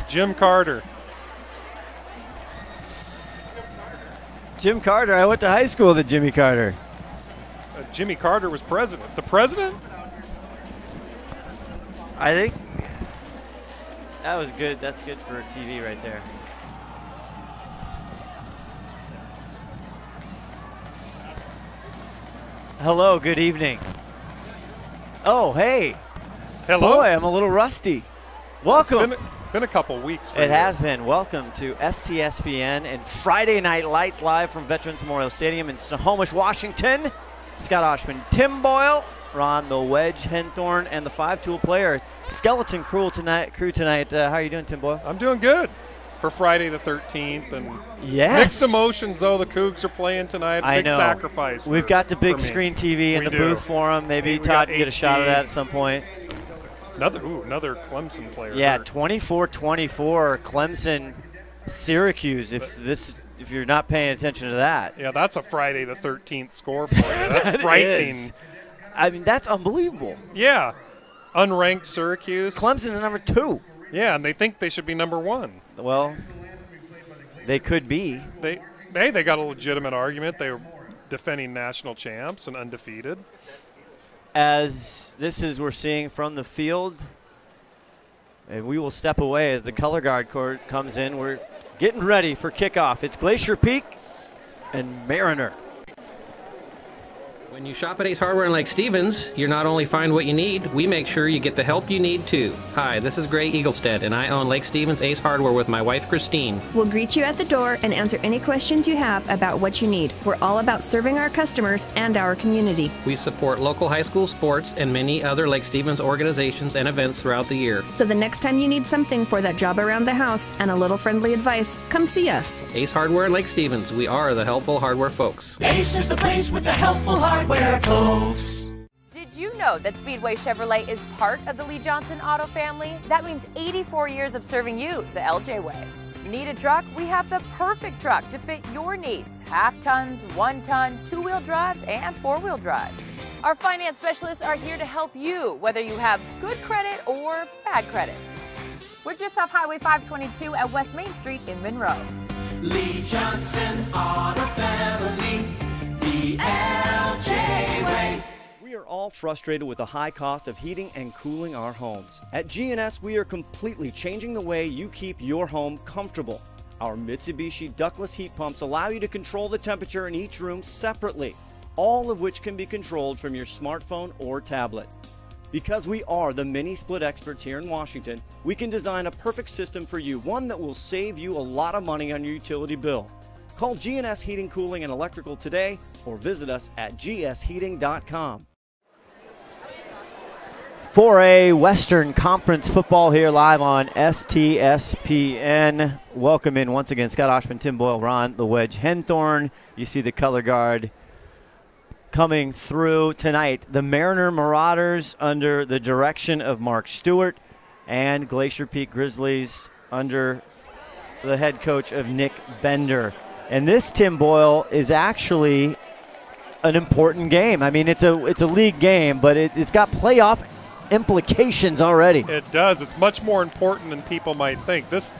Jim Carter. Jim Carter. I went to high school with Jimmy Carter. Jimmy Carter was president. The president? I think that was good. That's good for TV right there. Hello, good evening. Oh, hey. Hello. Boy, I'm a little rusty. Welcome. It's been a couple weeks for It you. has been. Welcome to STSPN and Friday Night Lights live from Veterans Memorial Stadium in Snohomish, Washington. Scott Ohsman, Tim Boyle, Ron the Wedge, Henthorn, and the five-tool player. Skeleton crew tonight. How are you doing, Tim Boyle? I'm doing good for Friday the 13th. And yes. Mixed emotions, though. The Cougs are playing tonight. I big know. Sacrifice. We've got the big screen TV in the booth for them. Maybe Todd can get a shot of that at some point. Another Clemson player. Yeah, 24-24, Clemson, Syracuse. If you're not paying attention to that. Yeah, that's a Friday the 13th score for you. That's frightening. I mean, that's unbelievable. Yeah, unranked Syracuse. Clemson's number 2. Yeah, and they think they should be number 1. Well, they could be. They got a legitimate argument. They were defending national champs and undefeated. As this is we're seeing from the field, and we will step away as the color guard court comes in. We're getting ready for kickoff. It's Glacier Peak and Mariner. When you shop at Ace Hardware in Lake Stevens, you not only find what you need, we make sure you get the help you need too. Hi, this is Gray Eaglestead, and I own Lake Stevens Ace Hardware with my wife Christine. We'll greet you at the door and answer any questions you have about what you need. We're all about serving our customers and our community. We support local high school sports and many other Lake Stevens organizations and events throughout the year. So the next time you need something for that job around the house and a little friendly advice, come see us. Ace Hardware in Lake Stevens. We are the helpful hardware folks. Ace is the place with the helpful hardware folks. Did you know that Speedway Chevrolet is part of the Lee Johnson Auto family? That means 84 years of serving you the LJ way. Need a truck? We have the perfect truck to fit your needs. Half tons, 1 ton, 2-wheel drives, and 4-wheel drives. Our finance specialists are here to help you, whether you have good credit or bad credit. We're just off Highway 522 at West Main Street in Monroe. Lee Johnson Auto Family, the LJ way. We are all frustrated with the high cost of heating and cooling our homes. At G&S, we are completely changing the way you keep your home comfortable. Our Mitsubishi ductless heat pumps allow you to control the temperature in each room separately, all of which can be controlled from your smartphone or tablet. Because we are the mini split experts here in Washington, we can design a perfect system for you, one that will save you a lot of money on your utility bill. Call G&S Heating, Cooling, and Electrical today or visit us at gsheating.com. 4A Western Conference football here live on STSPN. Welcome in once again, Scott Ohsman, Tim Boyle, Ron the Wedge, Henthorn. You see the color guard coming through tonight. The Mariner Marauders under the direction of Mark Stewart, and Glacier Peak Grizzlies under the head coach of Nick Bender. And this, Tim Boyle, is actually an important game. I mean, it's a league game, but it's got playoff implications already. It does. It's much more important than people might think. This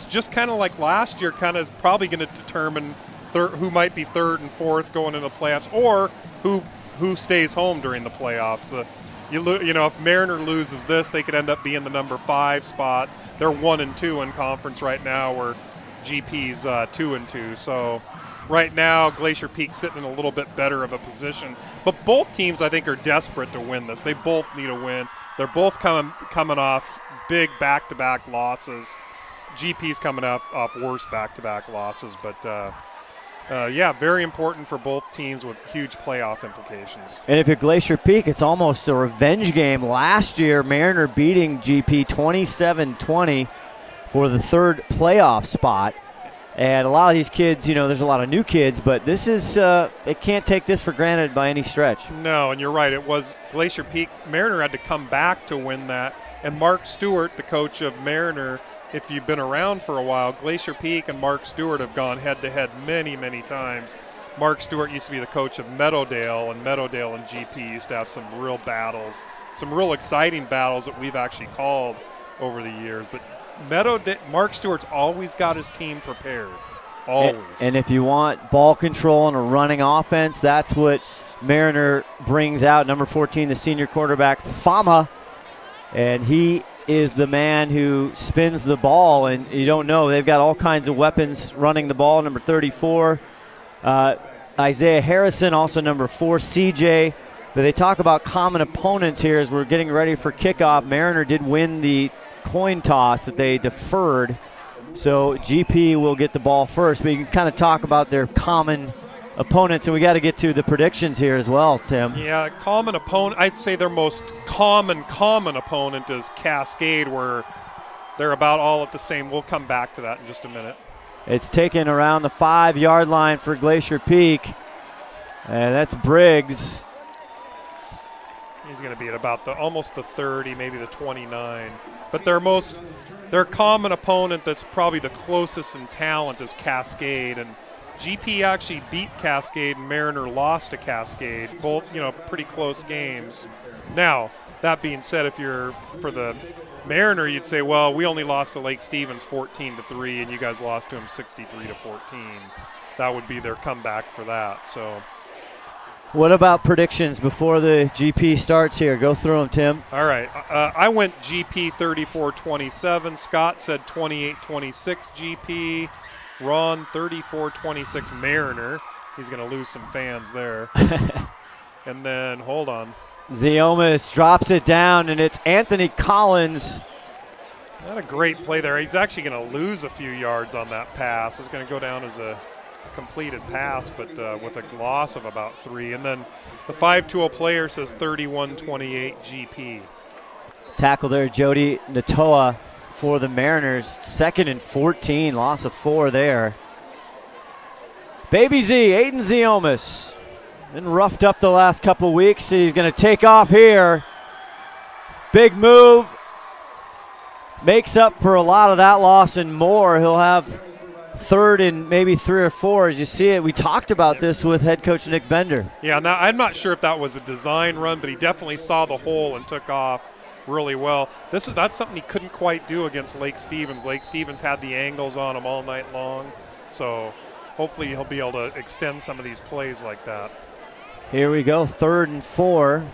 just kind of like last year kind of is probably going to determine who might be 3rd and 4th going into the playoffs, or who stays home during the playoffs. If Mariner loses this, they could end up being the number 5 spot. They're 1-2 in conference right now, where GP's 2-2. So right now, Glacier Peak's sitting in a little bit better of a position. But both teams, I think, are desperate to win this. They both need a win. They're both coming off big back-to-back losses. GP's coming off worse back-to-back losses. But, yeah, very important for both teams with huge playoff implications. And if you're Glacier Peak, it's almost a revenge game. Last year, Mariner beating GP 27-20 for the 3rd playoff spot. And a lot of these kids, there's a lot of new kids, but this is, they can't take this for granted by any stretch. No, and you're right. It was Glacier Peak. Mariner had to come back to win that. And Mark Stewart, the coach of Mariner, if you've been around for a while, Glacier Peak and Mark Stewart have gone head-to-head many, many times. Mark Stewart used to be the coach of Meadowdale, and Meadowdale and GP used to have some real battles, some real exciting battles that we've actually called over the years. But Mark Stewart's always got his team prepared, always. And if you want ball control and a running offense, that's what Mariner brings out. Number 14, the senior quarterback, Fama, and he is the man who spins the ball, and you don't know. They've got all kinds of weapons running the ball. Number 34, Isaiah Harrison, also number 4, CJ. But they talk about common opponents here as we're getting ready for kickoff. Mariner did win the coin toss that they deferred, so GP will get the ball first. But you can kind of talk about their common opponents, and we got to get to the predictions here as well, Tim. Yeah, common opponent. I'd say their most common opponent is Cascade, where they're about all at the same. We'll come back to that in just a minute. It's taken around the 5-yard line for Glacier Peak, and that's Briggs. He's going to be at about almost the 30, maybe the 29. But their common opponent that's probably the closest in talent is Cascade, and GP actually beat Cascade and Mariner lost to Cascade, both, pretty close games. Now, that being said, if you're for the Mariner, you'd say, well, we only lost to Lake Stevens 14-3 and you guys lost to him 63-14. That would be their comeback for that. So what about predictions before the GP starts here? Go through them, Tim. All right. I went GP 34-27. Scott said 28-26 GP. Ron 34-26 Mariner. He's going to lose some fans there. And then, hold on. Ziomas drops it down, and it's Anthony Collins. Not a great play there. He's actually going to lose a few yards on that pass. It's going to go down as a completed pass, but with a loss of about 3. And then the 5-tool player says 31-28 GP. Tackle there, Jody Natoa for the Mariners. 2nd and 14, loss of 4 there. Baby Z, Aiden Ziomas. Been roughed up the last couple weeks. He's going to take off here. Big move. Makes up for a lot of that loss and more. He'll have 3rd and maybe 3 or 4 as you see it. We talked about this with head coach Nick Bender. Yeah, now I'm not sure if that was a design run, but he definitely saw the hole and took off really well. That's something he couldn't quite do against Lake Stevens. Lake Stevens had the angles on him all night long, so hopefully he'll be able to extend some of these plays like that. Here we go, 3rd and 4.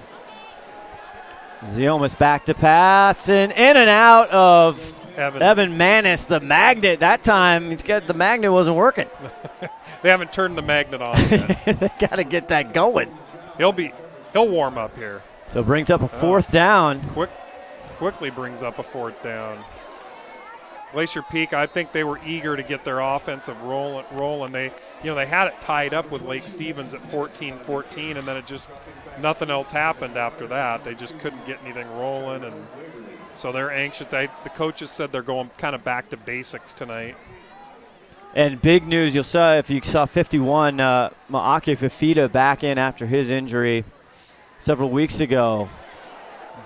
Ziomas back to pass, and in and out of Evan Manis, the magnet. That time the magnet wasn't working. They haven't turned the magnet on yet. They got to get that going. He'll warm up here. So brings up a 4th down. Quickly brings up a 4th down. Glacier Peak, I think they were eager to get their offensive rolling. They had it tied up with Lake Stevens at 14-14, and then it just nothing else happened after that. They just couldn't get anything rolling, and so they're anxious. The coaches said they're going kind of back to basics tonight. And big news, if you saw 51, Maake Fafita back in after his injury several weeks ago.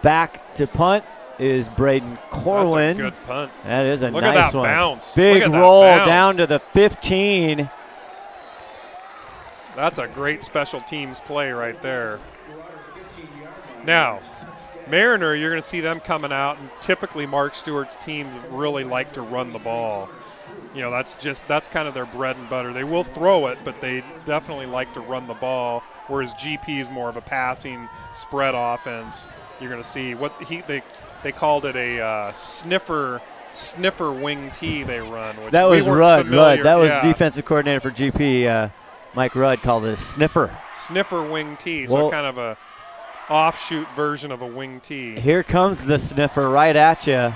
Back to punt is Braden Corwin. That's a good punt. That is a Look nice at that one. Bounce. Big roll down to the 15. That's a great special teams play right there. Now, Mariner, you're going to see them coming out, and typically Mark Stewart's teams really like to run the ball. That's kind of their bread and butter. They will throw it, but they definitely like to run the ball, whereas GP is more of a passing spread offense. You're going to see they called it a sniffer wing tee they run. Which that was Rudd. That was yeah. Defensive coordinator for GP. Mike Rudd called it a sniffer. Sniffer wing tee, so kind of a offshoot version of a wing tee. Here comes the sniffer right at you,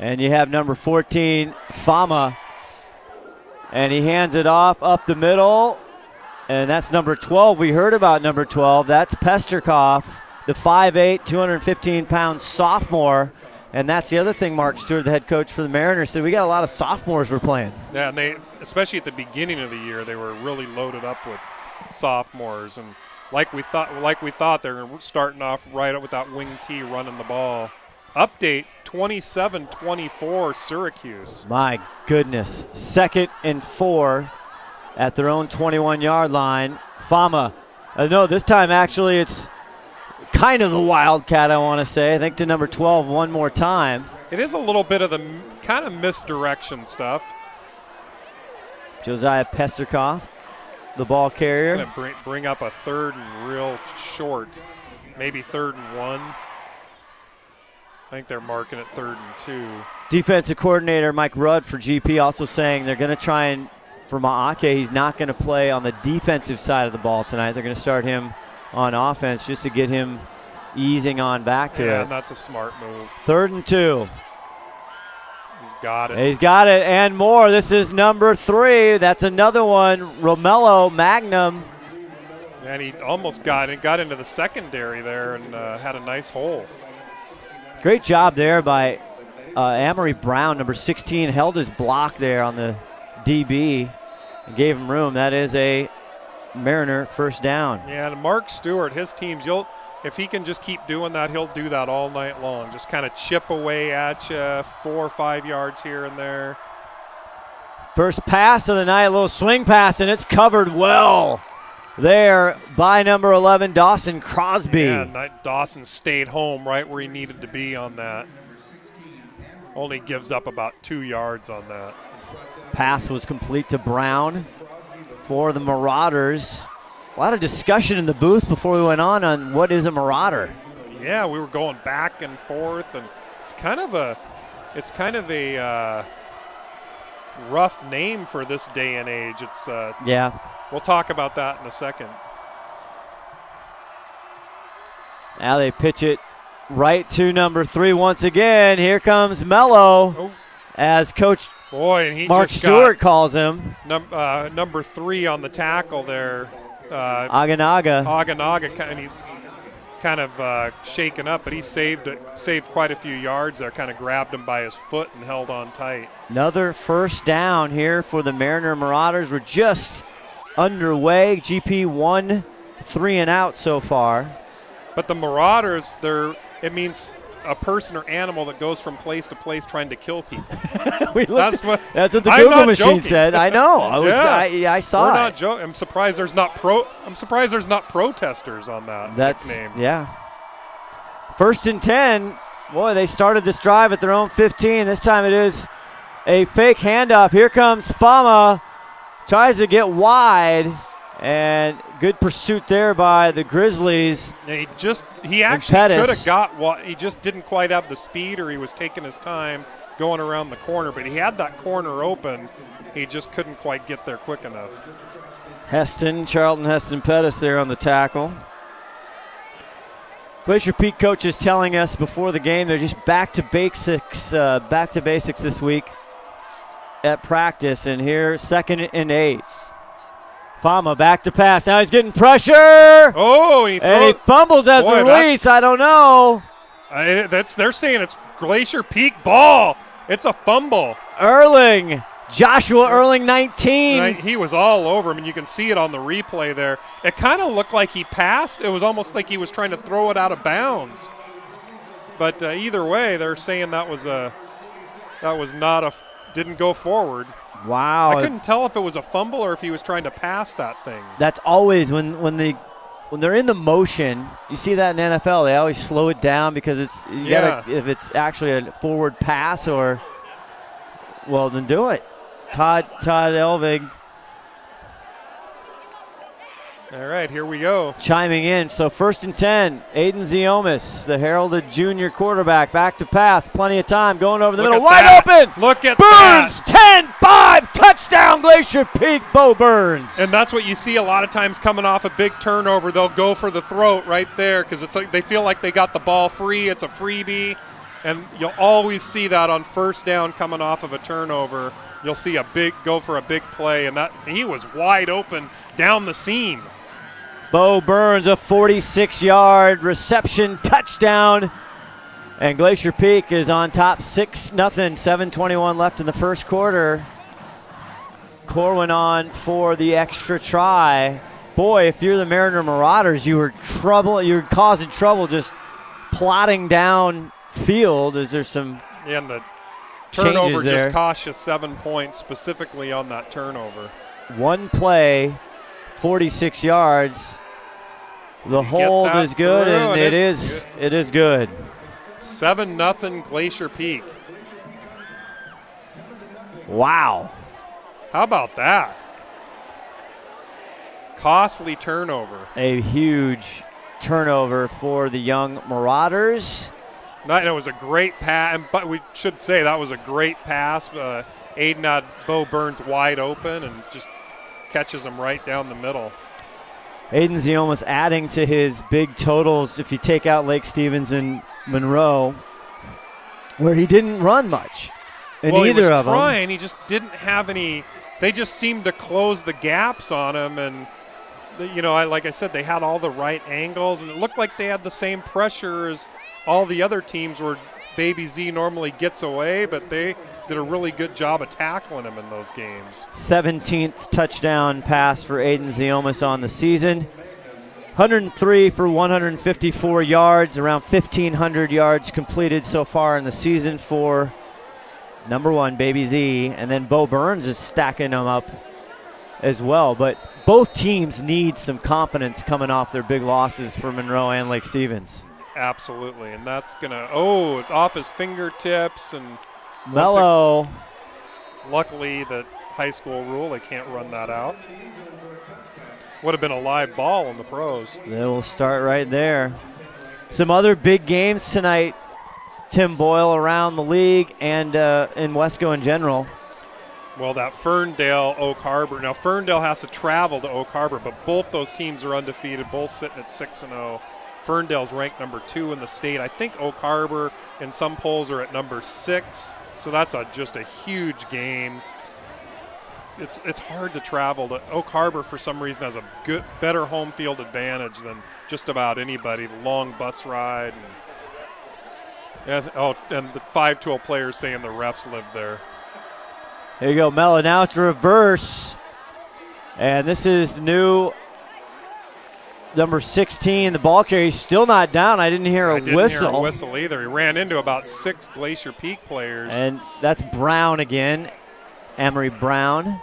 and you have number 14, Fama, and he hands it off up the middle, and that's number 12. We heard about number 12. That's Pesterkoff, the 5'8", 215-pound sophomore. And that's the other thing Mark Stewart, the head coach for the Mariners, said we got a lot of sophomores we're playing. Yeah, and they, especially at the beginning of the year, they were really loaded up with sophomores. And like we thought, they're starting off right with that wing tee running the ball. Update, 27-24 Syracuse. My goodness. 2nd and 4 at their own 21-yard line. Fama. No, this time actually it's kind of the Wildcat, I want to say. I think to number 12 one more time. It is a little bit of the kind of misdirection stuff. Josiah Pesterkoff, the ball carrier. It's going to bring up a 3rd and real short, maybe 3rd and 1. I think they're marking it 3rd and 2. Defensive coordinator Mike Rudd for GP also saying they're going to try and, for Maake, he's not going to play on the defensive side of the ball tonight. They're going to start him on offense just to get him easing on back to it. Yeah, and that's a smart move. 3rd and 2. He's got it. He's got it and more. This is number 3. That's another one. Romello Magnum. And he almost got into the secondary there and had a nice hole. Great job there by Amory Brown, number 16, held his block there on the DB and gave him room. That is a Mariner first down. Yeah, and Mark Stewart, his teams, if he can just keep doing that, he'll do that all night long. Just kind of chip away at you, 4 or 5 yards here and there. First pass of the night, a little swing pass, and it's covered well there by number 11, Dawson Crosby. Yeah, Dawson stayed home right where he needed to be on that. Only gives up about 2 yards on that. Pass was complete to Brown for the Marauders. A lot of discussion in the booth before we went on what is a Marauder. Yeah, we were going back and forth, and it's kind of a rough name for this day and age. It's yeah. We'll talk about that in a second. Now they pitch it right to number 3 once again. Here comes Mello as Coach Mark Stewart calls him. Number 3 on the tackle there. Aganaga, and he's kind of shaken up, but he saved quite a few yards there, kind of grabbed him by his foot and held on tight. Another first down here for the Mariner Marauders. We're just underway. GP 1 3 and out so far. But the Marauders, it means a person or animal that goes from place to place trying to kill people. That's what the Google machine said. I know. I saw We're it. not joking. I'm surprised there's not protesters on that nickname. Yeah. 1st and 10. Boy, they started this drive at their own 15. This time it is a fake handoff. Here comes Fama. Tries to get wide. And good pursuit there by the Grizzlies. He actually could have got what he just didn't quite have the speed, or he was taking his time going around the corner. But he had that corner open. He just couldn't quite get there quick enough. Charlton Heston Pettis there on the tackle. Glacier Peak coaches telling us before the game they're just back to basics this week at practice. And here, 2nd and 8. Fama back to pass. Now he's getting pressure. Oh, and he fumbles as a release. I don't know. They're saying it's Glacier Peak ball. It's a fumble. Joshua Erling, 19. He was all over him, and you can see it on the replay there. It kind of looked like he passed. It was almost like he was trying to throw it out of bounds. But either way, they're saying didn't go forward. Wow. I couldn't tell if it was a fumble or if he was trying to pass that thing. That's always when they're in the motion, you see that in NFL, they always slow it down because if it's actually a forward pass then do it. Todd Elvig. All right, here we go. Chiming in. So 1st and 10. Aiden Ziomis, the heralded junior quarterback, back to pass. Plenty of time going over the middle. Wide open. Look at Burns, 10-5. Touchdown, Glacier Peak. Bo Burns. And that's what you see a lot of times coming off a big turnover. They'll go for the throat right there because it's like they feel like they got the ball free. It's a freebie. And you'll always see that on 1st down coming off of a turnover. You'll see go for a big play. And he was wide open down the seam. Bo Burns, a 46-yard reception touchdown. And Glacier Peak is on top 6-0, 7:21 left in the first quarter. Corwin on for the extra try. Boy, if you're the Mariner Marauders, you're causing trouble just plotting down field. Is there some and the turnover there? Just cost you 7 points specifically on that turnover. One play, 46 yards. The hold is good, and it is good. 7-0 Glacier Peak. Wow. How about that? Costly turnover. A huge turnover for the young Marauders. It was a great pass, but we should say that was a great pass. Aiden had Bo Burns wide open and just catches him right down the middle. Aiden Ziomas adding to his big totals if you take out Lake Stevens and Monroe, where he didn't run much in either of them. He was trying, he just didn't have any. They just seemed to close the gaps on him, and like I said, they had all the right angles, and it looked like they had the same pressure as all the other teams where Baby Z normally gets away, but they did a really good job of tackling him in those games. 17th touchdown pass for Aiden Ziomas on the season. 103 for 154 yards, around 1,500 yards completed so far in the season for number 1, Baby Z. And then Bo Burns is stacking them up as well. But both teams need some confidence coming off their big losses for Monroe and Lake Stevens. Absolutely, and that's gonna off his fingertips, and Mello. Luckily, the high school rule, they can't run that out. Would have been a live ball in the pros. They will start right there. Some other big games tonight, Tim Boyle, around the league and in Wesco in general. Well, that Ferndale Oak Harbor. Now Ferndale has to travel to Oak Harbor, but both those teams are undefeated, both sitting at 6-0. Ferndale's ranked number 2 in the state. I think Oak Harbor in some polls are at number 6, so that's just a huge game. It's hard to travel to Oak Harbor. For some reason has a better home field advantage than just about anybody. Long bus ride, and the 5-12 players saying the refs live there. Here you go, Mello. Now it's reverse, and this is new. Number 16, the ball carrier's still not down. I didn't hear a whistle. I didn't hear a whistle either. He ran into about 6 Glacier Peak players. And that's Brown again, Emery Brown.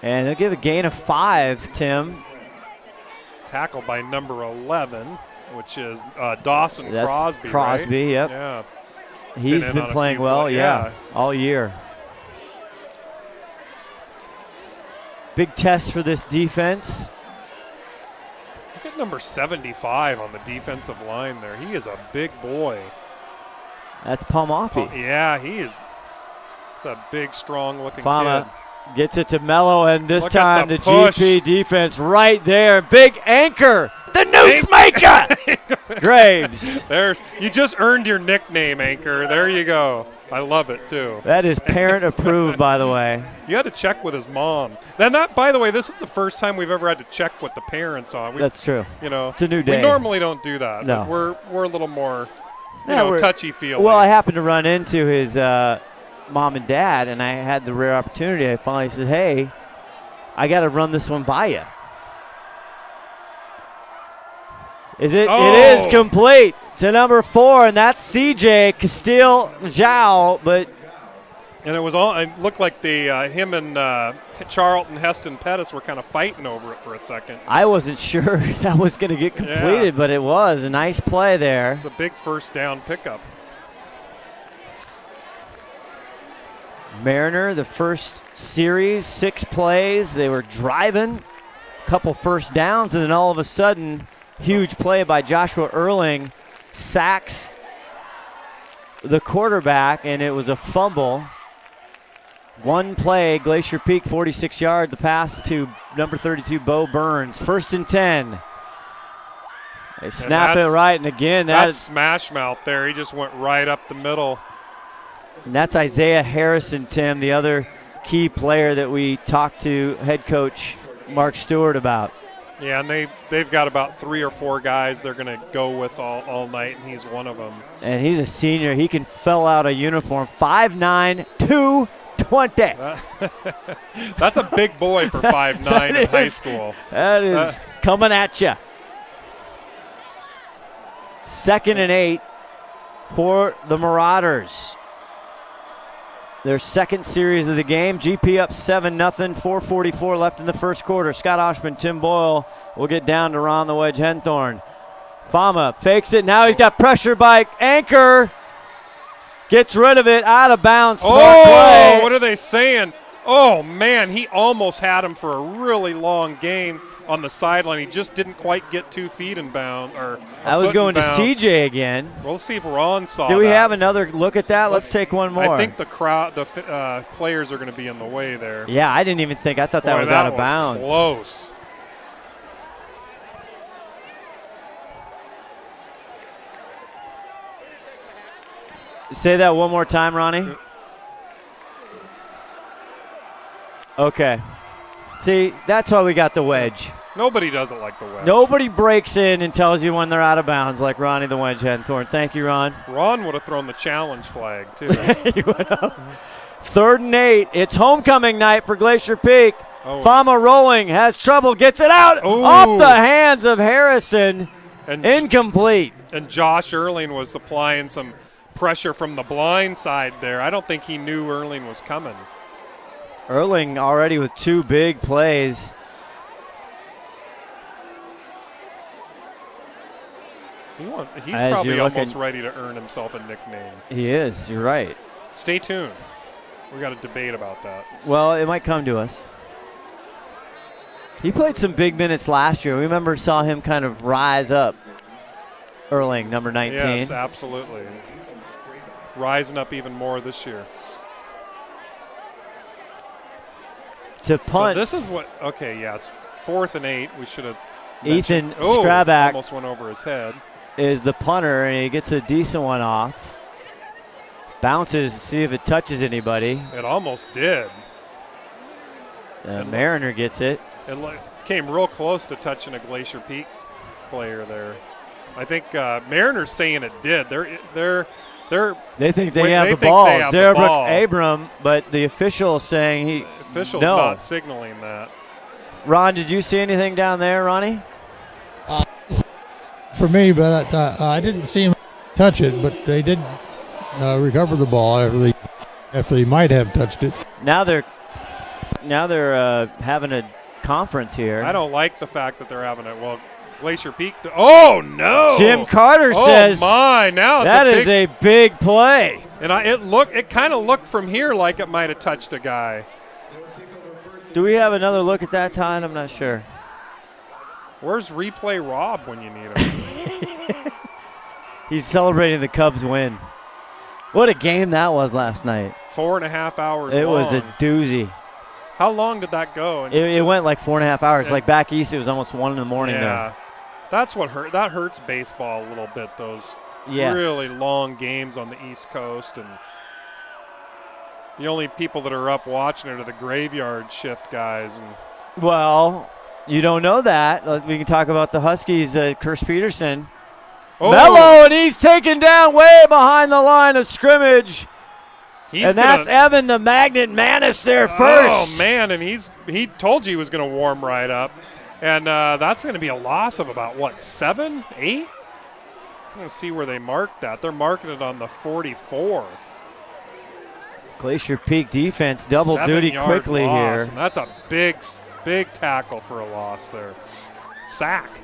And they'll give a gain of 5, Tim. Tackled by number 11, which is Dawson that's Crosby. Crosby, right? Yep. Yeah. He's been playing well, yeah, all year. Big test for this defense. Look at number 75 on the defensive line there. He is a big boy. That's Palmoffi. Oh, yeah, he is. It's a big, strong-looking Fama kid. Gets it to Mello, and this Look time the GP defense right there. Big anchor, the noose maker, Graves. You just earned your nickname, Anchor. There you go. I love it, too. That is parent approved, by the way. You had to check with his mom. Then by the way, this is the first time we've ever had to check with the parents on. That's true. It's a new day. We normally don't do that. No. We're a little more touchy-feely. Well, I happened to run into his mom and dad, and I had the rare opportunity. I finally said, hey, I got to run this one by you. It is complete to number 4, and that's CJ Castile-Jow, and it looked like him and Charlton Heston Pettis were kind of fighting over it for a second. I wasn't sure that was going to get completed, but it was a nice play there. It was a big first down pickup. Mariner, the first series, 6 plays. They were driving, a couple first downs, and then all of a sudden, huge play by Joshua Erling sacks the quarterback, and it was a fumble. One play, Glacier Peak, 46-yard, the pass to number 32, Bo Burns. 1st and 10. They snap it right, and again, that's smash mouth there. He just went right up the middle. And that's Isaiah Harrison, Tim, the other key player that we talked to head coach Mark Stewart about. Yeah, and they've got about 3 or 4 guys they're going to go with all night, and he's one of them. And he's a senior. He can fill out a uniform. 5'9", 220. That's a big boy for 5'9" in high school. That is coming at you. 2nd and 8 for the Marauders. Their second series of the game. GP up 7-0, 4:44 left in the first quarter. Scott Ohsman, Tim Boyle will get down to Ron the Wedge Henthorn. Fama fakes it. Now he's got pressure by Anchor. Gets rid of it, out of bounds. Smart play. play. What are they saying? Oh, man, he almost had him for a really long game on the sideline. He just didn't quite get 2 feet in bound. I was going to CJ again. Well, let's see if Ron saw Do we have another look at that? Let's take one more. I think the crowd, the players are going to be in the way there. Yeah, I didn't even think. I thought that was out of bounds. Close. Say that one more time, Ronnie. Okay. See, that's why we got the wedge. Nobody doesn't like the wedge. Nobody breaks in and tells you when they're out of bounds like Ronnie the Wedge Henthorn. Thank you, Ron. Ron would have thrown the challenge flag, too. He would have. 3rd and 8. It's homecoming night for Glacier Peak. Fama rolling, has trouble, gets it out off the hands of Harrison. And incomplete. And Josh Erling was applying some pressure from the blind side there. I don't think he knew Erling was coming. Erling already with 2 big plays. He's probably almost ready to earn himself a nickname. He is. You're right. Stay tuned. We got a debate about that. Well, it might come to us. He played some big minutes last year. We saw him kind of rise up. Erling, number 19. Yes, absolutely. Rising up even more this year. To punt. So this is what, okay, yeah, it's 4th and 8. We should have Ethan Skraback almost went over his head. Is the punter, and he gets a decent one off. Bounces, see if it touches anybody. It almost did. Mariner gets it. It came real close to touching a Glacier Peak player there. I think Mariner's saying it did. They think they have the ball. Zerbrook Abram, but the official is saying he. The official's not signaling that. Ron, did you see anything down there, Ronnie? For me, but I didn't see him touch it, but they did recover the ball after they might have touched it. Now they're having a conference here. I don't like the fact that they're having it. Well, Glacier Peak. Oh no! Jim Carter says. Oh my! Now that is a big play. And it kind of looked from here like it might have touched a guy. Do we have another look at that time? I'm not sure. Where's replay Rob when you need him? He's celebrating the Cubs win. What a game that was last night. 4.5 hours. It was a doozy. How long did that go? It went like 4.5 hours. Like back east, it was almost 1 in the morning. Yeah, there. That's what hurt. That hurts baseball a little bit. Those really long games on the East Coast, and the only people that are up watching it are the graveyard shift guys. And well, you don't know that. We can talk about the Huskies. Chris Peterson, Mello, and he's taken down way behind the line of scrimmage. That's Evan the Magnet Manis there first. Oh, man, and he told you he was going to warm right up. And that's going to be a loss of about, what, 7, 8? I'm going to see where they marked that. They're marking it on the 44. Glacier Peak defense double duty quickly here. And that's a big tackle for a loss there. Sack.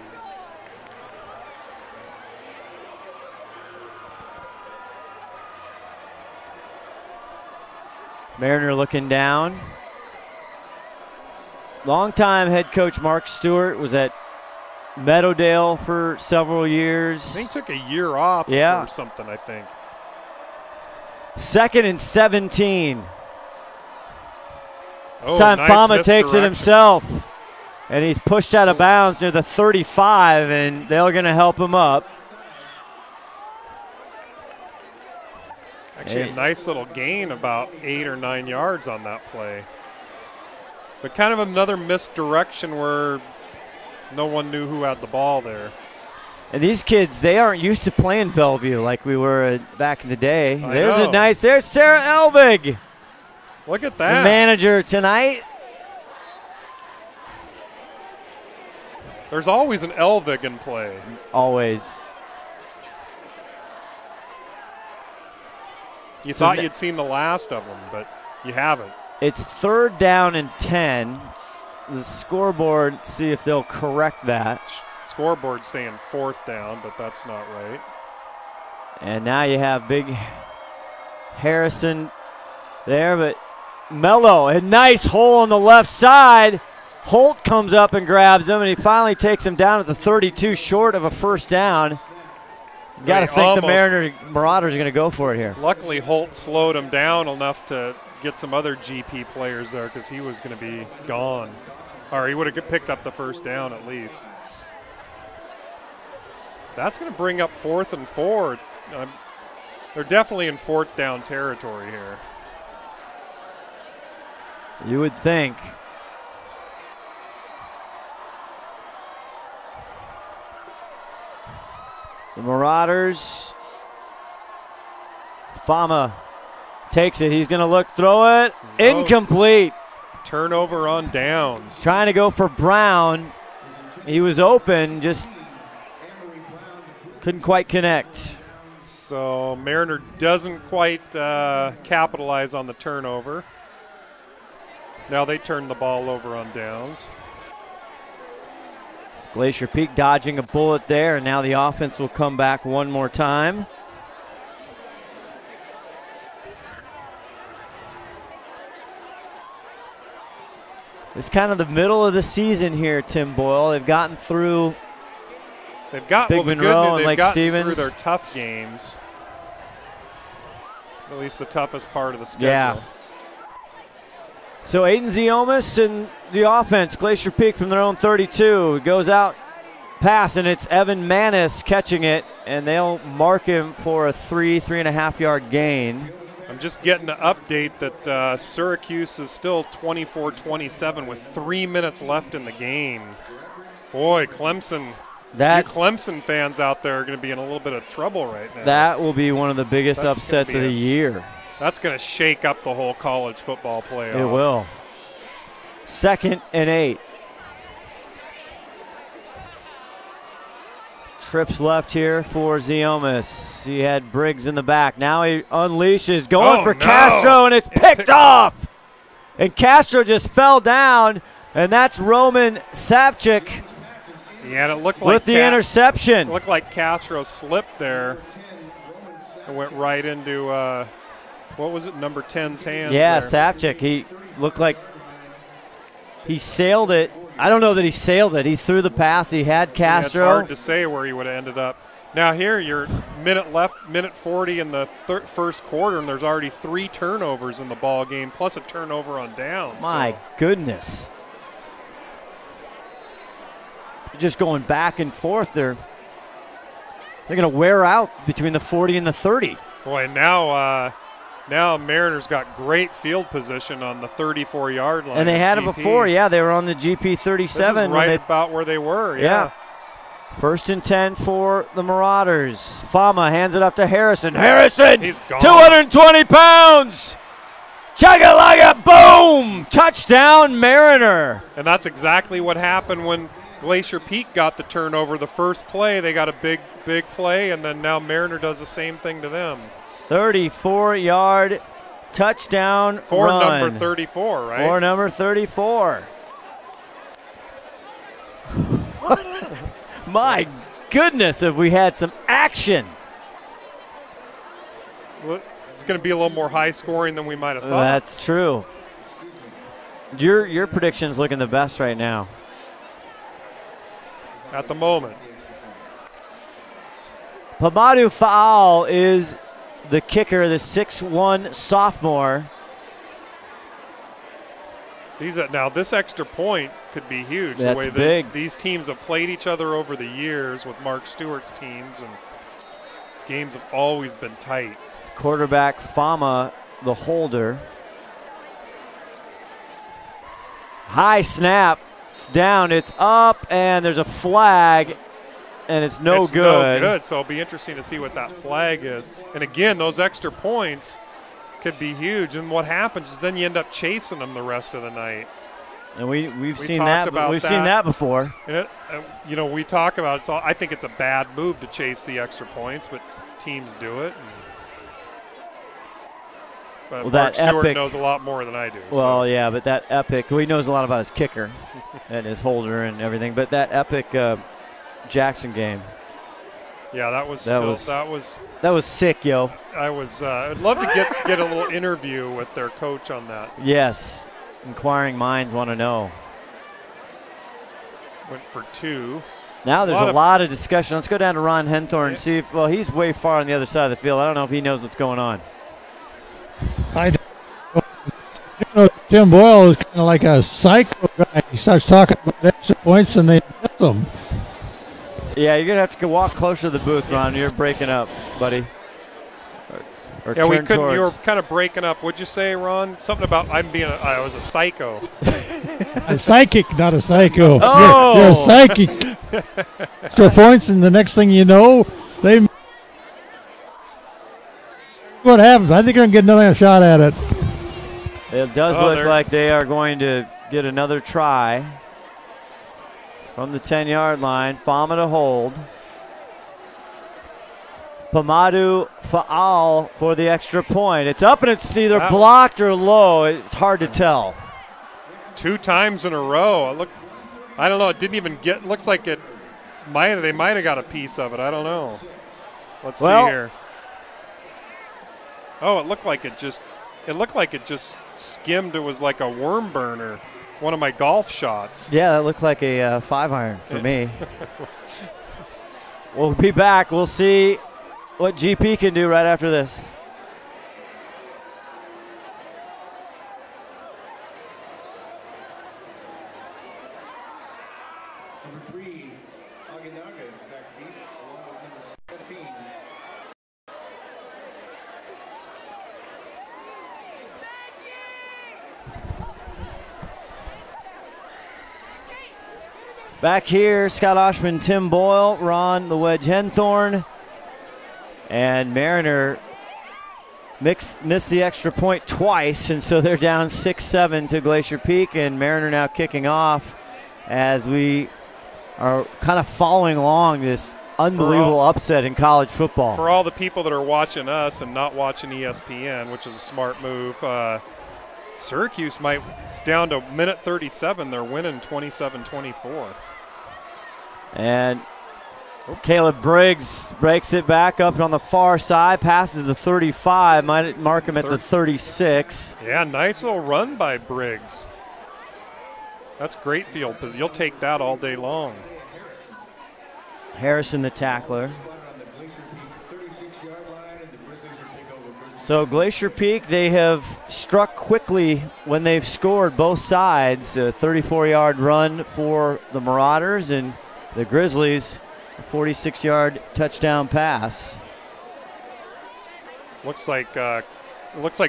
Mariner looking down. Longtime head coach Mark Stewart was at Meadowdale for several years. I think he took a year off or something, I think. 2nd and 17. Oh, this time nice Fama takes it himself. And he's pushed out of bounds near the 35, and they're going to help him up. Actually, a nice little gain, about 8 or 9 yards on that play. But kind of another misdirection where no one knew who had the ball there. And these kids, they aren't used to playing Bellevue like we were back in the day. There's Sarah Elvig. Look at that. The manager tonight. There's always an Elvig in play. Always. You thought you'd seen the last of them, but you haven't. It's 3rd down and 10. The scoreboard, see if they'll correct that. Scoreboard saying 4th down, but that's not right. And now you have big Harrison there, but Mello, a nice hole on the left side. Holt comes up and grabs him, and he finally takes him down at the 32, short of a first down. Got to think the Marauders are going to go for it here. Luckily, Holt slowed him down enough to get some other GP players there because he was going to be gone. Or he would have picked up the first down at least. That's going to bring up 4th and 4. They're definitely in 4th down territory here. You would think. The Marauders. Fama takes it. He's going to look, throw it. No. Incomplete. Turnover on downs. Trying to go for Brown. He was open, just couldn't quite connect. So Mariner doesn't quite capitalize on the turnover. Now they turn the ball over on downs. It's Glacier Peak dodging a bullet there, and now the offense will come back one more time. It's kind of the middle of the season here, Tim Boyle. They've gotten through Big Monroe and Lake Stevens. Through their tough games. At least the toughest part of the schedule. Yeah. So Aiden Ziomas and the offense, Glacier Peak from their own 32. Goes out, pass, and it's Evan Manis catching it, and they'll mark him for a 3.5 yard gain. I'm just getting an update that Syracuse is still 24-27 with 3 minutes left in the game. Boy, Clemson. You Clemson fans out there are going to be in a little bit of trouble right now. That will be one of the biggest upsets of the year. That's going to shake up the whole college football playoff. It will. 2nd and 8. Trips left here for Ziomas. He had Briggs in the back. Now he unleashes, going for Castro, and it's picked off. And Castro just fell down, and that's Roman Savchik. Yeah, and it looked like with the interception. It looked like Castro slipped there and went right into what was it, number 10's hands? Yeah, there. Savchik. He looked like he sailed it. I don't know that he sailed it. He threw the pass. He had Castro. Yeah, it's hard to say where he would have ended up. Now here, you're minute left, minute 40 in the first quarter, and there's already 3 turnovers in the ball game, plus a turnover on downs. My goodness. Just going back and forth there. They're going to wear out between the 40 and the 30. Boy, now Mariners got great field position on the 34-yard line. And they had it before. Yeah, they were on the GP 37. This is right about where they were. Yeah. 1st and 10 for the Marauders. Fama hands it up to Harrison. Harrison, he's gone. 220 pounds. Chugga-lugga, boom! Touchdown, Mariner. And that's exactly what happened when Glacier Peak got the turnover. The first play, they got a big play, and then now Mariner does the same thing to them. 34-yard touchdown for run. number 34, right? For number 34. My goodness, have we had some action. Well, it's going to be a little more high scoring than we might have thought. That's true. Your prediction's looking the best right now. At the moment. Pamadou Faal is the kicker, the 6'1" sophomore. Now this extra point could be huge. That's the way big. These teams have played each other over the years with Mark Stewart's teams, and games have always been tight. Quarterback Fama, the holder. High snap. It's down, it's up, and there's a flag, and it's no good. No good, so it'll be interesting to see what that flag is. And again, those extra points could be huge, and what happens is then you end up chasing them the rest of the night. And we've seen that. We've seen that before. And we talk about it. So I think it's a bad move to chase the extra points, but teams do it. But Mark Stewart knows a lot more than I do. Well, yeah, but that epic, he knows a lot about his kicker and his holder and everything, but that epic Jackson game. Yeah, that was sick, yo. I'd love to get a little interview with their coach on that. Yes, inquiring minds want to know. Went for 2. Now there's a lot of discussion. Let's go down to Ron Henthorn and see if, well, he's way far on the other side of the field. I don't know if he knows what's going on. Tim Boyle is kind of like a psycho guy. He starts talking about extra points and they miss them. Yeah, you're going to have to walk closer to the booth, Ron. You're breaking up, buddy. Yeah, we couldn't. You were kind of breaking up. What'd you say, Ron? Something about I was a psycho. A psychic, not a psycho. Oh! You're a psychic. Extra points, and the next thing you know, they. What happens? I think they're going to get another shot at it. It does look like they are going to get another try from the 10-yard line. Fama to hold. Pamadu Fa'al for the extra point. It's up and it's either blocked or low. It's hard to tell. 2 times in a row. I don't know. It didn't even get. Looks like it. They might have got a piece of it. I don't know. Let's see here. Oh, it looked like it just skimmed. It was like a worm burner. One of my golf shots. Yeah, that looked like a 5-iron for me. We'll be back. We'll see what GP can do right after this. Number 3, Aganaga, back deep, along with number 17. Back here, Scott Ohsman, Tim Boyle, Ron the Wedge Henthorn, and Mariner missed the extra point twice, and so they're down 6-7 to Glacier Peak, and Mariner now kicking off as we are kind of following along this unbelievable upset in college football. For all the people that are watching us and not watching ESPN, which is a smart move, Syracuse might, down to minute 37, they're winning 27-24. And Caleb Briggs breaks it back up on the far side, passes the 35, might mark him at the 36. Yeah, nice little run by Briggs. That's great field, but you'll take that all day long. Harrison the tackler. So Glacier Peak, they have struck quickly when they've scored both sides. A 34-yard run for the Marauders, and the Grizzlies, a 46-yard touchdown pass. Looks like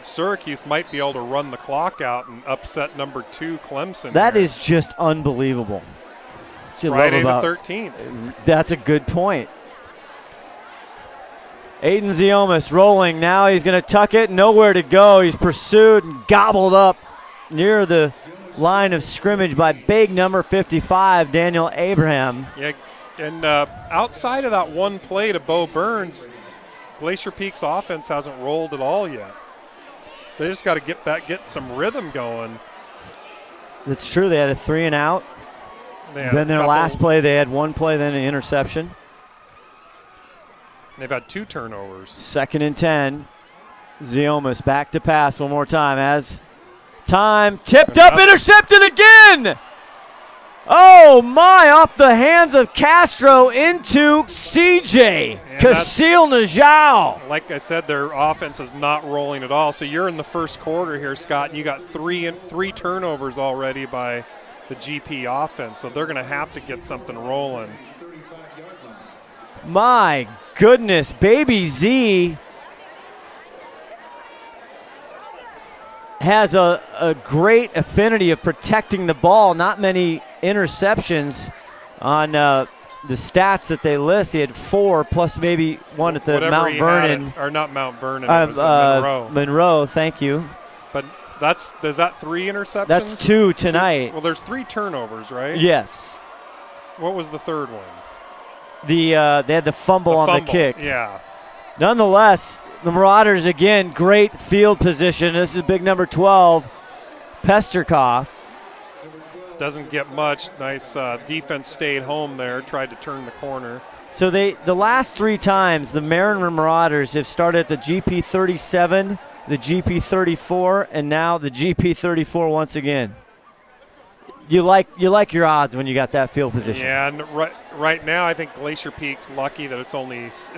Syracuse might be able to run the clock out and upset number 2 Clemson. That is just unbelievable. Friday the 13th. That's a good point. Aiden Ziomas rolling now. He's going to tuck it. Nowhere to go. He's pursued and gobbled up near the line of scrimmage by big number 55, Daniel Abraham. Yeah, and outside of that one play to Bo Burns, Glacier Peak's offense hasn't rolled at all yet. They just got to get some rhythm going. That's true. They had a 3 and out. Then their last play, they had one play, then an interception. They've had 2 turnovers. 2nd and 10. Ziomas back to pass one more time as time tipped up, intercepted again. Oh my, off the hands of Castro into CJ Casil-Najau. Like I said, their offense is not rolling at all. So you're in the first quarter here, Scott, and you got three turnovers already by the GP offense. So they're going to have to get something rolling. My goodness, Baby Z has a great affinity of protecting the ball. Not many interceptions on the stats that they list. He had 4 plus maybe one at the Mount Vernon. Or not Mount Vernon, it was Monroe. Monroe, thank you. But is that 3 interceptions? That's 2 tonight. Well, there's 3 turnovers, right? Yes. What was the third one? They had the fumble on the kick. Yeah. Nonetheless, the Marauders, again, great field position. This is big number 12, Pesterkoff. Doesn't get much. Nice defense stayed home there, tried to turn the corner. So the last 3 times the Mariner Marauders have started at the GP 37, the GP 34, and now the GP 34 once again. You like your odds when you got that field position. Yeah, and right now I think Glacier Peak's lucky that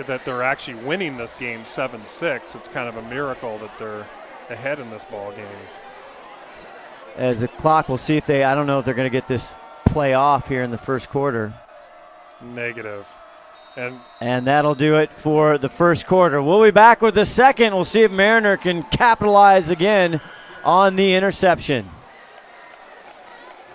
that they're actually winning this game 7-6. It's kind of a miracle that they're ahead in this ball game. As the clock, we'll see if I don't know if they're going to get this play off here in the first quarter. Negative. And that'll do it for the first quarter. We'll be back with the second. We'll see if Mariner can capitalize again on the interception.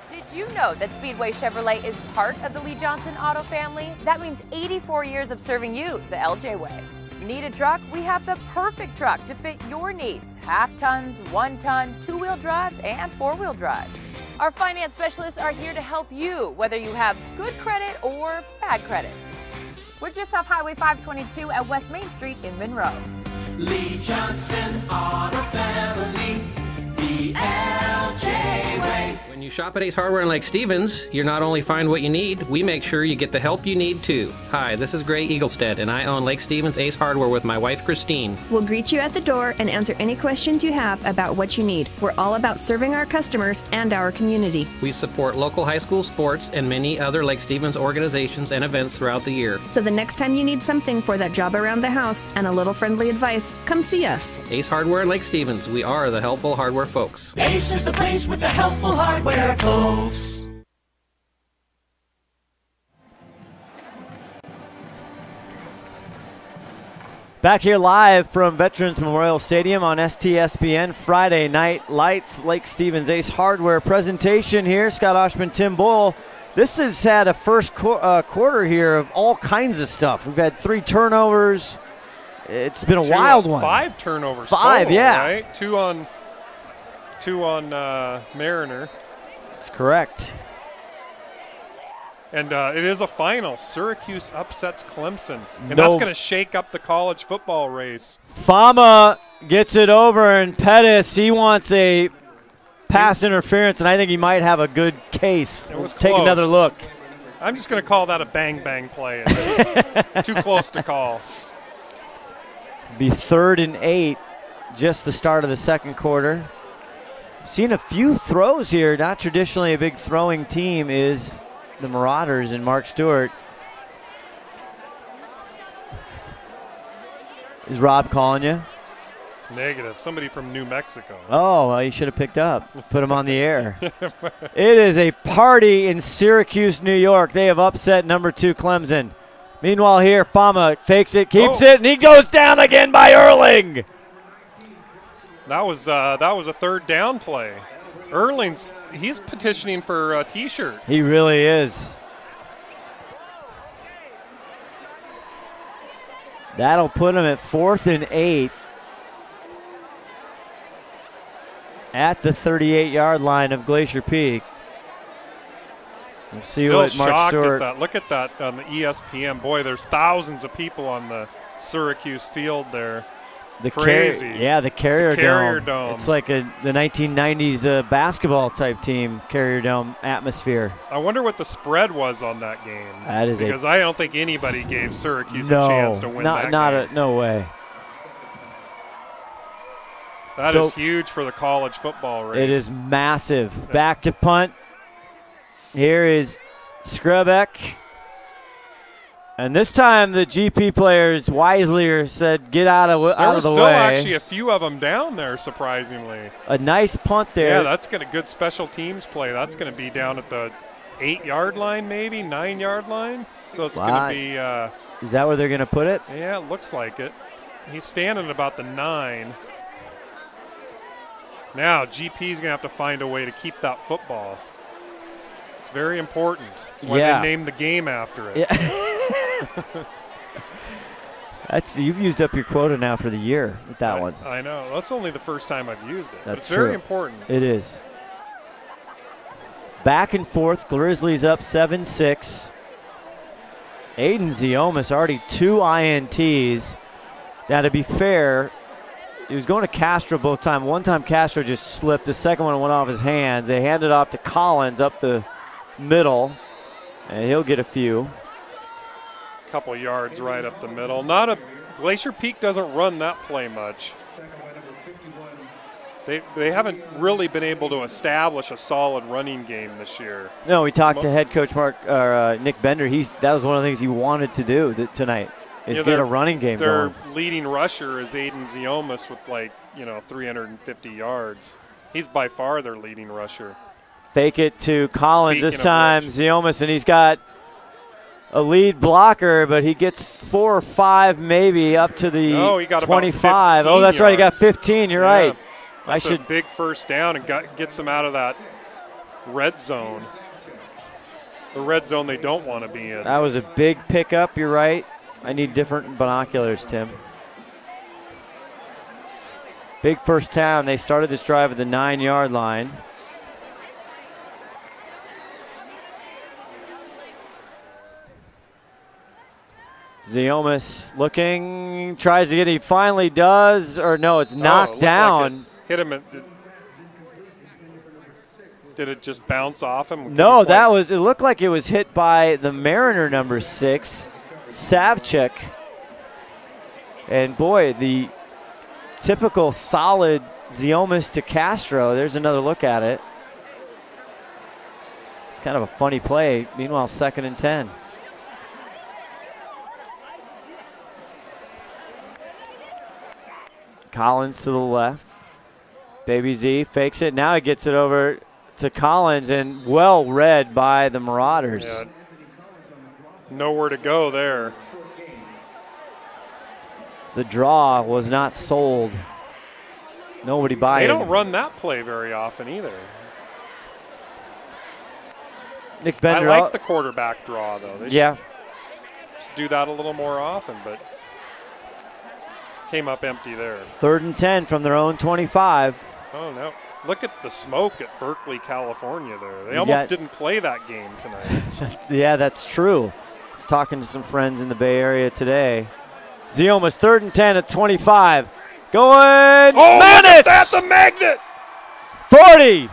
Did you know that Speedway Chevrolet is part of the Lee Johnson Auto family? That means 84 years of serving you the LJ way. Need a truck? We have the perfect truck to fit your needs. Half tons, 1 ton, 2-wheel drives, and 4-wheel drives. Our finance specialists are here to help you, whether you have good credit or bad credit. We're just off Highway 522 at West Main Street in Monroe. Lee Johnson Auto Family, the LJ way. When you shop at Ace Hardware in Lake Stevens, you not only find what you need, we make sure you get the help you need too. Hi, this is Gray Eaglestead, and I own Lake Stevens Ace Hardware with my wife Christine. We'll greet you at the door and answer any questions you have about what you need. We're all about serving our customers and our community. We support local high school sports and many other Lake Stevens organizations and events throughout the year. So the next time you need something for that job around the house and a little friendly advice, come see us. Ace Hardware in Lake Stevens, we are the helpful hardware folks. Ace is the place with the helpful hardware, folks. Back here live from Veterans Memorial Stadium on STSPN, Friday Night Lights, Lake Stevens Ace Hardware presentation here. Scott Ohsman, Tim Boyle. This has had a first quarter here of all kinds of stuff. We've had 3 turnovers. It's been a wild one. 5 turnovers. 5, total, yeah. Right? Two on Mariner. That's correct. And it is a final. Syracuse upsets Clemson. And that's going to shake up the college football race. Fama gets it over, and Pettis, he wants a pass interference, and I think he might have a good case. It was Take close. another look. I'm just going to call that a bang-bang play. Too close to call. Be 3rd and 8, just the start of the second quarter. Seen a few throws here. Not traditionally a big throwing team is the Marauders and Mark Stewart. Is Rob calling you? Negative. Somebody from New Mexico. Oh, well, you should have picked up. Put him on the air. It is a party in Syracuse, New York. They have upset number 2 Clemson. Meanwhile here, Fama fakes it, keeps it, and he goes down again by Erling. That was a 3rd down play. He's petitioning for a T-shirt. He really is. That'll put him at 4th and 8 at the 38-yard line of Glacier Peak. We'll see Still what Mark shocked Stewart. at that. Look at that on the ESPN. Boy, there's thousands of people on the Syracuse field there. Crazy. The Carrier Dome. It's like the 1990s basketball type team Carrier Dome atmosphere. I wonder what the spread was on that game. Because I don't think anybody gave Syracuse a chance to win that game. No way. That is huge for the college football race. It is massive. Back to punt. Here is Skrebek. And this time the GP players wisely said, get out of the way. There were still actually a few of them down there, surprisingly. A nice punt there. Yeah, that's going to good special teams play. That's going to be down at the 8-yard line, maybe 9-yard line. So it's going to be. Is that where they're going to put it? Yeah, it looks like it. He's standing at about the 9. Now GP's going to have to find a way to keep that football. It's very important. That's why they named the game after it. Yeah. You've used up your quota now for the year with that one. I know. That's only the first time I've used it. That's it's very important. It is. Back and forth. Grizzlies up 7-6. Aiden Ziomas already 2 INTs. Now, to be fair, he was going to Castro both times. One time Castro just slipped. The second one went off his hands. They handed off to Collins up the middle, and he'll get a few. couple yards right up the middle. Not a Glacier Peak doesn't run that play much. They haven't really been able to establish a solid running game this year. No, we talked to head coach Nick Bender. That was one of the things he wanted to do tonight is get a running game going. Their leading rusher is Aiden Ziomas with 350 yards. He's by far their leading rusher. Fake it to Collins this time, Ziomas, and he's got a lead blocker, but he gets 4 or 5 maybe up to the he got 25. Oh, that's right, he got 15. You're right. That's a big first down and gets them out of that red zone. The red zone they don't want to be in. That was a big pickup. You're right. I need different binoculars, Tim. Big first down. They started this drive at the 9-yard line. Ziomas looking, tries to get it. He finally does, or no, it's knocked down. Hit him. Did it just bounce off him? No, it looked like it was hit by the Mariner number 6, Savchuk. And boy, the typical solid Ziomas to Castro. There's another look at it. It's kind of a funny play. Meanwhile, 2nd and 10. Collins to the left. Baby Z fakes it. Now he gets it over to Collins, and well read by the Marauders. Yeah. Nowhere to go there. The draw was not sold. Nobody buying. They don't run that play very often either. Nick Bender. I like the quarterback draw, though. They should do that a little more often, but came up empty there. 3rd and 10 from their own 25. Oh, no. Look at the smoke at Berkeley, California there. They almost didn't play that game tonight. Yeah, that's true. I was talking to some friends in the Bay Area today. Ziomas, 3rd and 10 at 25. Going, Manis! That's the magnet! 40.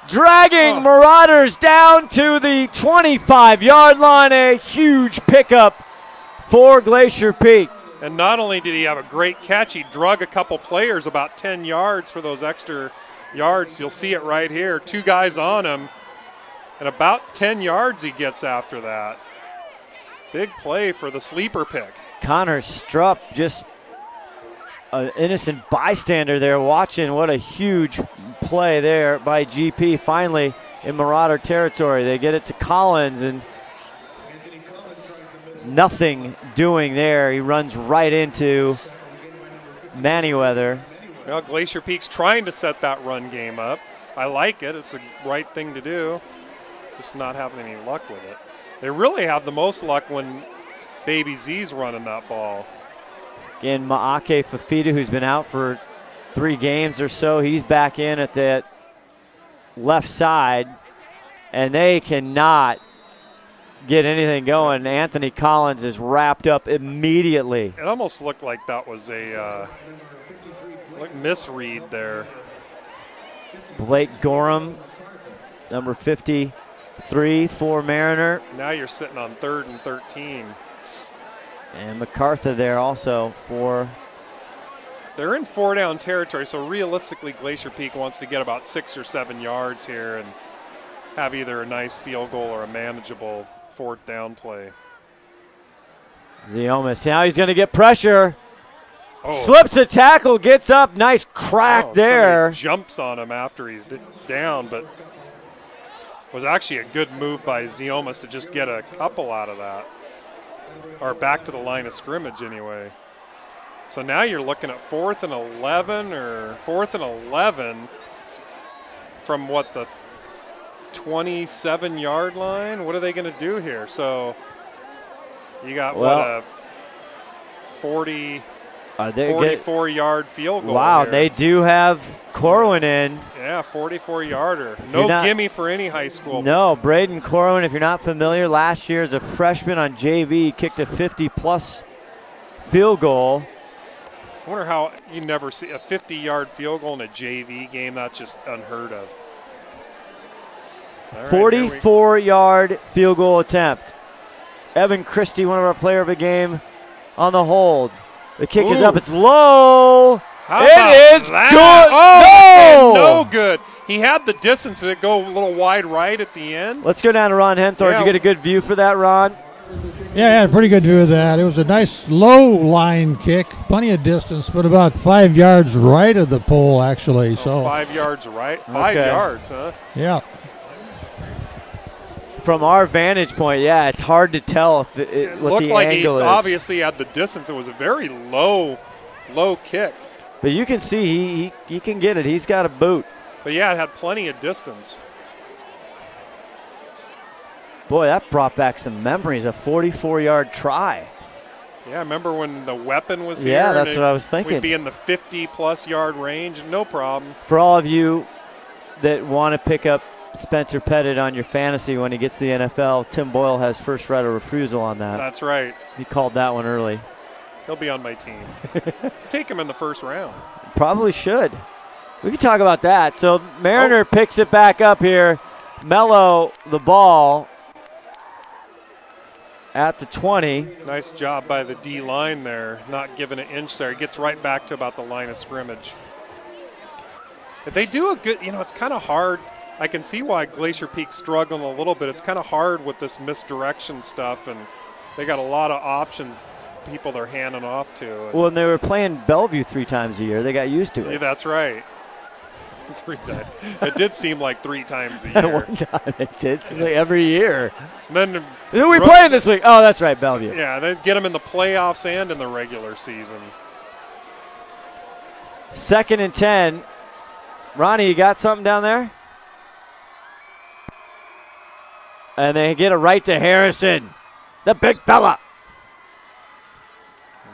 Dragging Marauders down to the 25-yard line. A huge pickup for Glacier Peak. And not only did he have a great catch, he drug a couple players about 10 yards for those extra yards. You'll see it right here. 2 guys on him, and about 10 yards he gets after that. Big play for the sleeper pick. Connor Strupp, just an innocent bystander there watching. What a huge play there by GP. Finally in Marauder territory. They get it to Collins, and nothing doing there. He runs right into Manyweather. Well, Glacier Peak's trying to set that run game up. I like it. It's the right thing to do. Just not having any luck with it. They really have the most luck when Baby Z's running that ball. Again, Maake Fafita, who's been out for 3 games or so, he's back in at the left side, and they cannot get anything going. Anthony Collins is wrapped up immediately. It almost looked like that was a misread there. Blake Gorham, number 53 for Mariner. Now you're sitting on 3rd and 13. And MacArthur there also for. They're in 4-down territory, so realistically Glacier Peak wants to get about 6 or 7 yards here and have either a nice field goal or a manageable 4th down play. Ziomas, now he's going to get pressure. Slips a tackle, gets up, nice crack there. Jumps on him after he's down, but was actually a good move by Ziomas to just get a couple out of that. Or back to the line of scrimmage anyway. So now you're looking at 4th and 11 or 4th and 11 from what, the 27-yard line? What are they going to do here? So you got a 44-yard field goal. Wow, here. they do have Corwin in. Yeah, 44-yarder. No gimme for any high school. No, Braden Corwin, if you're not familiar, last year as a freshman on JV, kicked a 50-plus field goal. I wonder how you never see a 50-yard field goal in a JV game. That's just unheard of. 44-yard field goal attempt. Evan Christie, one of our player of the game, on the hold. The kick is Ooh. up. It's low. How It about is that? good. Oh, no good. He had the distance. Did it go a little wide right at the end? Let's go down to Ron Henthorn. Did you get a good view for that, Ron? Yeah, I had a pretty good view of that. It was a nice low line kick, plenty of distance, but about 5 yards right of the pole, actually. So 5 yards right. 5 Okay. yards, huh? yeah. From our vantage point, yeah, it's hard to tell if It what looked the like he angle is. obviously had the distance. It was a very low kick. But you can see he can get it. He's got a boot. But yeah, it had plenty of distance. Boy, that brought back some memories. A 44-yard try. Yeah, remember when the weapon was here? Yeah, and that's what I was thinking. We'd be in the 50-plus yard range, no problem. For all of you that want to pick up Spencer Pettit on your fantasy when he gets to the NFL, Tim Boyle has first right of refusal on that. That's right. He called that one early. He'll be on my team. Take him in the first round. Probably should. We can talk about that. So Mariner picks it back up here. Mello the ball at the 20. Nice job by the D line there, not giving an inch there. He gets right back to about the line of scrimmage. If they do a good, it's kind of hard. I can see why Glacier Peak's struggling a little bit. It's kind of hard with this misdirection stuff, and they got a lot of options, people they're handing off to. Well, when they were playing Bellevue 3 times a year, they got used to it. Yeah, that's right. 3 times. It did seem like 3 times a At year. one time, it did. Seem like every year. And then Who are we playing this week? Oh, that's right, Bellevue. Yeah, they get them in the playoffs and in the regular season. 2nd and 10. Ronnie, you got something down there? And they get it right to Harrison, the big fella.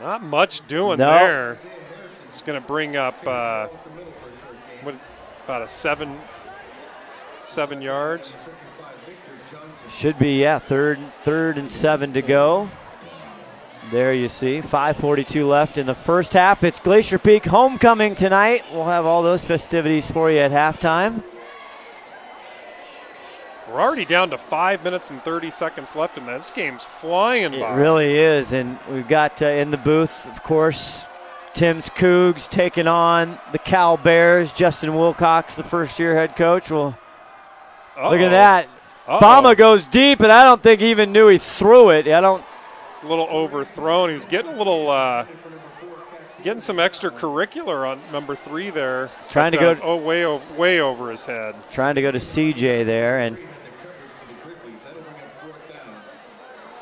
Not much doing No. there. It's going to bring up about a 7 yards. Should be, yeah, third and 7 to go. There you see, 5:42 left in the first half. It's Glacier Peak homecoming tonight. We'll have all those festivities for you at halftime. We're already down to 5 minutes and 30 seconds left, and this game's flying by. It really is, and we've got in the booth, of course, Tim's Cougs taking on the Cal Bears. Justin Wilcox, the first-year head coach. Well, look at that. Fama goes deep, and I don't think he even knew he threw it. It's a little overthrown. He was getting a little, getting some extracurricular on number 3 there. Trying to go. Way over his head. Trying to go to CJ there, and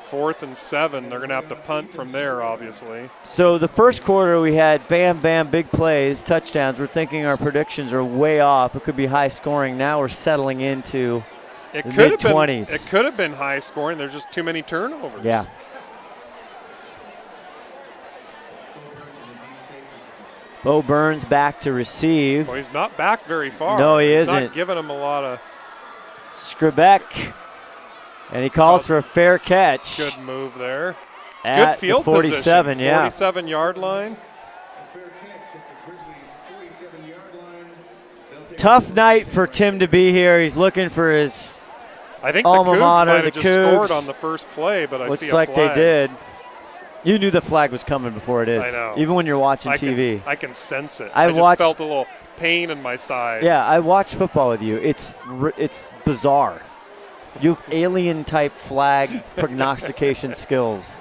4th and 7. They're going to have to punt from there, obviously. so the first quarter we had bam, big plays, touchdowns. We're thinking our predictions are way off. It could be high scoring. Now we're settling into the mid-20s. It could have been high scoring. There's just too many turnovers. Yeah. Bo Burns back to receive. Well, he's not back very far. No, he he's isn't. Not giving him a lot of. Skribeck. And he calls for a fair catch. Good move there. It's At good field the 47, position. yeah. 47-yard line. Tough night for Tim to be here. He's looking for his I think alma the Cougs mater, might the have just scored Cougs. on the first play, but I Looks see a like flag. they did. You knew the flag was coming before it is. I know. Even when you're watching TV. I can sense it. I just watched- felt a little pain in my side. Yeah, I watched football with you. It's bizarre. You have alien-type flag prognostication skills.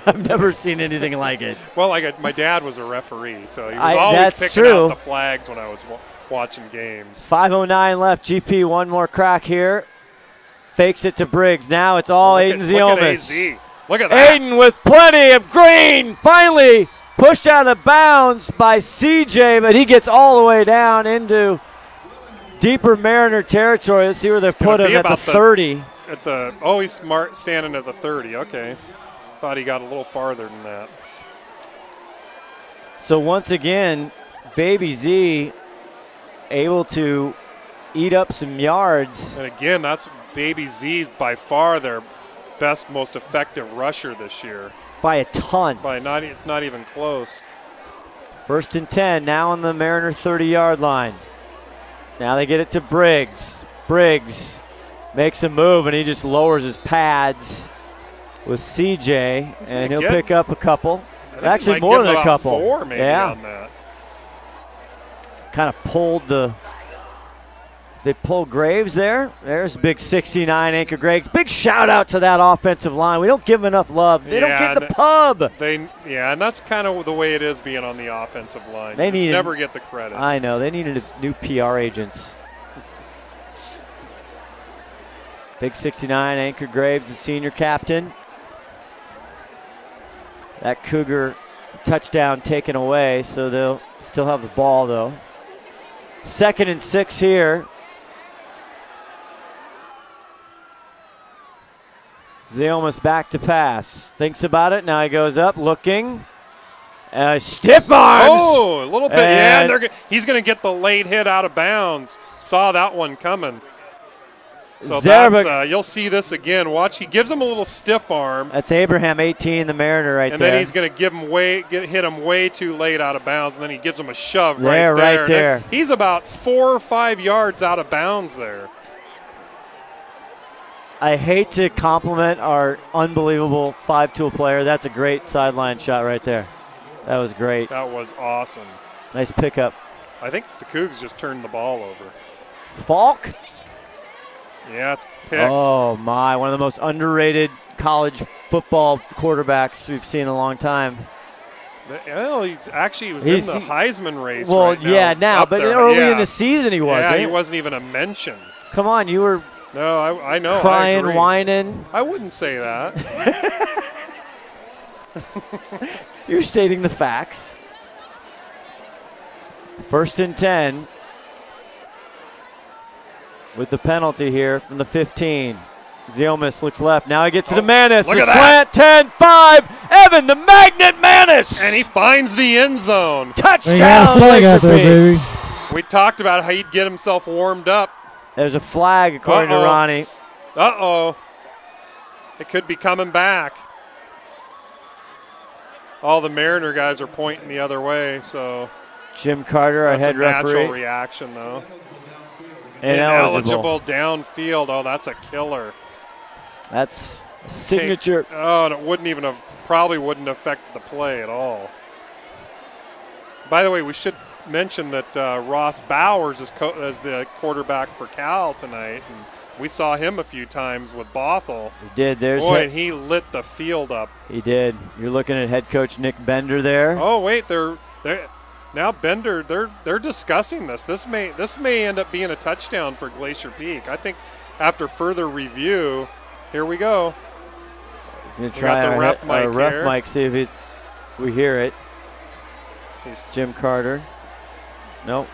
I've never seen anything like it. Well, my dad was a referee, so he was always that's picking true. out the flags when I was watching games. 5:09 left. GP, one more crack here. Fakes it to Briggs. Now it's all Aiden Ziomas. Look at that. Aiden with plenty of green. Finally pushed out of bounds by CJ, but he gets all the way down into deeper Mariner territory. Let's see where they put him at the 30. He's smart standing at the 30. Okay. Thought he got a little farther than that. So once again, Baby Z able to eat up some yards. And again, that's Baby Z's by far their best, most effective rusher this year. By a ton. It's not even close. 1st and 10, now on the Mariner 30-yard line. Now they get it to Briggs. Briggs makes a move, and he just lowers his pads with CJ, and he'll get, pick up a couple. Actually, he might more give than a about couple. 4 maybe on that. Kind of pulled the. They pull Graves there. There's big 69 Anchor Graves. Big shout out to that offensive line. We don't give them enough love. They don't get the pub. And that's kind of the way it is being on the offensive line. They never get the credit. I know. They needed new PR agents. Big 69 Anchor Graves, the senior captain. That Cougar touchdown taken away, so they'll still have the ball though. 2nd and 6 here. Ziomas back to pass. Thinks about it. Now he goes up, looking. Stiff arms. Oh, a little bit. And he's going to get the late hit out of bounds. Saw that one coming. So you'll see this again. Watch. He gives him a little stiff arm. That's Abraham 18, the Mariner right there. And then he's going to hit him way too late out of bounds, and then he gives him a shove right there. He's about 4 or 5 yards out of bounds there. I hate to compliment our unbelievable 5-tool player. That's a great sideline shot right there. That was great. That was awesome. Nice pickup. I think the Cougs just turned the ball over. Falk? Yeah, it's picked. Oh, my. One of the most underrated college football quarterbacks we've seen in a long time. Well, he was in the Heisman race. Well, right now, yeah, now, but early in the season he was. Yeah, he wasn't even a mention. Come on, you were. No, I know. Crying, whining. I wouldn't say that. You're stating the facts. 1st and 10. With the penalty here from the 15. Ziomas looks left. Now he gets to the Manis. The slant 10-5. Evan, the magnet Manis. And he finds the end zone. Touchdown. Flag out there, baby. We talked about how he'd get himself warmed up. There's a flag according to Ronnie. Uh-oh. It could be coming back. All the Mariner guys are pointing the other way, so. Jim Carter, our head referee. That's a natural reaction, though. Ineligible downfield. Oh, that's a killer. That's a signature. And it probably wouldn't affect the play at all. By the way, we should mention that Ross Bowers is the quarterback for Cal tonight, and we saw him a few times with Bothell. He did. And he lit the field up. He did. You're looking at head coach Nick Bender there. Oh wait, now Bender, they're discussing this. This may end up being a touchdown for Glacier Peak. I think after further review, here we go. We're going to try our ref mic, see if we hear it. Jim Carter. Nope.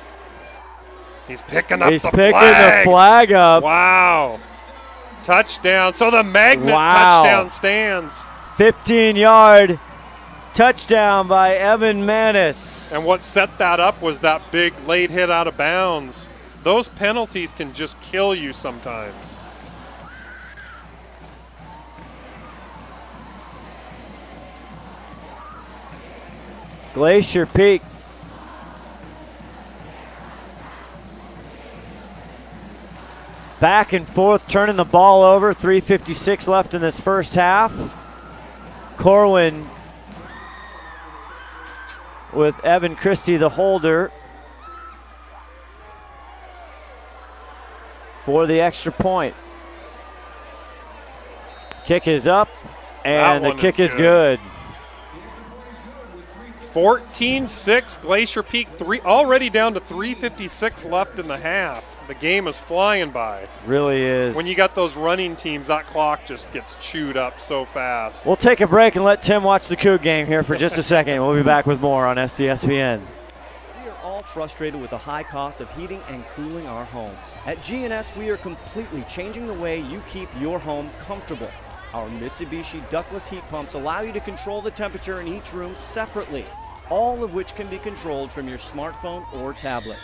He's picking up the flag. He's picking the flag up. Wow. Touchdown. So the magnet touchdown stands. 15-yard touchdown by Evan Manis. And what set that up was that big late hit out of bounds. Those penalties can just kill you sometimes. Glacier Peak. Back and forth, turning the ball over. 3:56 left in this first half. Corwin with Evan Christie, the holder, for the extra point. Kick is up, and the kick is good. 14-6, Glacier Peak already down to 3:56 left in the half. The game is flying by. Really is. When you got those running teams, that clock just gets chewed up so fast. We'll take a break and let Tim watch the Coug game here for just a second. We'll be back with more on STSPN. We are all frustrated with the high cost of heating and cooling our homes. At GNS, we are completely changing the way you keep your home comfortable. Our Mitsubishi ductless heat pumps allow you to control the temperature in each room separately, all of which can be controlled from your smartphone or tablet.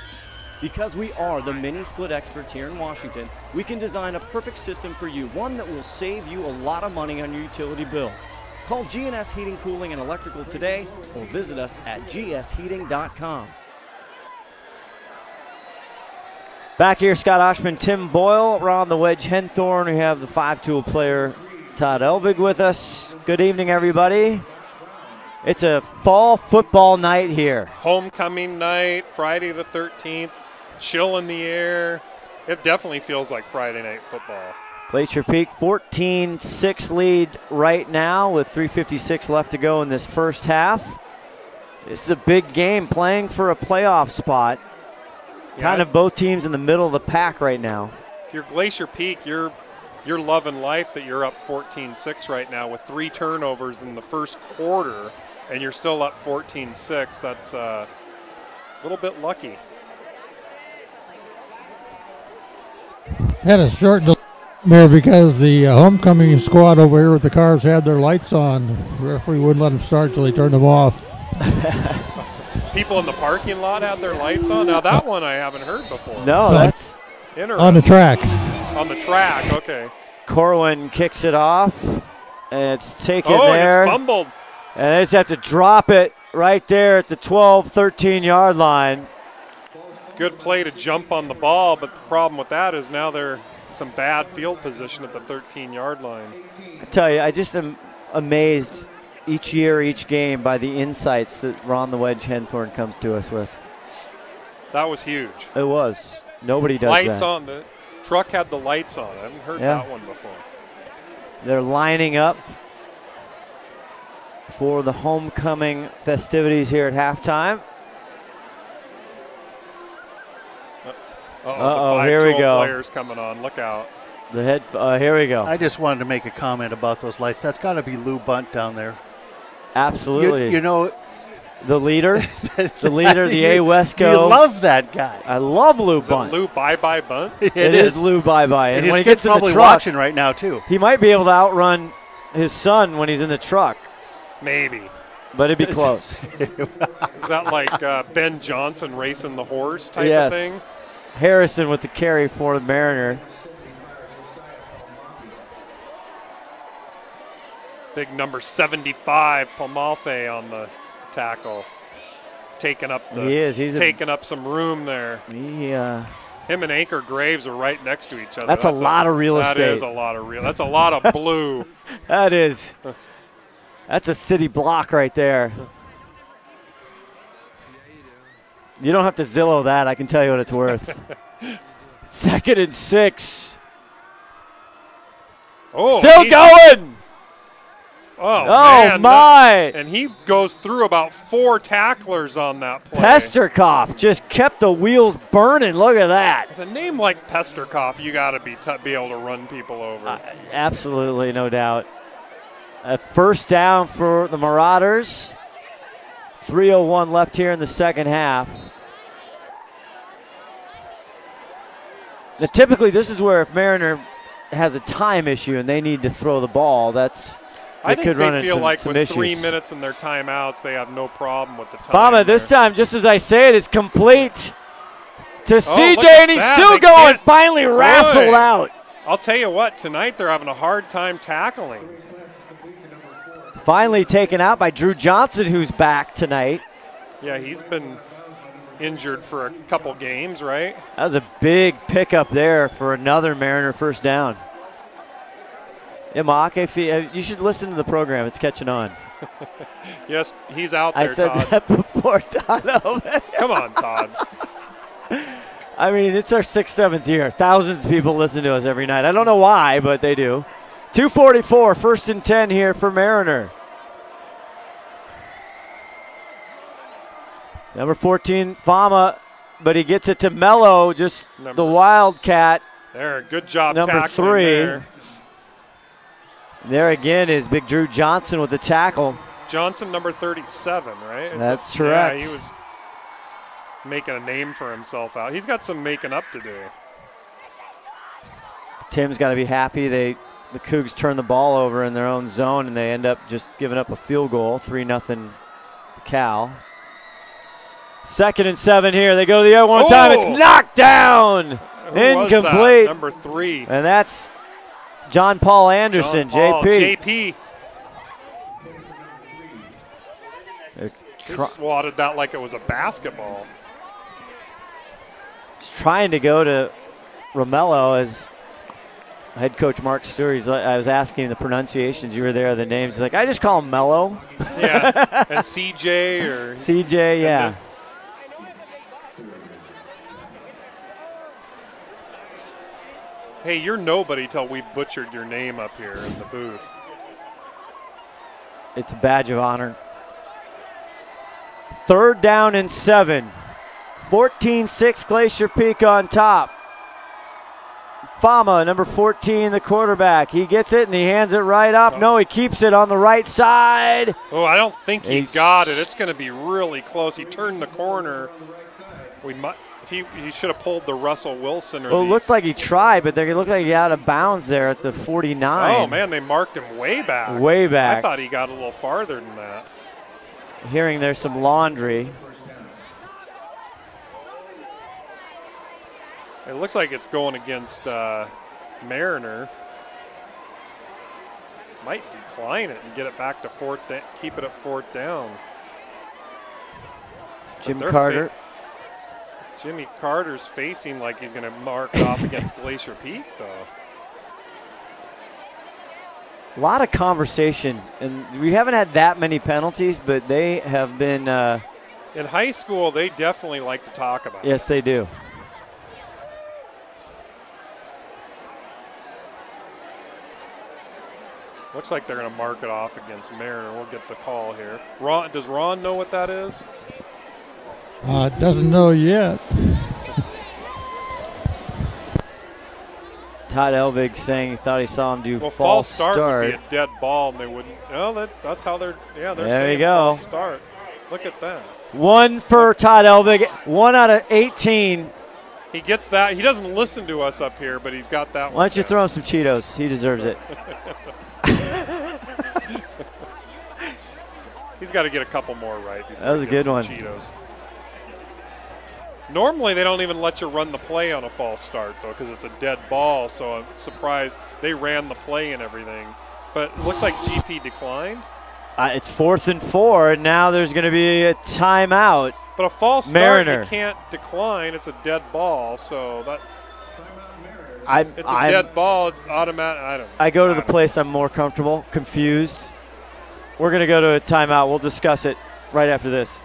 Because we are the mini split experts here in Washington, we can design a perfect system for you, one that will save you a lot of money on your utility bill. Call GNS Heating, Cooling, and Electrical today or visit us at gsheating.com. Back here, Scott Ohsman, Tim Boyle, around the wedge Henthorn. We have the 5-tool player Todd Elvig with us. Good evening, everybody. It's a fall football night here. Homecoming night, Friday the 13th, chill in the air. It definitely feels like Friday night football. Glacier Peak 14-6 lead right now with 3:56 left to go in this first half. This is a big game, playing for a playoff spot. Yeah. Kind of both teams in the middle of the pack right now. If you're Glacier Peak, you're loving life that you're up 14-6 right now with 3 turnovers in the first quarter, and you're still up 14-6. That's a little bit lucky. Had a short delay there because the homecoming squad over here with the cars had their lights on. The referee wouldn't let them start until he turned them off. People in the parking lot had their lights on. Now that one I haven't heard before. No, that's interesting. On the track. On the track, okay. Corwin kicks it off, and it's taken there. there. It's fumbled. And they just have to drop it right there at the 12, 13-yard line. Good play to jump on the ball, but the problem with that is now they're in some bad field position at the 13-yard line. I tell you, I just am amazed each year, each game by the insights that Ron the Wedge Henthorn comes to us with. That was huge. It was. Nobody does that. Lights on. The truck had the lights on. I haven't heard that one before. They're lining up for the homecoming festivities here at halftime. Uh-oh, here we go. Players coming on. Look out. The head. Here we go. I just wanted to make a comment about those lights. That's got to be Lou Bunt down there. Absolutely. You know, the leader, the leader of the A Wesco. You love that guy. I love Lou Is Bunt. it Lou Bye-Bye Bunt? It is Lou Bye-Bye. And when his he kid's gets in the probably truck, watching right now too. He might be able to outrun his son when he's in the truck. Maybe. But it'd be close. Is that like Ben Johnson racing the horse type of thing? Harrison with the carry for the Mariner. Big number 75, Pomalfe on the tackle. Taking up He's taking up some room there. Him and Anchor Graves are right next to each other. That's a lot of real estate. That is a lot of real. That's a lot of blue. That is. That's a city block right there. You don't have to Zillow that. I can tell you what it's worth. 2nd and 6. Oh, still going. Oh, man, my. And he goes through about 4 tacklers on that play. Pesterkoff just kept the wheels burning. Look at that. With a name like Pesterkoff, you got to be able to run people over. Absolutely, no doubt. A first down for the Marauders. 3:01 left here in the second half. Now, typically, this is where if Mariner has a time issue and they need to throw the ball, I think they feel like with 3 minutes in their timeouts, they have no problem with the time. Fama, this time, just as I say it, it's complete to CJ, and he's still They going. can't- Finally wrestled Boy. out. I'll tell you what, tonight they're having a hard time tackling. Finally taken out by Drew Johnson, who's back tonight. Yeah, he's been injured for a couple games, right? That was a big pickup there for another Mariner first down. Imake, you should listen to the program. It's catching on. Yes, he's out there, I said Todd. that before, Todd. Come on, Todd. I mean, it's our 6th, 7th year. Thousands of people listen to us every night. I don't know why, but they do. 2:44, 1st and 10 here for Mariner. Number 14, Fama, but he gets it to Mello, just the Wildcat. There, good job Number tackling 3. there. There again is Big Drew Johnson with the tackle. Johnson, number 37, right? That's correct. Yeah, he was making a name for himself out. He's got some making up to do. Tim's got to be happy. The Cougs turn the ball over in their own zone, and they end up just giving up a field goal, 3-0 Cal. 2nd and 7 here. They go the other one time. It's knocked down. Who Incomplete. was that? Number 3. And that's John Paul Anderson, JP. He swatted that like it was a basketball. He's trying to go to Romello as Head coach Mark Stewart, I was asking the pronunciations. You were there, the names. He's like, I just call him Mello. Yeah, and CJ or CJ, yeah. Hey, you're nobody till we butchered your name up here in the booth. It's a badge of honor. 3rd down and 7. 14-6 Glacier Peak on top. Fama, number 14, the quarterback. He gets it and he hands it right up. No, he keeps it on the right side. Oh, I don't think he got it. It's going to be really close. He turned the corner. He should have pulled the Russell Wilson. Well, it looks like he tried, but they look like he out of bounds there at the 49. Oh, man, they marked him way back. Way back. I thought he got a little farther than that. Hearing there's some laundry. It looks like it's going against Mariner. Might decline it and get it back to keep it at 4th down. Jimmy Carter. Jimmy Carter's facing like he's going to mark off against Glacier Peak, though. A lot of conversation, and we haven't had that many penalties, but they have been. In high school, they definitely like to talk about it. Yes, they do. Looks like they're going to mark it off against Mariner. We'll get the call here. Does Ron know what that is? Doesn't know yet. Todd Elvig saying he thought he saw him do false start would be a dead ball, and they wouldn't. No, that's how they're. Yeah, they're there saying you go. False start. Look at that. 1 for Todd Elvig. 1 out of 18. He gets that. He doesn't listen to us up here, but he's got that one. Why don't you throw him some Cheetos? He deserves it. He's got to get a couple more right. That was a good one. Cheetos. Normally, they don't even let you run the play on a false start, though, because it's a dead ball. So I'm surprised they ran the play and everything. But it looks like GP declined. It's 4th and 4, and now there's going to be a timeout. But a false start, you can't decline. It's a dead ball, so that. It's a dead ball, automatic. I go to the place I'm more comfortable, confused. We're going to go to a timeout. We'll discuss it right after this.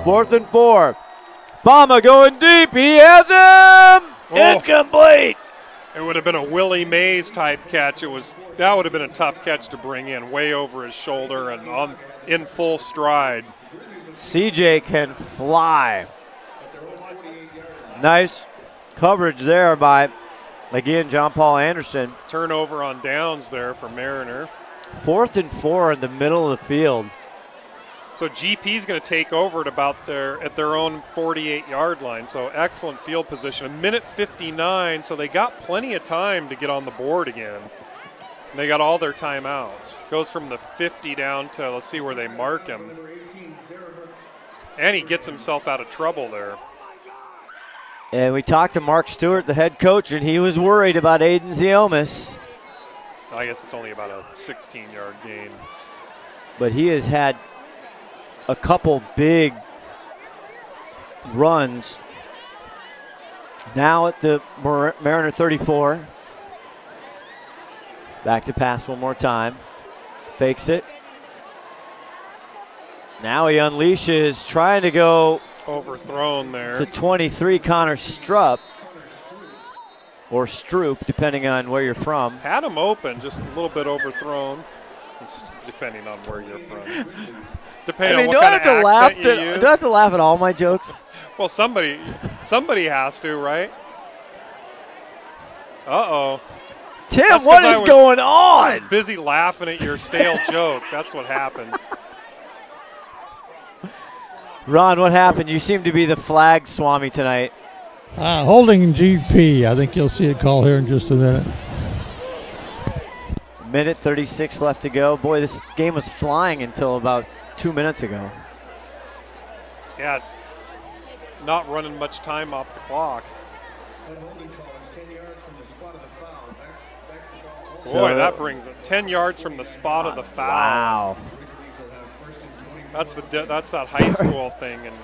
Fourth and 4. Fama going deep. He has him. Incomplete. It would have been a Willie Mays type catch. That would have been a tough catch to bring in, way over his shoulder and in full stride. CJ can fly. Nice coverage there by, again, John Paul Anderson. Turnover on downs there for Mariner. 4th and 4 in the middle of the field. So GP's going to take over at their own 48-yard line. So excellent field position. 1:59, so they got plenty of time to get on the board again. And they got all their timeouts. Goes from the 50 down to, let's see where they mark him. And he gets himself out of trouble there. And we talked to Mark Stewart, the head coach, and he was worried about Aiden Ziomas. I guess it's only about a 16-yard gain. But he has had a couple big runs. Now at the Mariner 34. Back to pass one more time. Fakes it. Now he unleashes, trying to go. Overthrown there. To 23, Connor Strupp. Or Stroop, depending on where you're from. Had him open, just a little bit overthrown. It's depending on where you're from. Depending on what do kind I of have to laugh? accent you use. Do I have to laugh at all my jokes? Well, somebody has to, right? Uh-oh. Tim, That's what 'cause is going on? I was busy laughing at your stale joke. That's what happened. Ron, what happened? You seem to be the flag swami tonight. Holding GP. I think you'll see a call here in just a minute. Minute 36 left to go. Boy, this game was flying until about 2 minutes ago. Yeah, not running much time off the clock. That holding call is 10 yards from the spot of the foul. That's the call. Boy, that brings it 10 yards from the spot of the foul. Wow. Grizzlies will have first and 20. That's that high school thing. And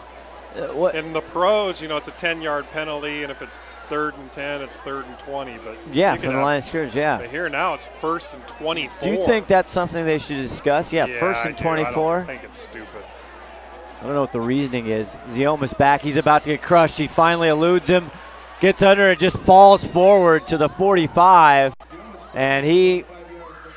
in the pros, you know, it's a 10-yard penalty, and if it's 3rd and 10, it's 3rd and 20. But yeah, from the line of scrimmage, yeah. But here now it's 1st and 24. Do you think that's something they should discuss? Yeah, 1st and 24. I think it's stupid. I don't know what the reasoning is. Zioma's back. He's about to get crushed. He finally eludes him, gets under and just falls forward to the 45. And he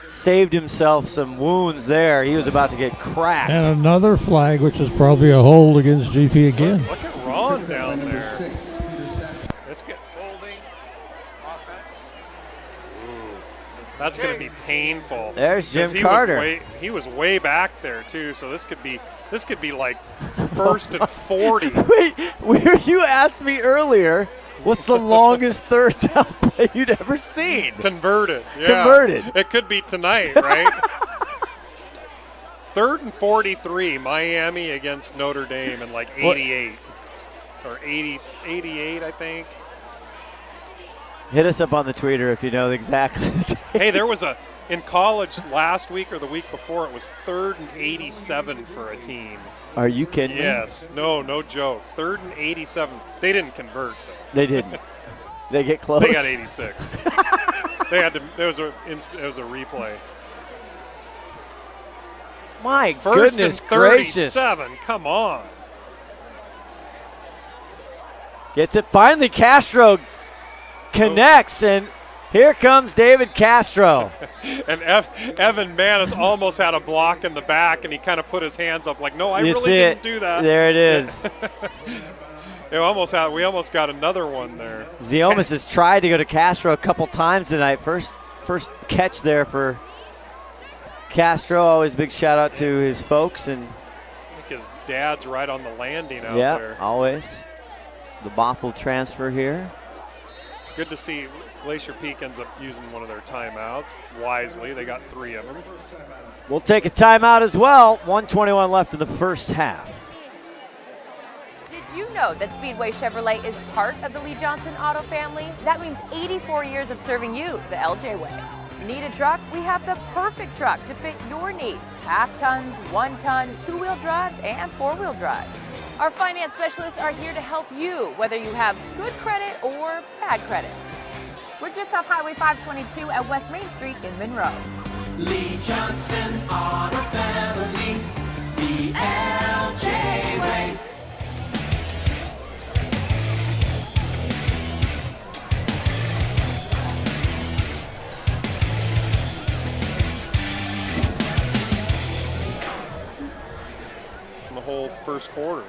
saved himself some wounds there. He was about to get cracked. And another flag, which is probably a hold against GP again. Look at Ron down there. Let's get holding offense. Ooh, that's going to be painful. There's Jim Carter. He was way back there too, so this could be like 1st and 40. Wait, you asked me earlier, what's the longest third down play you'd ever seen? Converted. Yeah. Converted. It could be tonight, right? 3rd and 43, Miami against Notre Dame in like 88 or 88, I think. Hit us up on the Twitter if you know exactly the date. Hey, there was in college last week or the week before, it was 3rd and 87 for a team. Are you kidding me? Yes. No joke. 3rd and 87. They didn't convert, though. They didn't. They get close. They got 86. They had to. It was a replay. My First goodness and gracious. 37. Come on. Gets it. Finally, Castro connects, and here comes David Castro. And Evan Manis almost had a block in the back, and he kind of put his hands up like, no, I you really see didn't it. do that. There it is. We almost got another one there. Ziomas has tried to go to Castro a couple times tonight. First catch there for Castro. Always big shout out to his folks. And I think his dad's right on the landing out there. Yeah, always. The Bothell transfer here. Good to see Glacier Peak ends up using one of their timeouts wisely. They got 3 of them. We'll take a timeout as well. 1:21 left in the first half. Did you know that Speedway Chevrolet is part of the Lee Johnson Auto family? That means 84 years of serving you the LJ way. Need a truck? We have the perfect truck to fit your needs. Half tons, 1 ton, 2-wheel drives, and 4-wheel drives. Our finance specialists are here to help you, whether you have good credit or bad credit. We're just off Highway 522 at West Main Street in Monroe. Lee Johnson Auto Family, the LJ way. The whole first quarter.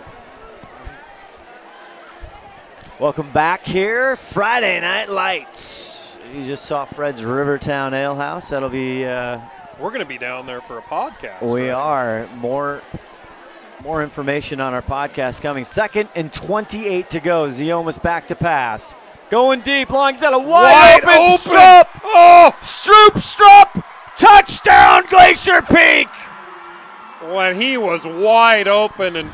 Welcome back here. Friday Night Lights. You just saw Fred's Rivertown Ale House. That'll be. We're going to be down there for a podcast. We right? are. More information on our podcast coming. 2nd and 28 to go. Ziomas back to pass. Going deep. Longzella wide open. Strupp. Oh! Strupp. Touchdown, Glacier Peak. When he was wide open, and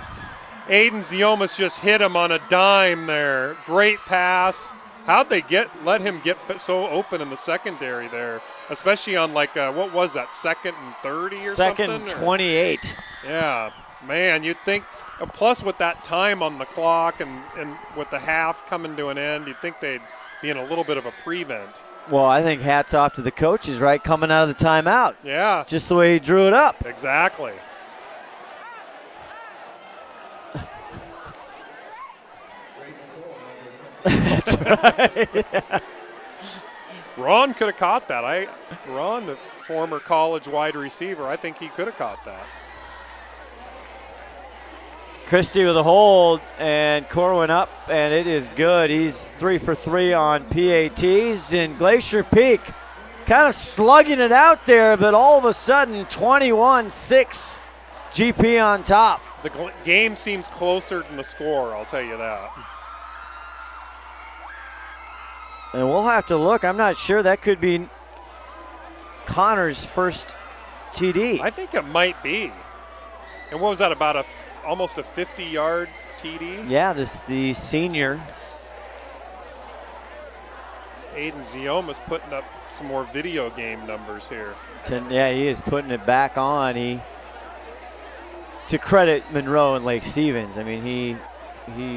Aiden Ziomas just hit him on a dime there. Great pass. How'd they let him get so open in the secondary there, especially on like what was that, 2nd and 30 or something? 2nd and 28. Yeah, man, you'd think. Plus, with that time on the clock and with the half coming to an end, you'd think they'd be in a little bit of a prevent. Well, I think hats off to the coaches, right, coming out of the timeout. Yeah. Just the way he drew it up. Exactly. That's right. Yeah. Ron could have caught that. Ron, the former college wide receiver, I think he could have caught that. Christie with a hold, and Corwin up, and it is good. He's 3 for 3 on PATs, and Glacier Peak kind of slugging it out there, but all of a sudden 21-6 GP on top. The game seems closer than the score, I'll tell you that. And we'll have to look. I'm not sure. That could be Connor's first TD. I think it might be. And what was that, about almost a 50-yard TD? Yeah, the senior. Aiden Zioma's putting up some more video game numbers here. Yeah, he is putting it back on. To credit Monroe and Lake Stevens, I mean, he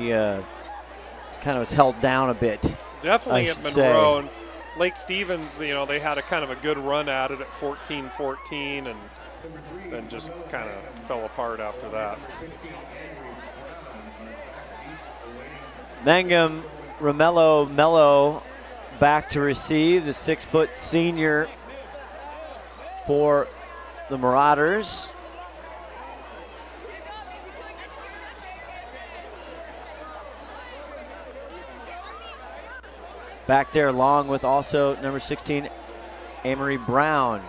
kind of was held down a bit. Definitely at Monroe. And Lake Stevens, they had a kind of a good run at it at 14-14, and then just kind of fell apart after that. Mangum Romello Mello back to receive, the 6-foot senior for the Marauders. Back there along with also number 16, Amory Brown.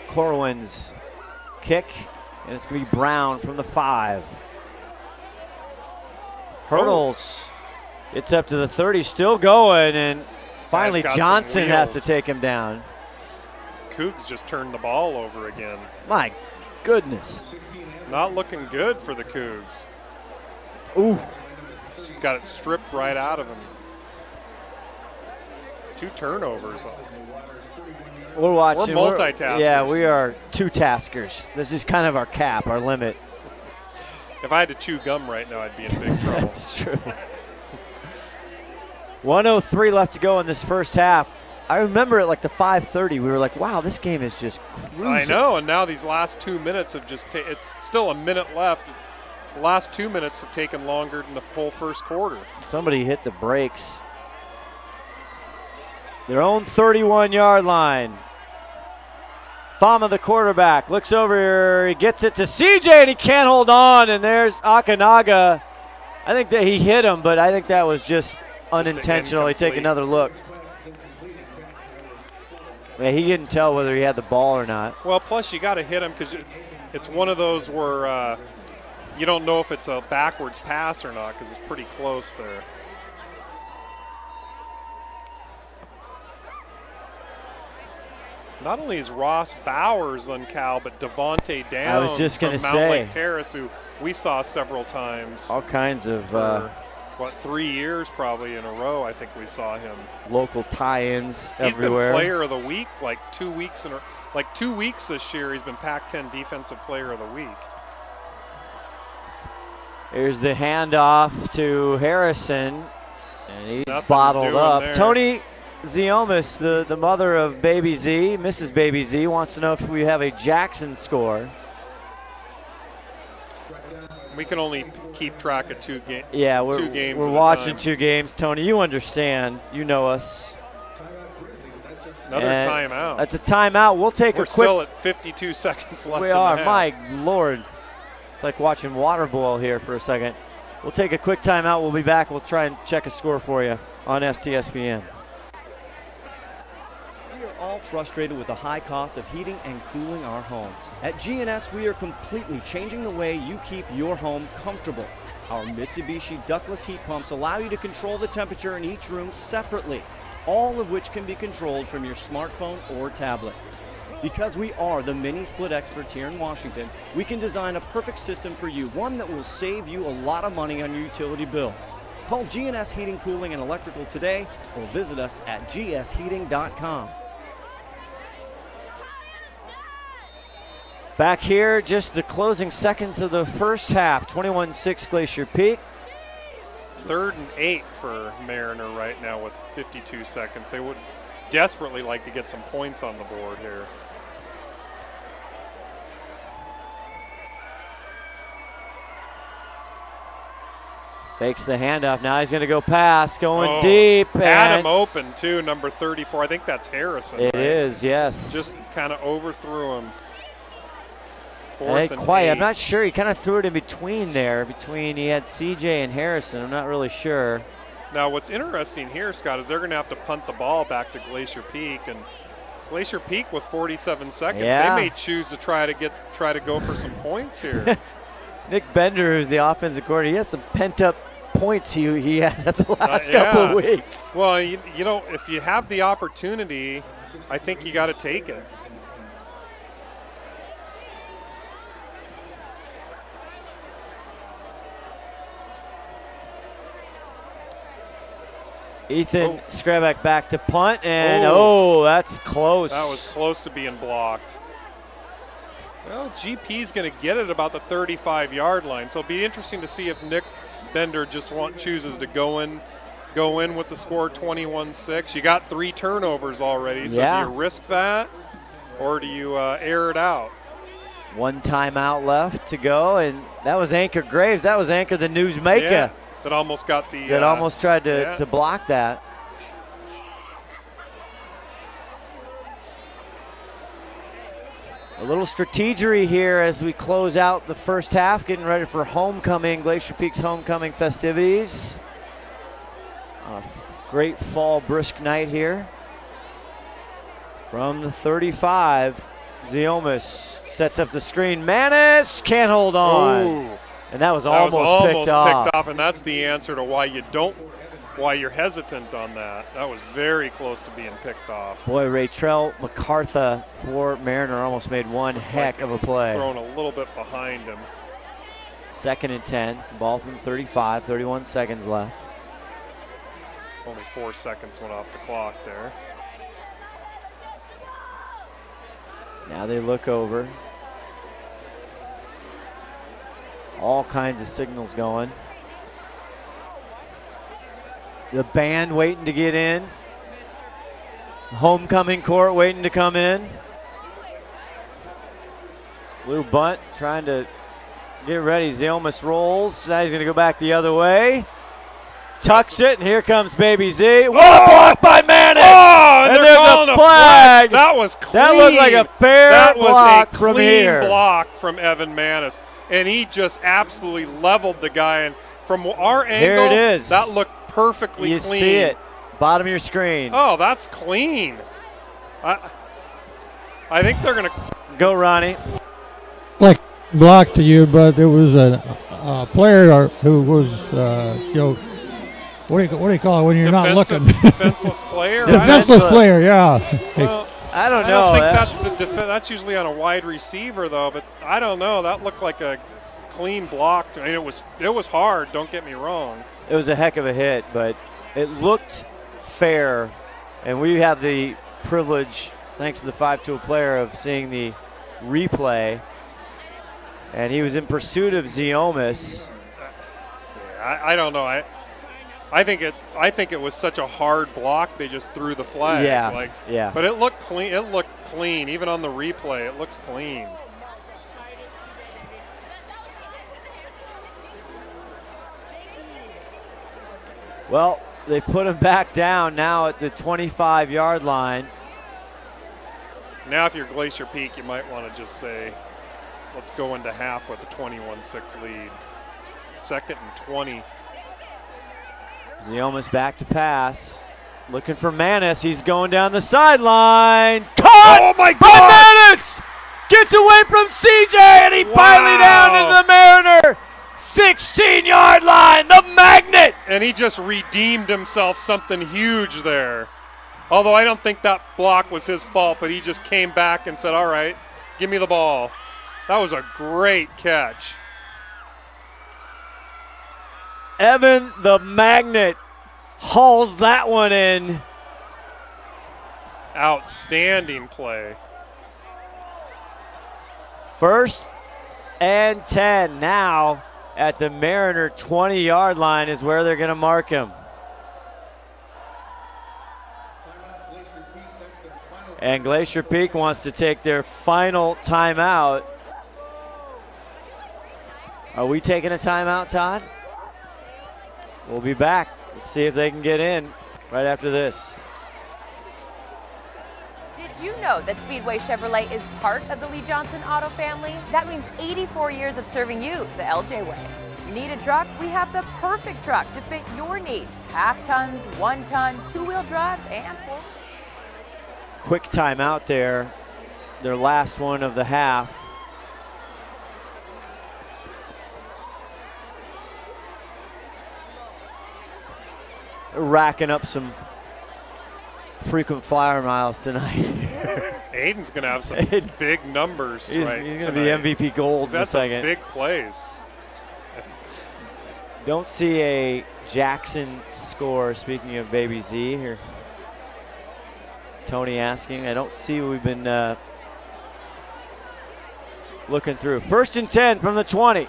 Corwin's kick, and it's going to be Brown from the 5. Hurdles. It's up to the 30, still going, and finally Johnson has to take him down. Cougs just turned the ball over again. My goodness. Not looking good for the Cougs. Ooh. Got it stripped right out of him. 2 turnovers. We're watching. We're multitaskers. Yeah, we are 2-taskers. This is kind of our cap, our limit. If I had to chew gum right now, I'd be in big trouble. That's true. 1:03 left to go in this first half. I remember at like the 5:30, we were like, wow, this game is just cruising. I know, and now these last 2 minutes have just it's still a minute left. The last 2 minutes have taken longer than the whole first quarter. Somebody hit the brakes. Their own 31-yard line. Fama, the quarterback, looks over here. He gets it to CJ, and he can't hold on. And there's Akanaga. I think that he hit him, but I think that was just unintentionally. Take another look. Yeah, he didn't tell whether he had the ball or not. Well, plus you got to hit him because it's one of those where you don't know if it's a backwards pass or not because it's pretty close there. Not only is Ross Bowers on Cal, but Devontae Downs I was just going to from Mount Lake Terrace, who we saw several times. All kinds of for, 3 years probably in a row, I think we saw him. Local tie-ins everywhere. He's been Player of the Week like 2 weeks like 2 weeks this year. He's been Pac-10 Defensive Player of the Week. Here's the handoff to Harrison, and he's Nothing bottled up. There. Tony Ziomis, the mother of Baby Z, Mrs. Baby Z, wants to know if we have a Jackson score. We can only keep track of 2 games. Yeah, we're watching 2 games. Tony, you understand. You know us. Another timeout. That's a timeout. We'll take We're a quick. still at 52 seconds left. We are. My Lord. It's like watching water boil here for a second. We'll take a quick timeout. We'll be back. We'll try and check a score for you on STSPN. All frustrated with the high cost of heating and cooling our homes. At GNS, we are completely changing the way you keep your home comfortable. Our Mitsubishi ductless heat pumps allow you to control the temperature in each room separately, all of which can be controlled from your smartphone or tablet. Because we are the mini split experts here in Washington, we can design a perfect system for you, one that will save you a lot of money on your utility bill. Call GNS Heating, Cooling, and Electrical today or visit us at gsheating.com. Back here, just the closing seconds of the first half, 21-6 Glacier Peak. 3rd and 8 for Mariner right now with 52 seconds. They would desperately like to get some points on the board here. Fakes the handoff. Now he's going to go pass, going deep. Had him open, too, number 34. I think that's Harrison. It is, yes. Just kind of overthrew him. Fourth and quiet. I'm not sure. He kind of threw it in between there. He had CJ and Harrison. I'm not really sure. Now, what's interesting here, Scott, is they're going to have to punt the ball back to Glacier Peak. And Glacier Peak with 47 seconds, they may choose to try to go for some points here. Nick Bender, who's the offensive coordinator, he has some pent-up points he had at the last couple of weeks. Well, you know, if you have the opportunity, I think you got to take it. Ethan Skraback back to punt, and that's close. That was close to being blocked. Well, GP's going to get it about the 35-yard line, so it'll be interesting to see if Nick Bender just chooses to go in with the score 21-6. You got 3 turnovers already, so do you risk that, or do you air it out? 1 timeout left to go, and that was Anchor Graves. That was Anchor the newsmaker. Yeah, that almost got the. That almost tried to block that. A little strategery here as we close out the first half, getting ready for homecoming, Glacier Peak's homecoming festivities. Great fall brisk night here. From the 35, Ziomas sets up the screen. Manis can't hold on. Ooh. And that was almost picked off. And that's the answer to why you're hesitant on that. That was very close to being picked off. Boy, Raytrell MacArthur for Mariner almost made one heck of a play. Thrown a little bit behind him. 2nd and 10, ball from 35, 31 seconds left. Only 4 seconds went off the clock there. Now they look over. All kinds of signals going. The band waiting to get in. Homecoming court waiting to come in. Blue bunt trying to get ready. Ziomas rolls. Now he's going to go back the other way. Tucks it, and here comes Baby Z. What a block by Manis! Oh, and there's a flag. That was clean. That looked like a fair block from here. That was a clean block from Evan Manis. And he just absolutely leveled the guy. And from our angle, here it is. That looked perfectly clean. You see it. Bottom of your screen. Oh, that's clean. I think they're going to go, Ronnie. Like block to you, but it was a player who was, what do you call it when you're not looking? Defenseless player? Defenseless player, yeah. Well, I don't know. I don't think that's that's usually on a wide receiver, though. But I don't know. That looked like a clean block. I mean, it was hard. Don't get me wrong. It was a heck of a hit, but it looked fair. And we have the privilege, thanks to the 5-tool player, of seeing the replay. And he was in pursuit of Ziomas. I don't know. I think it was such a hard block they just threw the flag. Yeah. But it looked clean. It looked clean. Even on the replay, it looks clean. Well, they put him back down now at the 25-yard line. Now, if you're Glacier Peak, you might want to just say, let's go into half with a 21-6 lead. 2nd and 20. Ziomas back to pass. Looking for Manis. He's going down the sideline. Caught! Oh, my God! By Manis! Gets away from CJ, and he finally down into the Mariner 16-yard line. The magnet! And he just redeemed himself something huge there. Although I don't think that block was his fault, but he just came back and said, all right, give me the ball. That was a great catch. Evan the Magnet hauls that one in. Outstanding play. 1st and 10 now at the Mariner 20-yard line is where they're going to mark him. And Glacier Peak wants to take their final timeout. Are we taking a timeout, Todd? We'll be back. Let's see if they can get in right after this. Did you know that Speedway Chevrolet is part of the Lee Johnson Auto family? That means 84 years of serving you the LJ way. Need a truck? We have the perfect truck to fit your needs. Half tons, 1 ton, 2-wheel drives, and 4. Quick timeout there. Their last one of the half. Racking up some frequent flyer miles tonight. Aiden's going to have some big numbers. He's going to be MVP gold in a second. Big plays. Don't see a Jackson score, speaking of Baby Z here. Tony asking. I don't see what we've been looking through. 1st and 10 from the 20.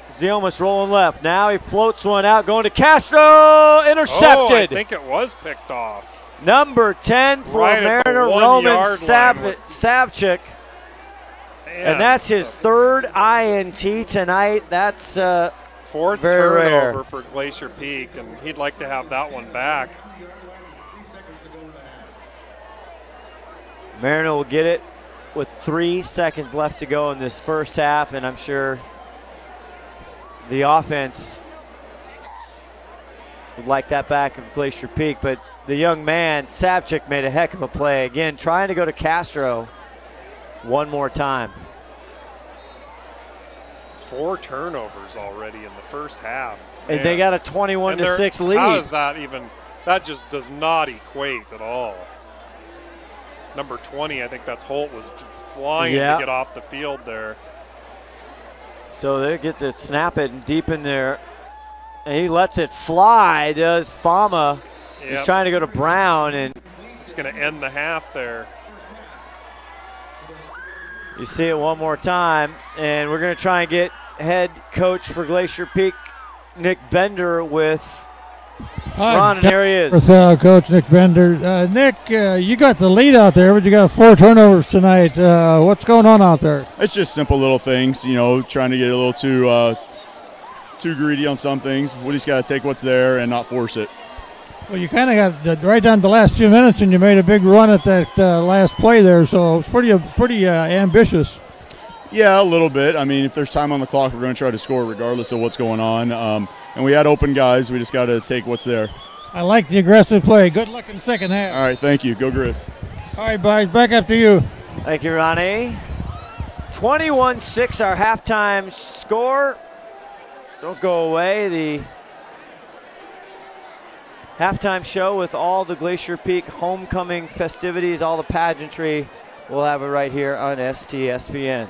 Zielmas rolling left. Now he floats one out, going to Castro. Intercepted. Oh, I think it was picked off. Number 10 for right Mariner, Roman Savchik. And that's his 3rd INT tonight. That's 4th very turnover rare for Glacier Peak, and he'd like to have that one back. Mariner will get it with 3 seconds left to go in this first half, and I'm sure the offense would like that back of Glacier Peak, but the young man, Savchik, made a heck of a play. Again, trying to go to Castro one more time. 4 turnovers already in the first half. And they got a 21-6 lead. How is that even? That just does not equate at all. Number 20, I think that's Holt, was flying to get off the field there. So they get to snap it and deep in there. And he lets it fly, does Fama. Yep. He's trying to go to Brown, and it's going to end the half there. You see it one more time, and we're going to try and get head coach for Glacier Peak, Nick Bender, with Ron, and here he is. With Coach Nick Bender. Nick, you got the lead out there, but you got 4 turnovers tonight. What's going on out there? It's just simple little things, you know, trying to get a little too greedy on some things. We just got to take what's there and not force it. Well, you kind of got right down to the last few minutes, and you made a big run at that last play there, so it's pretty ambitious. Yeah, a little bit. I mean, if there's time on the clock, we're going to try to score regardless of what's going on. And we had open guys. We just got to take what's there. I like the aggressive play. Good luck in the second half. All right, thank you. Go Grizz. All right, boys, back up to you. Thank you, Ronnie. 21-6, our halftime score. Don't go away. The halftime show with all the Glacier Peak homecoming festivities, all the pageantry. We'll have it right here on STSPN.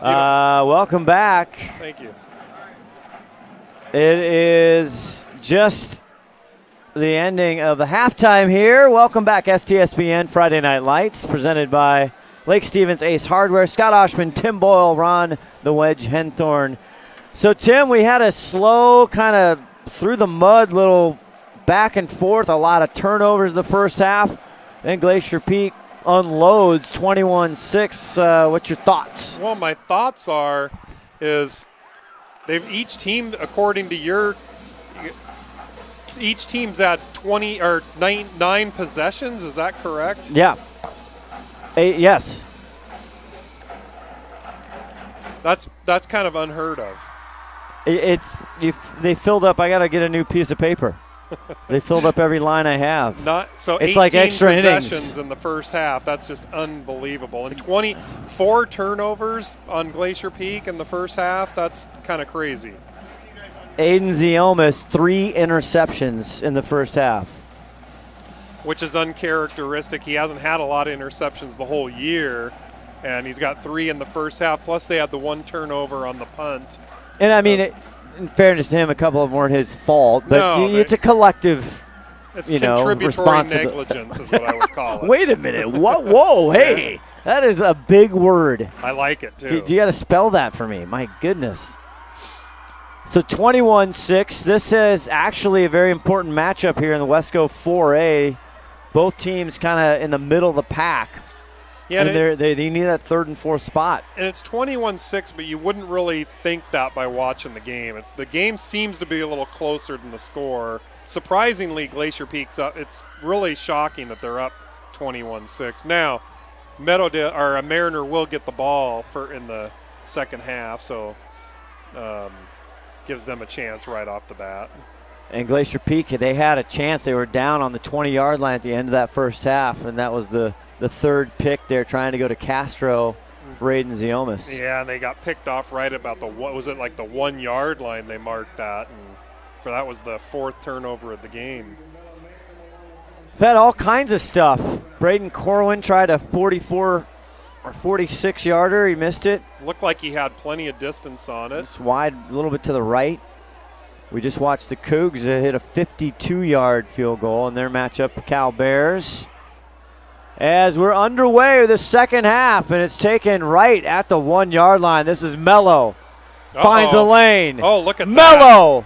Welcome back. Thank you. It is just the ending of the halftime here. Welcome back, STSPN Friday Night Lights, presented by Lake Stevens Ace Hardware. Scott Ohsman, Tim Boyle, Ron the Wedge Henthorn. So, Tim, we had a slow kind of through the mud little back and forth, a lot of turnovers the first half. Then Glacier Peak unloads 21-6. What's your thoughts? Well, my thoughts is they've each team, according to each team's at 20 or 9 possessions. Is that correct? Yeah. Yes. That's kind of unheard of. They filled up. I got to get a new piece of paper. They filled up every line I have. It's like extra possessions in the first half. That's just unbelievable. And 24 turnovers on Glacier Peak in the first half. That's kind of crazy. Aiden Ziomas, 3 interceptions in the first half, which is uncharacteristic. He hasn't had a lot of interceptions the whole year, and he's got 3 in the first half. Plus, they had the 1 turnover on the punt. And I mean, in fairness to him, a couple of them weren't his fault, but it's a collective. It's contributory negligence, is what I would call it. Wait a minute! What? Whoa! Hey, that is a big word. I like it too. You got to spell that for me. My goodness. So 21-6. This is actually a very important matchup here in the Wesco 4A. Both teams kind of in the middle of the pack. Yeah, and they need that 3rd and 4th spot. And it's 21-6, but you wouldn't really think that by watching the game. The game seems to be a little closer than the score. Surprisingly, Glacier Peak's up. It's really shocking that they're up 21-6. Now, Mariner will get the ball in the second half, so gives them a chance right off the bat. And Glacier Peak, they had a chance. They were down on the 20-yard line at the end of that first half, and that was the 3rd pick there, trying to go to Castro for Aiden Ziomas. Yeah, and they got picked off right about the 1-yard line. They marked that, and that was the 4th turnover of the game. We've had all kinds of stuff. Braden Corwin tried a 44 or 46-yarder. He missed it. Looked like he had plenty of distance on it. It's wide, a little bit to the right. We just watched the Cougs hit a 52-yard field goal in their matchup with Cal Bears. As we're underway with the second half, and it's taken right at the 1-yard line. This is Mello. Finds a lane. Oh, look at Mello.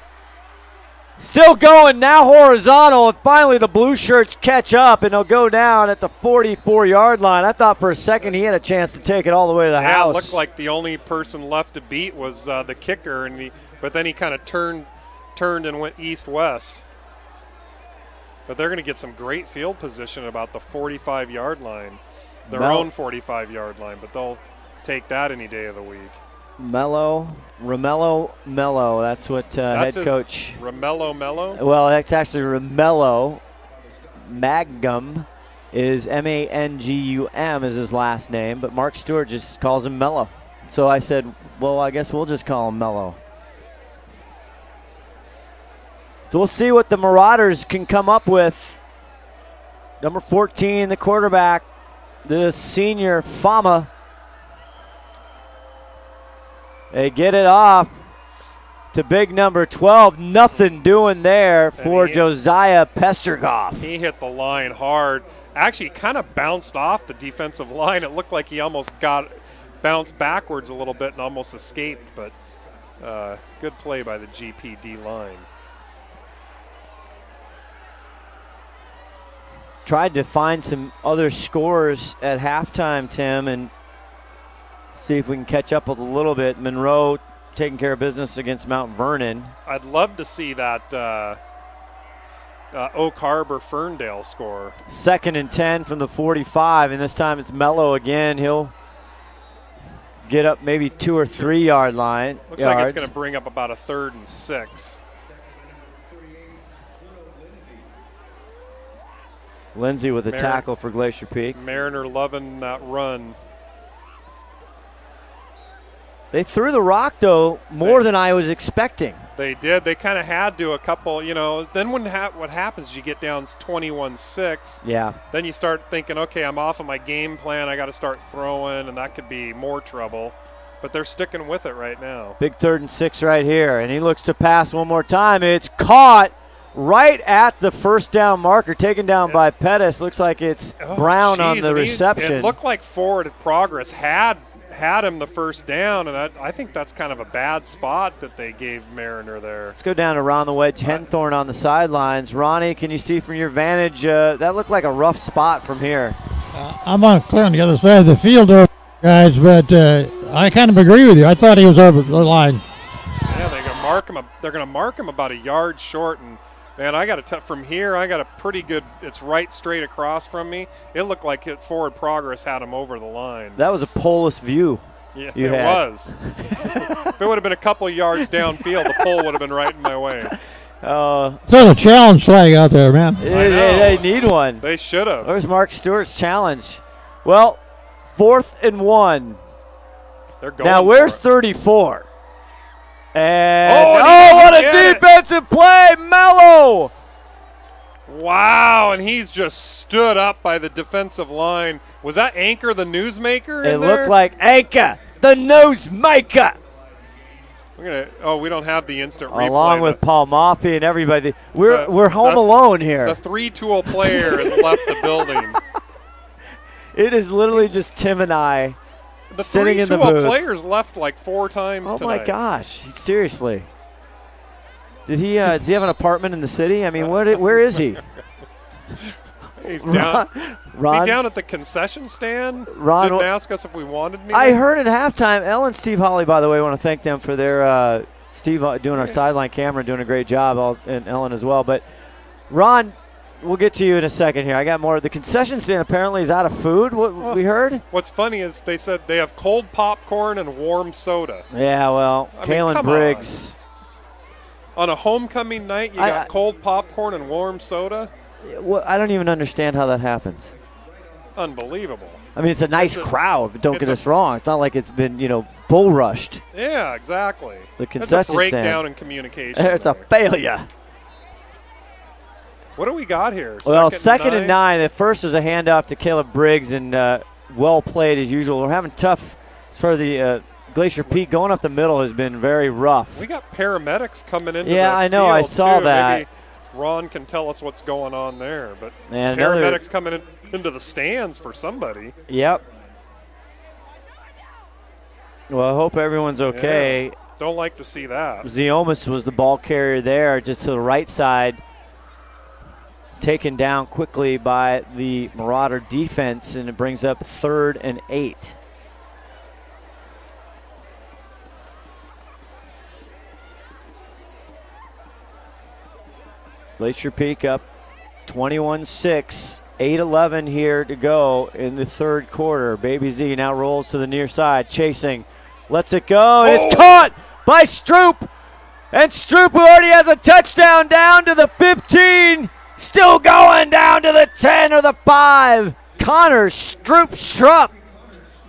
Still going now horizontal, and finally the blue shirts catch up, and they'll go down at the 44-yard line. I thought for a second he had a chance to take it all the way to the house. It looked like the only person left to beat was the kicker, but then he kind of turned and went east-west. But they're going to get some great field position about the 45-yard line, their own 45-yard line, but they'll take that any day of the week. Romello Mello. That's what head coach. Romello Mello? Well, that's actually Romello. Mangum is Mangum is his last name, but Mark Stewart just calls him Mello. So I said, well, I guess we'll just call him Mello. So we'll see what the Marauders can come up with. Number 14, the quarterback, the senior Fama. They get it off to big number 12. Nothing doing there for Josiah Pestergoff. He hit the line hard. Actually, kind of bounced off the defensive line. It looked like he almost bounced backwards a little bit and almost escaped, but good play by the GPD line. Tried to find some other scores at halftime, Tim, and see if we can catch up a little bit. Monroe taking care of business against Mount Vernon. I'd love to see that Oak Harbor Ferndale score. 2nd and 10 from the 45, and this time it's Mello again. He'll get up maybe 2 or 3 yard line. Looks like it's going to bring up about a 3rd and 6. Lindsay with a tackle for Glacier Peak. Mariner loving that run. They threw the rock, though, more than I was expecting. They did. They kind of had to a couple, Then what happens is you get down 21-6. Yeah. Then you start thinking, okay, I'm off of my game plan. I got to start throwing, and that could be more trouble. but they're sticking with it right now. Big 3rd and 6 right here, and he looks to pass one more time. It's caught right at the first down marker, taken down by Pettis. Looks like it's Brown on the reception. It looked like Forward Progress had him the first down, and I think that's kind of a bad spot that they gave Mariner there. Let's go down around the wedge. Henthorn on the sidelines. Ronnie, can you see from your vantage? That looked like a rough spot from here. I'm clear on the other side of the field there, guys, but I kind of agree with you. I thought he was over the line. Yeah, they're going to mark him. They're going to mark him about a yard short, and man, I got from here. I got a pretty good. It's right straight across from me. It looked like Forward Progress had him over the line. That was a poleless view. Yeah, it was. If it would have been a couple yards downfield, the pole would have been right in my way. There's a challenge flag out there, man. They need one. They should have. There's Mark Stewart's challenge. Well, 4th and 1. They're going now, where's 34? And what a defensive play, Mello! Wow, and he's just stood up by the defensive line. Was that Anchor the newsmaker? It looked like Anchor, the newsmaker. We don't have the instant replay. Along with Paul Maffey and everybody. We're home alone here. The 3-tool player has left the building. It is literally just Tim and I. The sitting in the booth. 3-tool players left like 4 times tonight. Oh my gosh! Seriously. Does he have an apartment in the city? I mean, where is he? He's down. Ron, is he down at the concession stand? Ron didn't ask us if we wanted anything. I heard at halftime. Ellen and Steve Holly, by the way, want to thank them for their Steve doing our sideline camera, doing a great job, and Ellen as well. But Ron. We'll get to you in a second here. I got more. The concession stand apparently is out of food, we heard. What's funny is they said they have cold popcorn and warm soda. Yeah, well, Kalen Briggs. On a homecoming night, you got cold popcorn and warm soda? Well, I don't even understand how that happens. Unbelievable. I mean, it's a nice crowd, but don't get us wrong. It's not like it's been, bull rushed. Yeah, exactly. The concession it's a breakdown stand. in communication. It's a failure. What do we got here? Well, second and 9. The first was a handoff to Caleb Briggs, and well played as usual. We're having tough for the Glacier Peak. Going up the middle has been very rough. We got paramedics coming into the I know. field I saw too. that. Maybe Ron can tell us what's going on there. But and paramedics coming into the stands for somebody. Yep. Well, I hope everyone's okay. Yeah, don't like to see that. Ohsman was the ball carrier there, just to the right side. Taken down quickly by the Marauder defense, and it brings up 3rd and 8. Glacier Peak up 21-6, 8:11 here to go in the 3rd quarter. Baby Z now rolls to the near side, chasing, lets it go, and it's caught by Stroop. And Stroop, who already has a touchdown, down to the 15. Still going down to the 10 or the 5. Connor Stroop.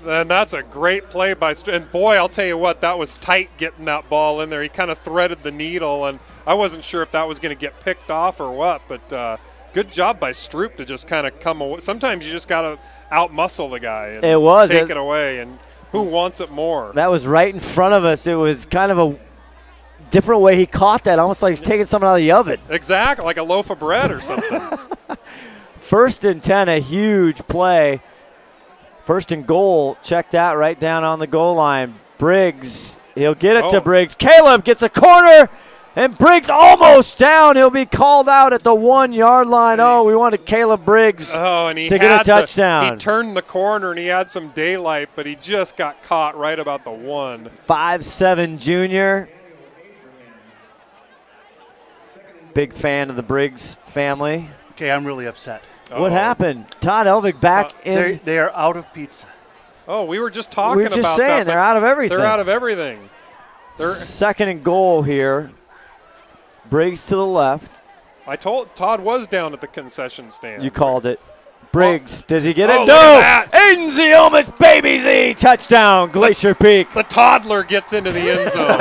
And that's a great play by Stroop. And boy, I'll tell you what, that was tight getting that ball in there. He kind of threaded the needle, and I wasn't sure if that was going to get picked off or what, but good job by Stroop to just kind of come away. Sometimes you just got to out-muscle the guy and take it away, and who wants it more? That was right in front of us. It was kind of a different way he caught that, almost like he's taking something out of the oven. Exactly, like a loaf of bread or something. 1st and 10, a huge play. 1st and goal, check that right down on the goal line. Briggs, he'll get it to Briggs. Caleb gets a corner, and Briggs almost down. He'll be called out at the 1-yard line. We wanted Caleb Briggs to get a touchdown. He turned the corner, and he had some daylight, but he just got caught right about the 1. 5'7" junior. Big fan of the Briggs family. Okay, I'm really upset. What happened? Todd Elvig back in. They are out of pizza. Oh, we were just talking about that. We were just saying they're out of everything. They're out of everything. 2nd and goal here. Briggs to the left. I told Todd was down at the concession stand. You called it. Briggs, does he get it? No! Aiden Ohsman, Baby Z, touchdown, Glacier Peak. The toddler gets into the end zone.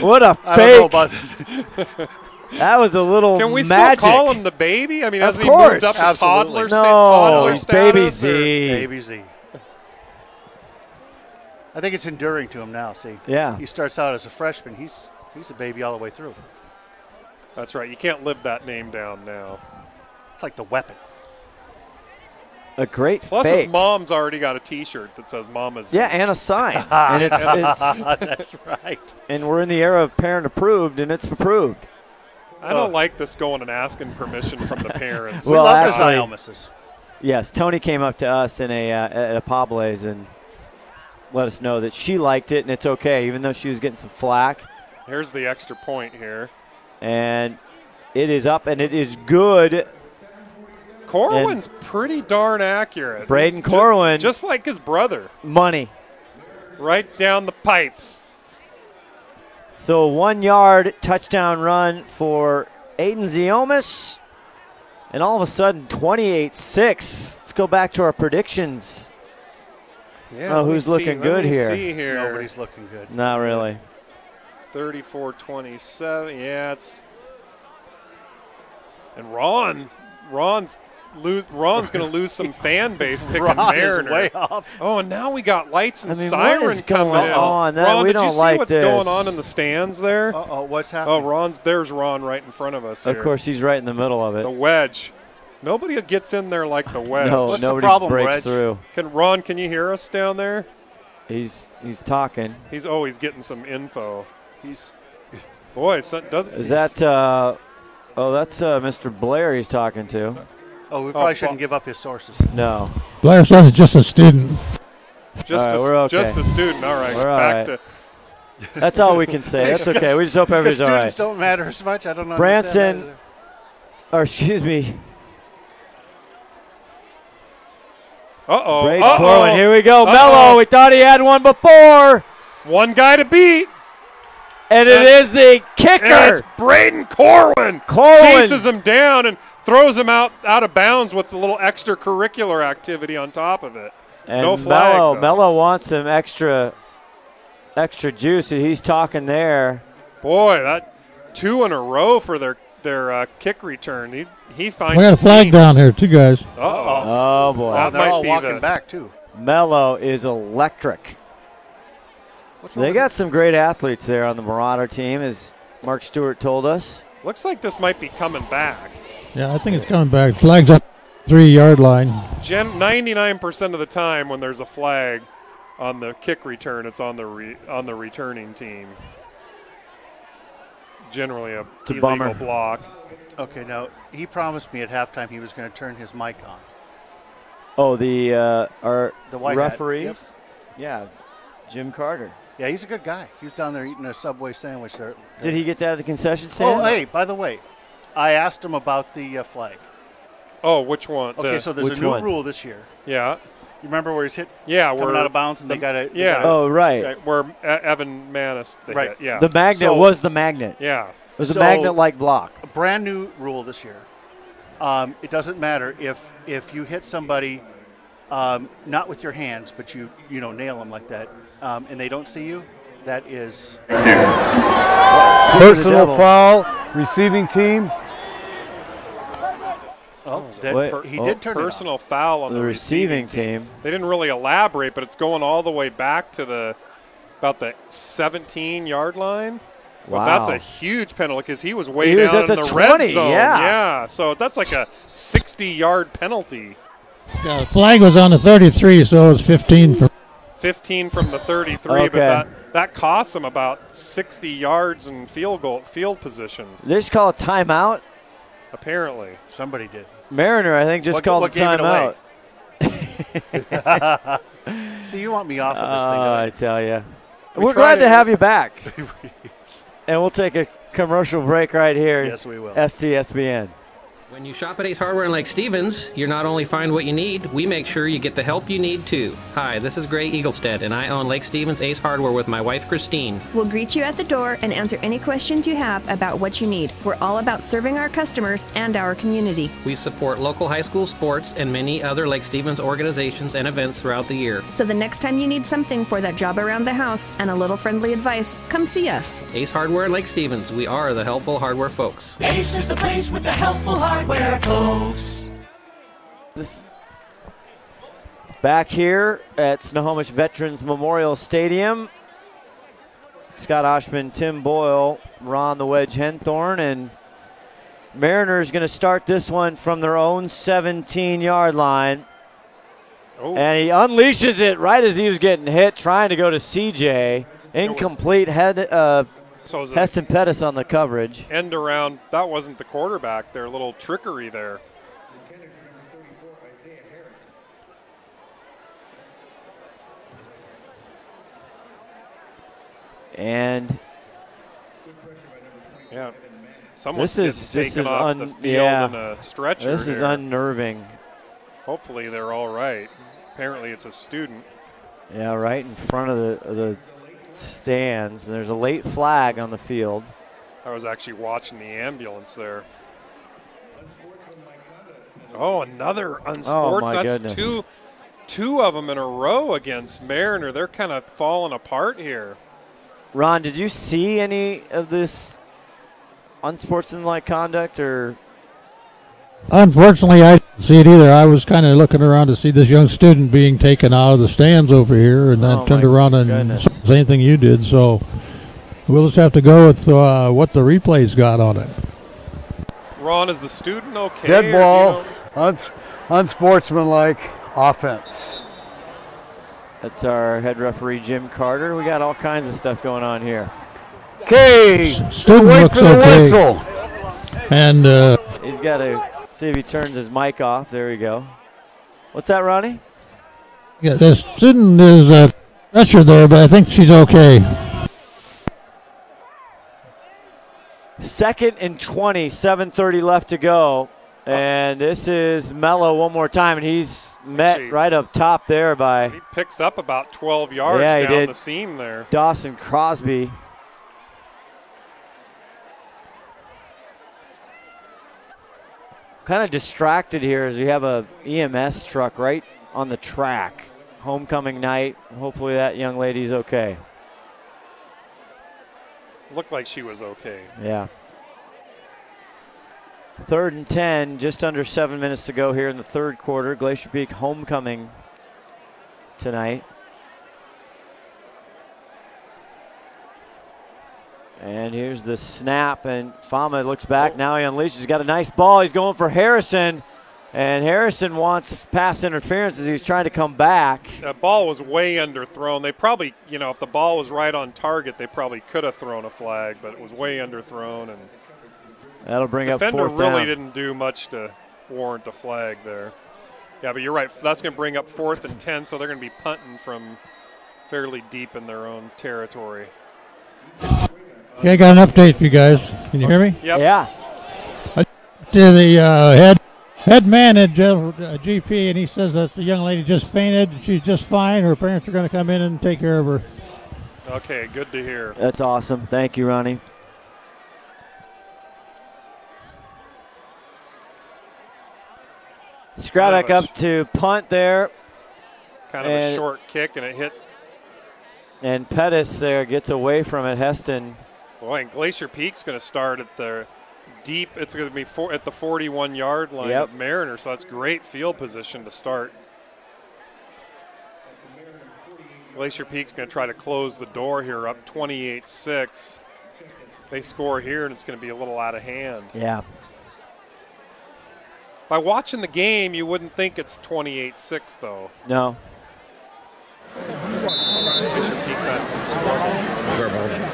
What a fake. I don't know about this. That was a little magic. Can we still call him the baby? I mean, of has course. he moved up to toddler No, he's status? Baby Z. Baby Z. I think it's enduring to him now. See, Yeah. he starts out as a freshman. He's a baby all the way through. That's right. You can't live that name down now. It's like the weapon. A great Plus, fake. his mom's already got a T-shirt that says "Mama's." Yeah, and a sign. And it's That's right. And we're in the era of parent approved, and it's approved. I don't like this going and asking permission from the parents. Well, we love actually, the Zyolmuses. Yes, Tony came up to us in at a Pable's and let us know that she liked it, and it's okay, even though she was getting some flack. Here's the extra point here. And it is up, and it is good. Corwin's pretty darn accurate. Braden He's Corwin. just like his brother. Money. Right down the pipe. So a 1-yard touchdown run for Aiden Ziomas. And all of a sudden, 28-6. Let's go back to our predictions. Yeah, Oh, who's looking good here? See here. Nobody's looking good. Not really. 34-27. Yeah, it's. And Ron's going to lose some fan base picking Ron Mariner. is way off. Oh, and now we got lights and I mean, siren what is coming going in. on? Ron, we did don't you see like what's this. going on in the stands there? Uh-oh, what's Oh, happening? there's Ron right in front of us here. Of course, he's right in the middle of it. The wedge. Nobody gets in there like the wedge. No, What's the nobody problem, breaks Reg? through. Can you hear us down there? He's talking. He's always getting some info. He's Boy, doesn't. Is that? That's Mr. Blair he's talking to. we probably shouldn't give up his sources. No. Blair says it's just a student. Just All right, we're okay. just a student. All right, We're all back right. to. That's all we can say. That's okay. We just hope everybody's all right. Students don't matter as much. I don't know. Branson, or excuse me, Braden Corwin. Here we go. Mello. We thought he had one before. One guy to beat. And it is the kicker. And it's Braden Corwin. Chases him down and throws him out of bounds with a little extracurricular activity on top of it. And no flag. Mello wants some extra juice. He's talking there. Boy, that 2 in a row for their kick return. He finds. We got a flag down here, too, guys. Oh boy. Wow, they're all walking back too. Mello is electric. They got some great athletes there on the Marauder team, as Mark Stewart told us. Looks like this might be coming back. Yeah, I think it's coming back. Flag's on the 3-yard line. 99% of the time when there's a flag on the kick return, it's on the returning team. Generally a illegal bummer. block. Okay, now he promised me at halftime he was going to turn his mic on. Oh, the white referees? Yep. Yeah, Jim Carter. Yeah, he's a good guy. He was down there eating a Subway sandwich there. Did he get that at the concession stand? Oh, hey, by the way, I asked him about the flag. Oh, which one? Okay, so there's a new rule this year. Yeah. You remember where he's hit? Yeah, coming out of bounds, and they got to. Yeah. Oh, right. Where Evan Manis. Right. Yeah. The magnet was the magnet. Yeah. It was a magnet-like block. A brand new rule this year. It doesn't matter if you hit somebody, not with your hands, but you nail them like that, and they don't see you. That is personal foul, receiving team. He did turn personal foul on the receiving team. They didn't really elaborate, but it's going all the way back to about the 17-yard line. Wow. But that's a huge penalty because he was way down in the 20, red zone. Yeah. So that's like a 60-yard penalty. Yeah, the flag was on the 33, so it was 15 from. 15 from the 33, Okay. but that costs him about 60 yards in field position. They just call a timeout. Apparently, somebody did. Mariner, I think, just called a timeout. See, you want me off of this thing. I tell you. We're glad to have you back. And we'll take a commercial break right here. Yes, we will. STSPN. When you shop at Ace Hardware in Lake Stevens, you not only find what you need, we make sure you get the help you need too. Hi, this is Gray Eaglestead, and I own Lake Stevens Ace Hardware with my wife, Christine. We'll greet you at the door and answer any questions you have about what you need. We're all about serving our customers and our community. We support local high school sports and many other Lake Stevens organizations and events throughout the year. So the next time you need something for that job around the house and a little friendly advice, come see us. Ace Hardware in Lake Stevens. We are the helpful hardware folks. Ace is the place with the helpful hardware folks. Back here at Snohomish Veterans Memorial Stadium, Scott Ohsman, Tim Boyle, Ron the Wedge Henthorn, and Mariners going to start this one from their own 17-yard line. Oh. And he unleashes it right as he was getting hit, trying to go to CJ. Incomplete. Heston Pettis on the coverage. End around. That wasn't the quarterback there. A little trickery there. And yeah, someone's taken off the field in a stretcher. This is unnerving. Hopefully they're all right. Apparently it's a student. Yeah, right in front of the stands. There's a late flag on the field. I was actually watching the ambulance there. Oh, another unsports. Oh, my That's goodness. two of them in a row against Mariner. They're kind of falling apart here. Ron, did you see any of this unsportsmanlike conduct, or? Unfortunately, I didn't see it either. I was kind of looking around to see this young student being taken out of the stands over here, and then turned around and saw the same thing you did. So we'll just have to go with what the replays got on it. Ron, is the student okay? Dead ball, unsportsmanlike offense. That's our head referee, Jim Carter. We got all kinds of stuff going on here. Okay, student wait looks for the okay. whistle. And he's got to see if he turns his mic off. There we go. What's that, Ronnie? yeah, the student is pressure there, but I think she's okay. 2nd and 20, 7:30 left to go. And this is Mello one more time, and he's met right up top there by. He picks up about 12 yards down the seam there. Dawson Crosby. Kind of distracted here as we have a EMS truck right on the track. Homecoming night. Hopefully that young lady's okay. Looked like she was okay. Yeah. 3rd and 10, just under 7 minutes to go here in the third quarter. Glacier Peak homecoming tonight. And here's the snap, and Fama looks back. Now he unleashes. He's got a nice ball. He's going for Harrison, and Harrison wants pass interference as he's trying to come back. That ball was way underthrown. They probably, if the ball was right on target, they probably could have thrown a flag, but it was way underthrown. And that'll bring up 4th down. Defender really didn't do much to warrant a flag there. Yeah, but you're right. That's going to bring up 4th and 10, so they're going to be punting from fairly deep in their own territory. Okay, I got an update for you guys. Can you hear me? Yep. Yeah. I to the head man at GP, and he says that the young lady just fainted. She's just fine. Her parents are going to come in and take care of her. Okay, good to hear. That's awesome. Thank you, Ronnie. Skradek up to punt there. Kind of a short kick, and it hit. And Pettis there gets away from it. Heston. Boy, and Glacier Peak's going to start at the deep. It's going to be at the 41-yard line of Mariner, so that's great field position to start. Glacier Peak's going to try to close the door here, up 28-6. They score here, and it's going to be a little out of hand. Yeah. By watching the game, you wouldn't think it's 28-6, though. No. Glacier Peak's had some struggles.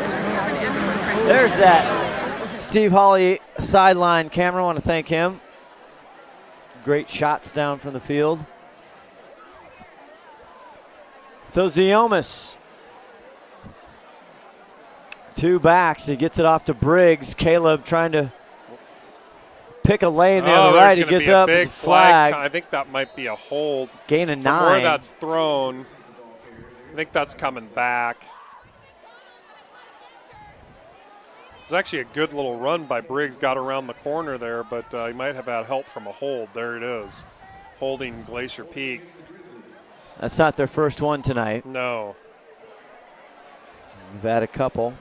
There's that Steve Hawley sideline camera. I want to thank him. Great shots down from the field. So Ziomas, 2 backs. He gets it off to Briggs. Caleb trying to pick a lane there on the right. He gets up. Big it's a flag. I think that might be a hold. Gain of 9. From where that's thrown, I think that's coming back. It was actually a good little run by Briggs. Got around the corner there, but he might have had help from a hold. There it is, holding Glacier Peak. That's not their first one tonight. No. We've had a couple.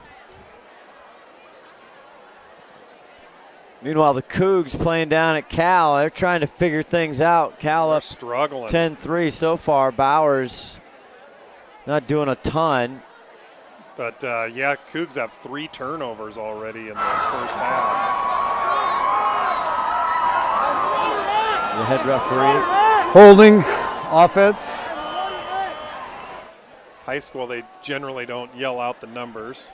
Meanwhile, the Cougs playing down at Cal. They're trying to figure things out. Cal up struggling. 10-3 so far. Bowers not doing a ton. But, yeah, Cougs have 3 turnovers already in the first half. The head referee. Holding offense. High school, they generally don't yell out the numbers.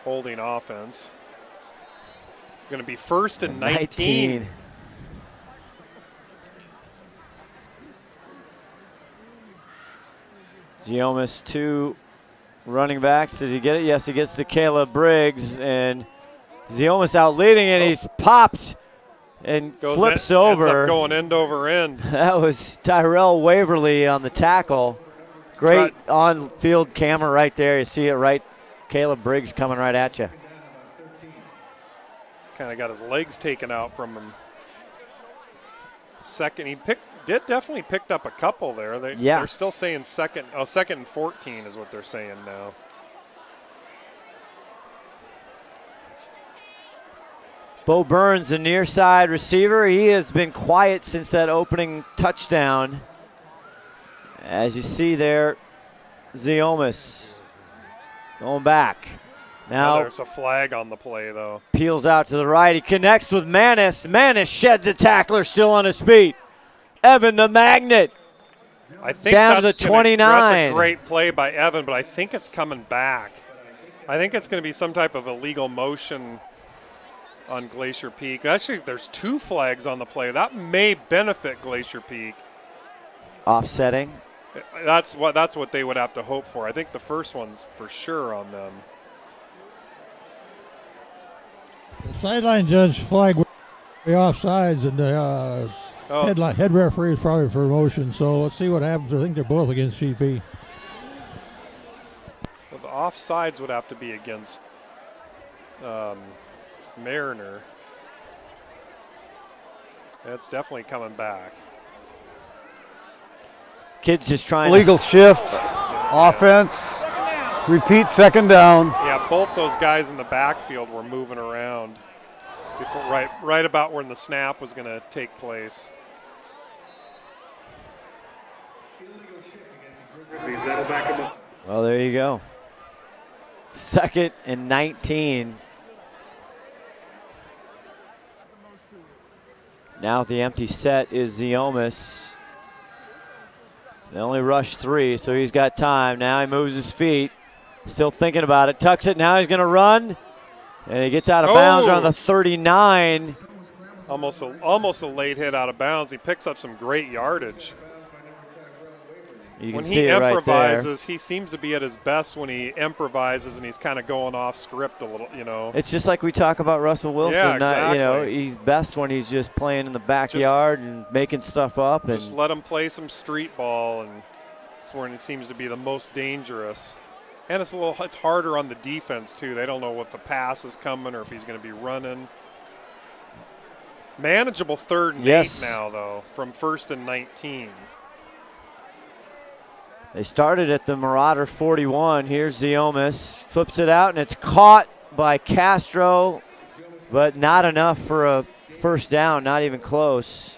Holding offense. Going to be first and 19. Giomis, 2 running backs. Does he get it? Yes, he gets to Caleb Briggs. And Giomis out leading, and he's popped and flips over. Ends up going end over end. That was Tyrell Waverly on the tackle. Great on-field camera right there. You see it right. Caleb Briggs coming right at you. Kind of got his legs taken out from him. Second, he definitely picked up a couple there. They're still saying second and 14 is what they're saying now. Bo Burns, the near side receiver. He has been quiet since that opening touchdown. As you see there, Giomis going back. Now there's a flag on the play, though. Peels out to the right. He connects with Manis. Manis sheds a tackler, still on his feet. Evan the Magnet. I think down to the 29. That's a great play by Evan, but I think it's coming back. I think it's going to be some type of illegal motion on Glacier Peak. Actually, there's 2 flags on the play. That may benefit Glacier Peak. Offsetting. That's what they would have to hope for. I think the first one's for sure on them. The sideline judge flag the offsides, and the head referee is probably for motion. So let's see what happens. I think they're both against GP. Well, the offsides would have to be against Mariner. That's definitely coming back. Kids just trying Legal shift, offense, repeat second down. Yeah, both those guys in the backfield were moving around before, right about when the snap was going to take place. Well, there you go. 2nd and 19. Now at the empty set is Giomis. They only rushed 3, so he's got time. Now he moves his feet. Still thinking about it. Tucks it. Now he's going to run. And he gets out of bounds around the 39. Almost a late hit out of bounds. He picks up some great yardage. When he improvises, right, he seems to be at his best when he improvises and he's kind of going off script a little, you know. It's just like we talk about Russell Wilson. Yeah, exactly. You know, he's best when he's just playing in the backyard and making stuff up. Just let him play some street ball, and it's when it seems to be the most dangerous. And it's harder on the defense too. They don't know if the pass is coming or if he's going to be running. Manageable 3rd and 8 now, though, from 1st and 19. They started at the Marauder 41. Here's Giomis. Flips it out, and it's caught by Castro, but not enough for a first down, not even close.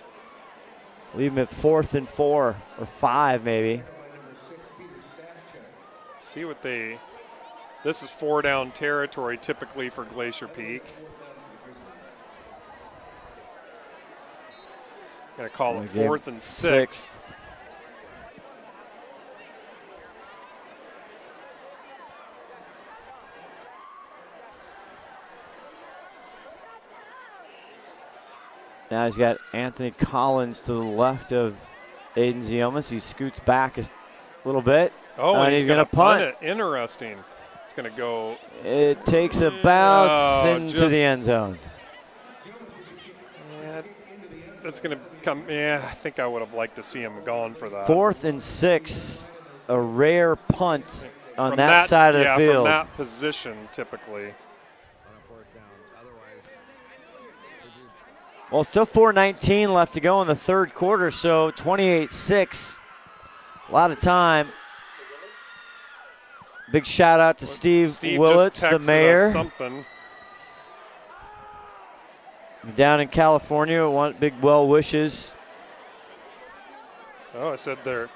Leave him at 4th and 4 or 5 maybe. See what this is 4-down territory typically for Glacier Peak. Going to call it 4th and 6th. Now he's got Anthony Collins to the left of Aiden Giomis. He scoots back a little bit. Oh, and he's going to punt it. Interesting. It's going to go. It takes a bounce into the end zone. Yeah, that's going to come. Yeah, I think I would have liked to see him gone for that. 4th and 6, a rare punt on that side of the field. From that position, typically. Well, still 4:19 left to go in the 3rd quarter, so 28-6. A lot of time. Big shout out to Steve Willits, the mayor. Something. Down in California, want big well wishes. Oh, I said they're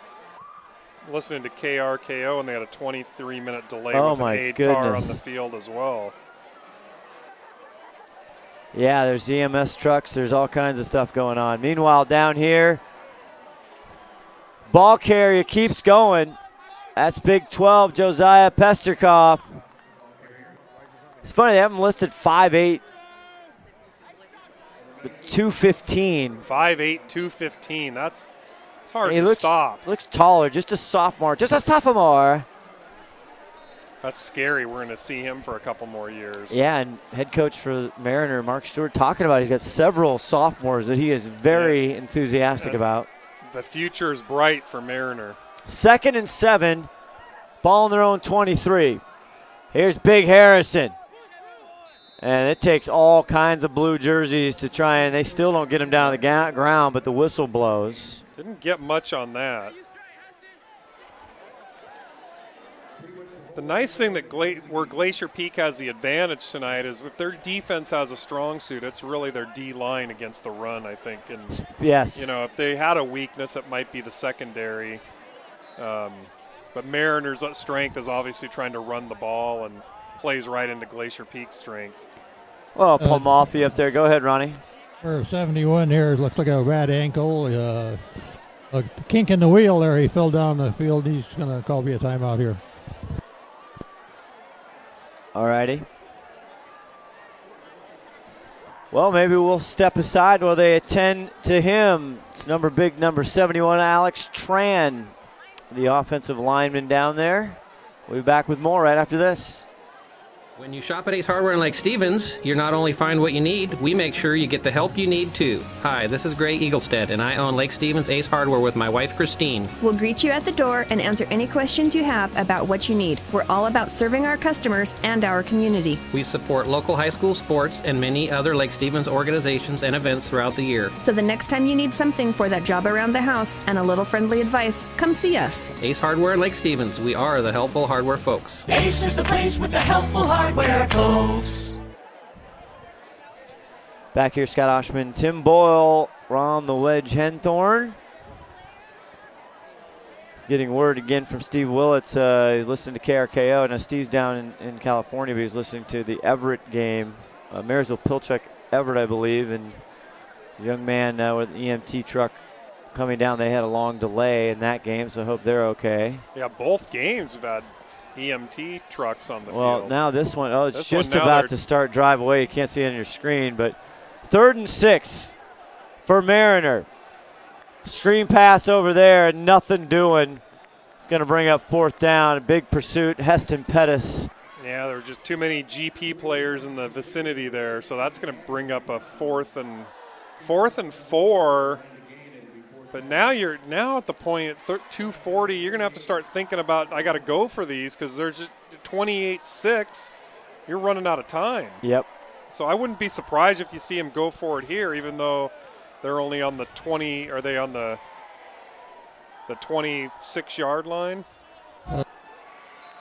listening to KRKO, and they had a 23-minute delay Oh with an my aid car on goodness. the field as well. Yeah, there's EMS trucks. There's all kinds of stuff going on. Meanwhile, down here, ball carrier keeps going. That's Big 12, Josiah Pesterkoff. It's funny, they have him listed 5'8", but 215. 5'8", 215. It's hard He to stop. Looks taller, just a sophomore. Just a sophomore. That's scary. We're going to see him for a couple more years. Yeah, and head coach for Mariner, Mark Stewart, talking about he's got several sophomores that he is very enthusiastic about. The future is bright for Mariner. 2nd and 7, ball in their own 23. Here's Big Harrison. And it takes all kinds of blue jerseys to try, and they still don't get him down to the ground, but the whistle blows. Didn't get much on that. The nice thing that where Glacier Peak has the advantage tonight is if their defense has a strong suit, it's really their D-line against the run, I think. And yes. You know, if they had a weakness, it might be the secondary. But Mariner's strength is obviously trying to run the ball and plays right into Glacier Peak's strength. Well, Palmoffi up there. Go ahead, Ronnie. For 71 here, looked like a bad ankle. A kink in the wheel there. He fell down the field. He's going to call me a timeout here. All righty. Well, maybe we'll step aside while they attend to him. It's big number 71, Alex Tran, the offensive lineman down there. We'll be back with more right after this. When you shop at Ace Hardware in Lake Stevens, you not only find what you need, we make sure you get the help you need too. Hi, this is Gray Eaglestead, and I own Lake Stevens Ace Hardware with my wife, Christine. We'll greet you at the door and answer any questions you have about what you need. We're all about serving our customers and our community. We support local high school sports and many other Lake Stevens organizations and events throughout the year. So the next time you need something for that job around the house and a little friendly advice, come see us. Ace Hardware in Lake Stevens. We are the helpful hardware folks. Ace is the place with the helpful hardware folks. Back here, Scott Ohsman, Tim Boyle, Ron the Wedge Henthorn. Getting word again from Steve Willits. He's listening to KRKO. Now, Steve's down in California, but he's listening to the Everett game. Marysville Pilchuck Everett, I believe. And the young man with an EMT truck coming down, they had a long delay in that game, so I hope they're okay. Yeah, both games have had EMT trucks on the field. Well, now this one, it's just about to start drive away. You can't see it on your screen, but 3rd and 6 for Mariner. Screen pass over there, nothing doing. It's going to bring up 4th down. A big pursuit, Heston Pettis. Yeah, there were just too many GP players in the vicinity there, so that's going to bring up a 4th and 4. But now you're at the point at 240. You're going to have to start thinking about, I got to go for these because there's just 28-6. You're running out of time. Yep. So I wouldn't be surprised if you see him go for it here, even though they're only on the 20. Are they on the 26-yard line?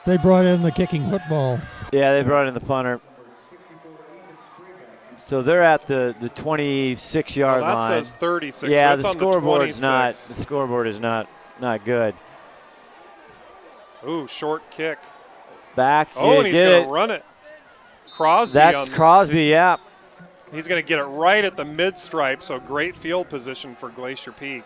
They brought in the kicking football. Yeah, they brought in the punter. So they're at the 26-yard line. That says 36. Yeah, the scoreboard is not. The scoreboard is not good. Ooh, short kick. Back. Oh, and he's going to run it. Crosby. That's Crosby. Yeah. He's going to get it right at the mid stripe. So great field position for Glacier Peak.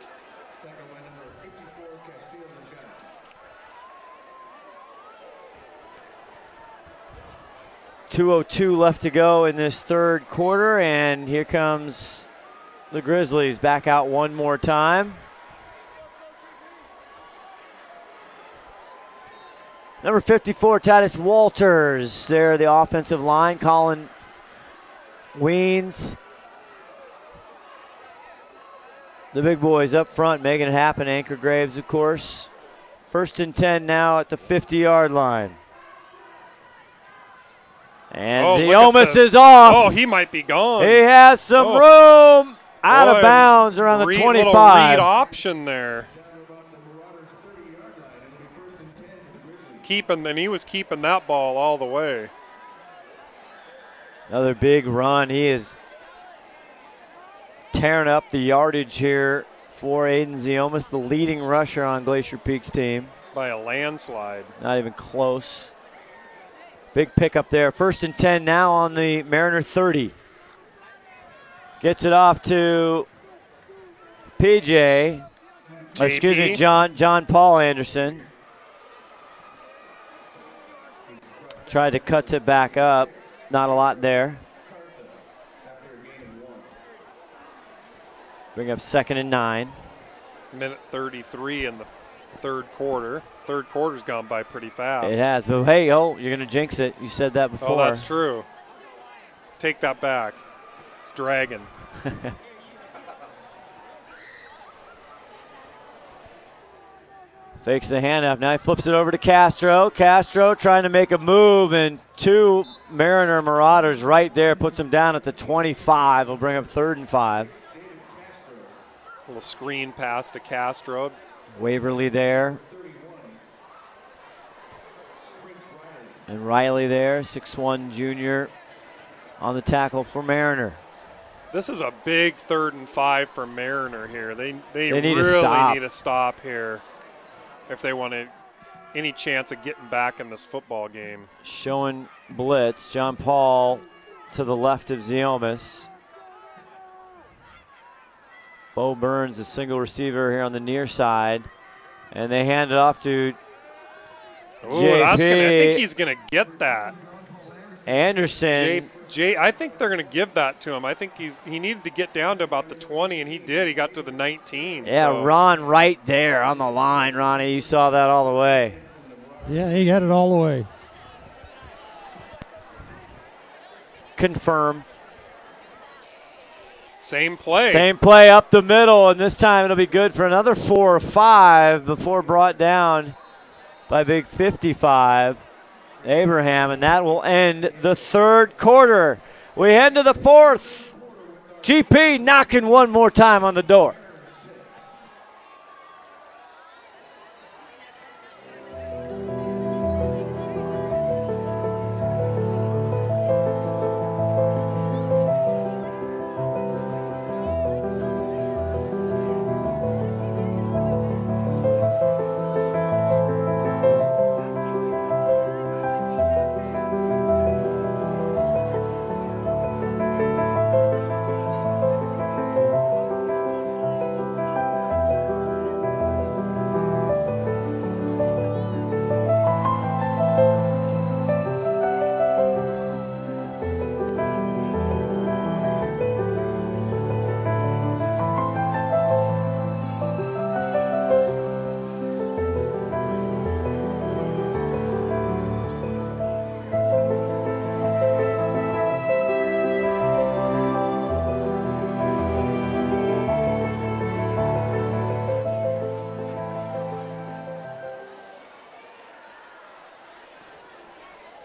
.202 left to go in this 3rd quarter, and here comes the Grizzlies back out one more time. Number 54, Titus Walters. There, the offensive line. Colin Weens. The big boys up front making it happen. Anchor Graves, of course. 1st and 10 now at the 50-yard line. And Ziomas is off. Oh, he might be gone. He has some room out of bounds around the 25. Little read option there. And he was keeping that ball all the way. Another big run. He is tearing up the yardage here for Aiden Ziomas, the leading rusher on Glacier Peak's team. By a landslide. Not even close. Big pickup there. 1st and 10 now on the Mariner 30. Gets it off to PJ. Or excuse me, John Paul Anderson. Tried to cut it back up. Not a lot there. Bring up 2nd and 9. Minute 33 in the third quarter. Third quarter's gone by pretty fast. It has, but hey, you're going to jinx it. You said that before. Oh, that's true. Take that back. It's dragging. Fakes the handoff. Now he flips it over to Castro. Castro trying to make a move, and 2 Mariner Marauders right there. Puts him down at the 25. Will bring up 3rd and 5. A little screen pass to Castro. Waverly there. And Riley there, 6'1" junior on the tackle for Mariner. This is a big 3rd and 5 for Mariner here. They need really to need a stop here if they want any chance of getting back in this football game. Showing blitz. John Paul to the left of Ziomas. Bo Burns, a single receiver here on the near side. And they hand it off to JP. I think he's going to get that. Anderson. I think they're going to give that to him. I think he needed to get down to about the 20, and he did. He got to the 19. Yeah, so. Ron right there on the line, Ronnie. You saw that all the way. Yeah, he got it all the way. Confirm. Same play. Same play up the middle, and this time it'll be good for another 4 or 5 before brought down by big 55, Abraham, and that will end the 3rd quarter. We head to the 4th. GP knocking one more time on the door.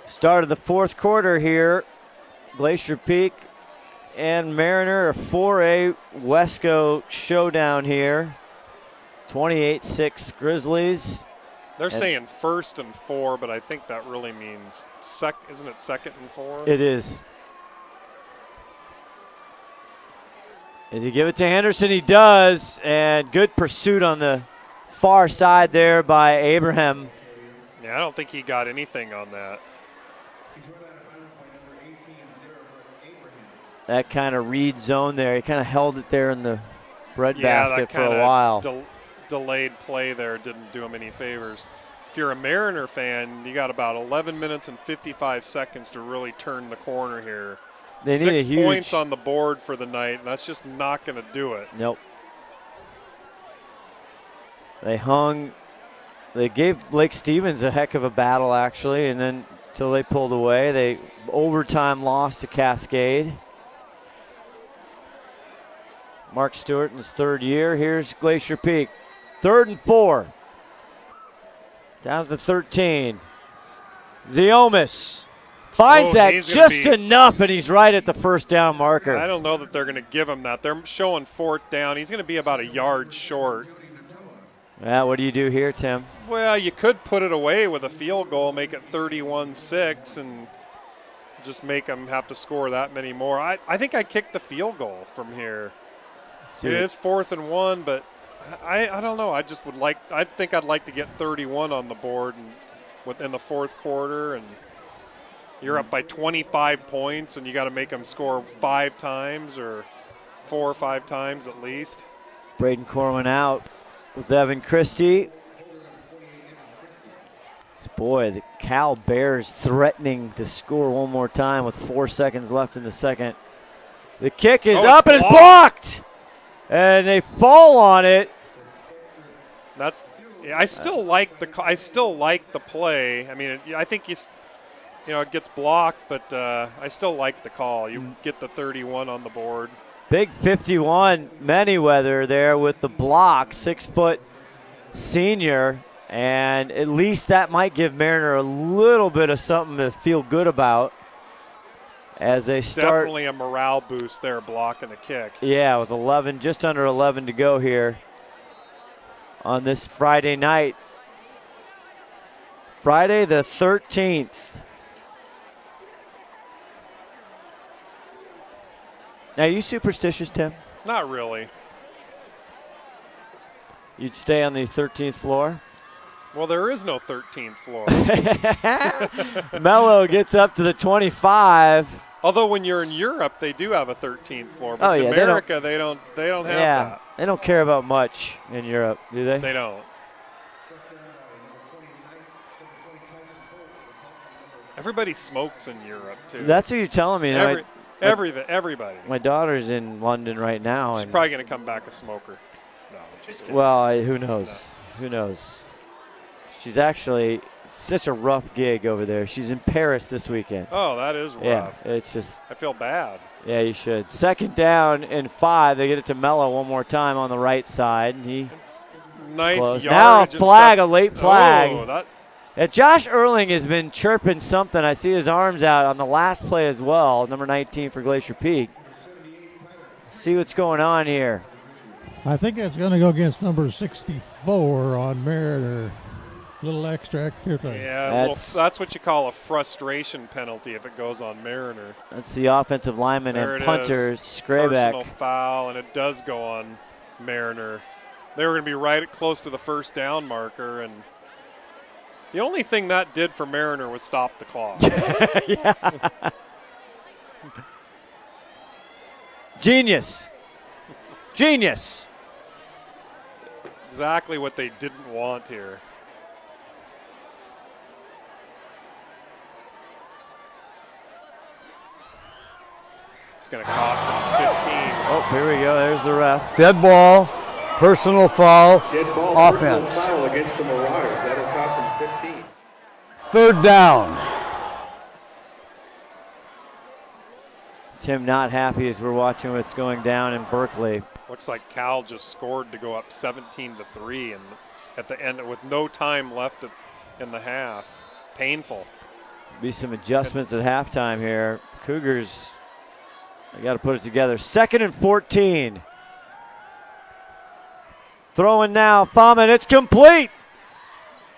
Start of the 4th quarter here. Glacier Peak and Mariner, a 4A Wesco showdown here. 28-6 Grizzlies. They're saying 1st and 4, but I think that really means isn't it 2nd and 4? It is. As you give it to Henderson, he does, and good pursuit on the far side there by Abraham. Yeah, I don't think he got anything on that. That kind of read zone there. He kind of held it there in the breadbasket for a while. Delayed play there didn't do him any favors. If you're a Mariner fan, you got about 11 minutes and 55 seconds to really turn the corner here. They need 6 points on the board for the night, and that's just not going to do it. Nope. They gave Blake Stevens a heck of a battle, actually, and then until they pulled away, they overtime lost to Cascade. Mark Stewart in his 3rd year. Here's Glacier Peak. 3rd and 4. Down to the 13. Ziomas finds that just enough, and he's right at the 1st down marker. I don't know that they're going to give him that. They're showing 4th down. He's going to be about a yard short. Yeah, what do you do here, Tim? Well, you could put it away with a field goal, make it 31-6, and just make them have to score that many more. I think I kicked the field goal from here. It is 4th and 1, but I don't know. I think I'd like to get 31 on the board within the 4th quarter, and you're up by 25 points, and you got to make them score 5 times or 4 or 5 times at least. Braden Corwin out with Evan Christie. Boy, the Cal Bears threatening to score one more time with 4 seconds left in the second. The kick is up and it's blocked, and they fall on it. I still like the play. I mean, I think it gets blocked, but I still like the call. You get the 31 on the board. Big 51 Manyweather there with the block, 6-foot senior, and at least that might give Mariner a little bit of something to feel good about as they start. Definitely a morale boost there, blocking the kick. Yeah, with just under 11 to go here on this Friday night. Friday the 13th. Now, are you superstitious, Tim? Not really. You'd stay on the 13th floor? Well, there is no 13th floor. Mello gets up to the 25. Although when you're in Europe, they do have a 13th floor. But in America, they don't have that. They don't care about much in Europe, do they? They don't. Everybody smokes in Europe, too. That's what you're telling me. Everybody. My daughter's in London right now. She's probably going to come back a smoker. No, just kidding. Well, who knows? No. Who knows? She's actually such a rough gig over there. She's in Paris this weekend. Oh, that is rough. Yeah, it's just. I feel bad. Yeah, you should. 2nd down and 5. They get it to Mello one more time on the right side. It's nice close. yardage. Now a late flag. Oh, Josh Erling has been chirping something. I see his arms out on the last play as well, number 19 for Glacier Peak. See what's going on here. I think it's going to go against number 64 on Mariner. Little extra play. Yeah, that's what you call a frustration penalty if it goes on Mariner. That's the offensive lineman and punter, Skrabek. Personal foul, and it does go on Mariner. They were going to be right close to the 1st down marker, and the only thing that did for Mariner was stop the clock. Yeah. Genius. Genius. Exactly what they didn't want here. It's going to cost him 15. Oh, here we go. There's the ref. Dead ball, personal foul, offense. Personal foul against the Marauders. That'll cost him 15. 3rd down. Tim not happy as we're watching what's going down in Berkeley. Looks like Cal just scored to go up 17-3 and at the end with no time left in the half. Painful. Be some adjustments at halftime here. Cougars, they got to put it together. 2nd and 14. Throwing now, Fama, and it's complete.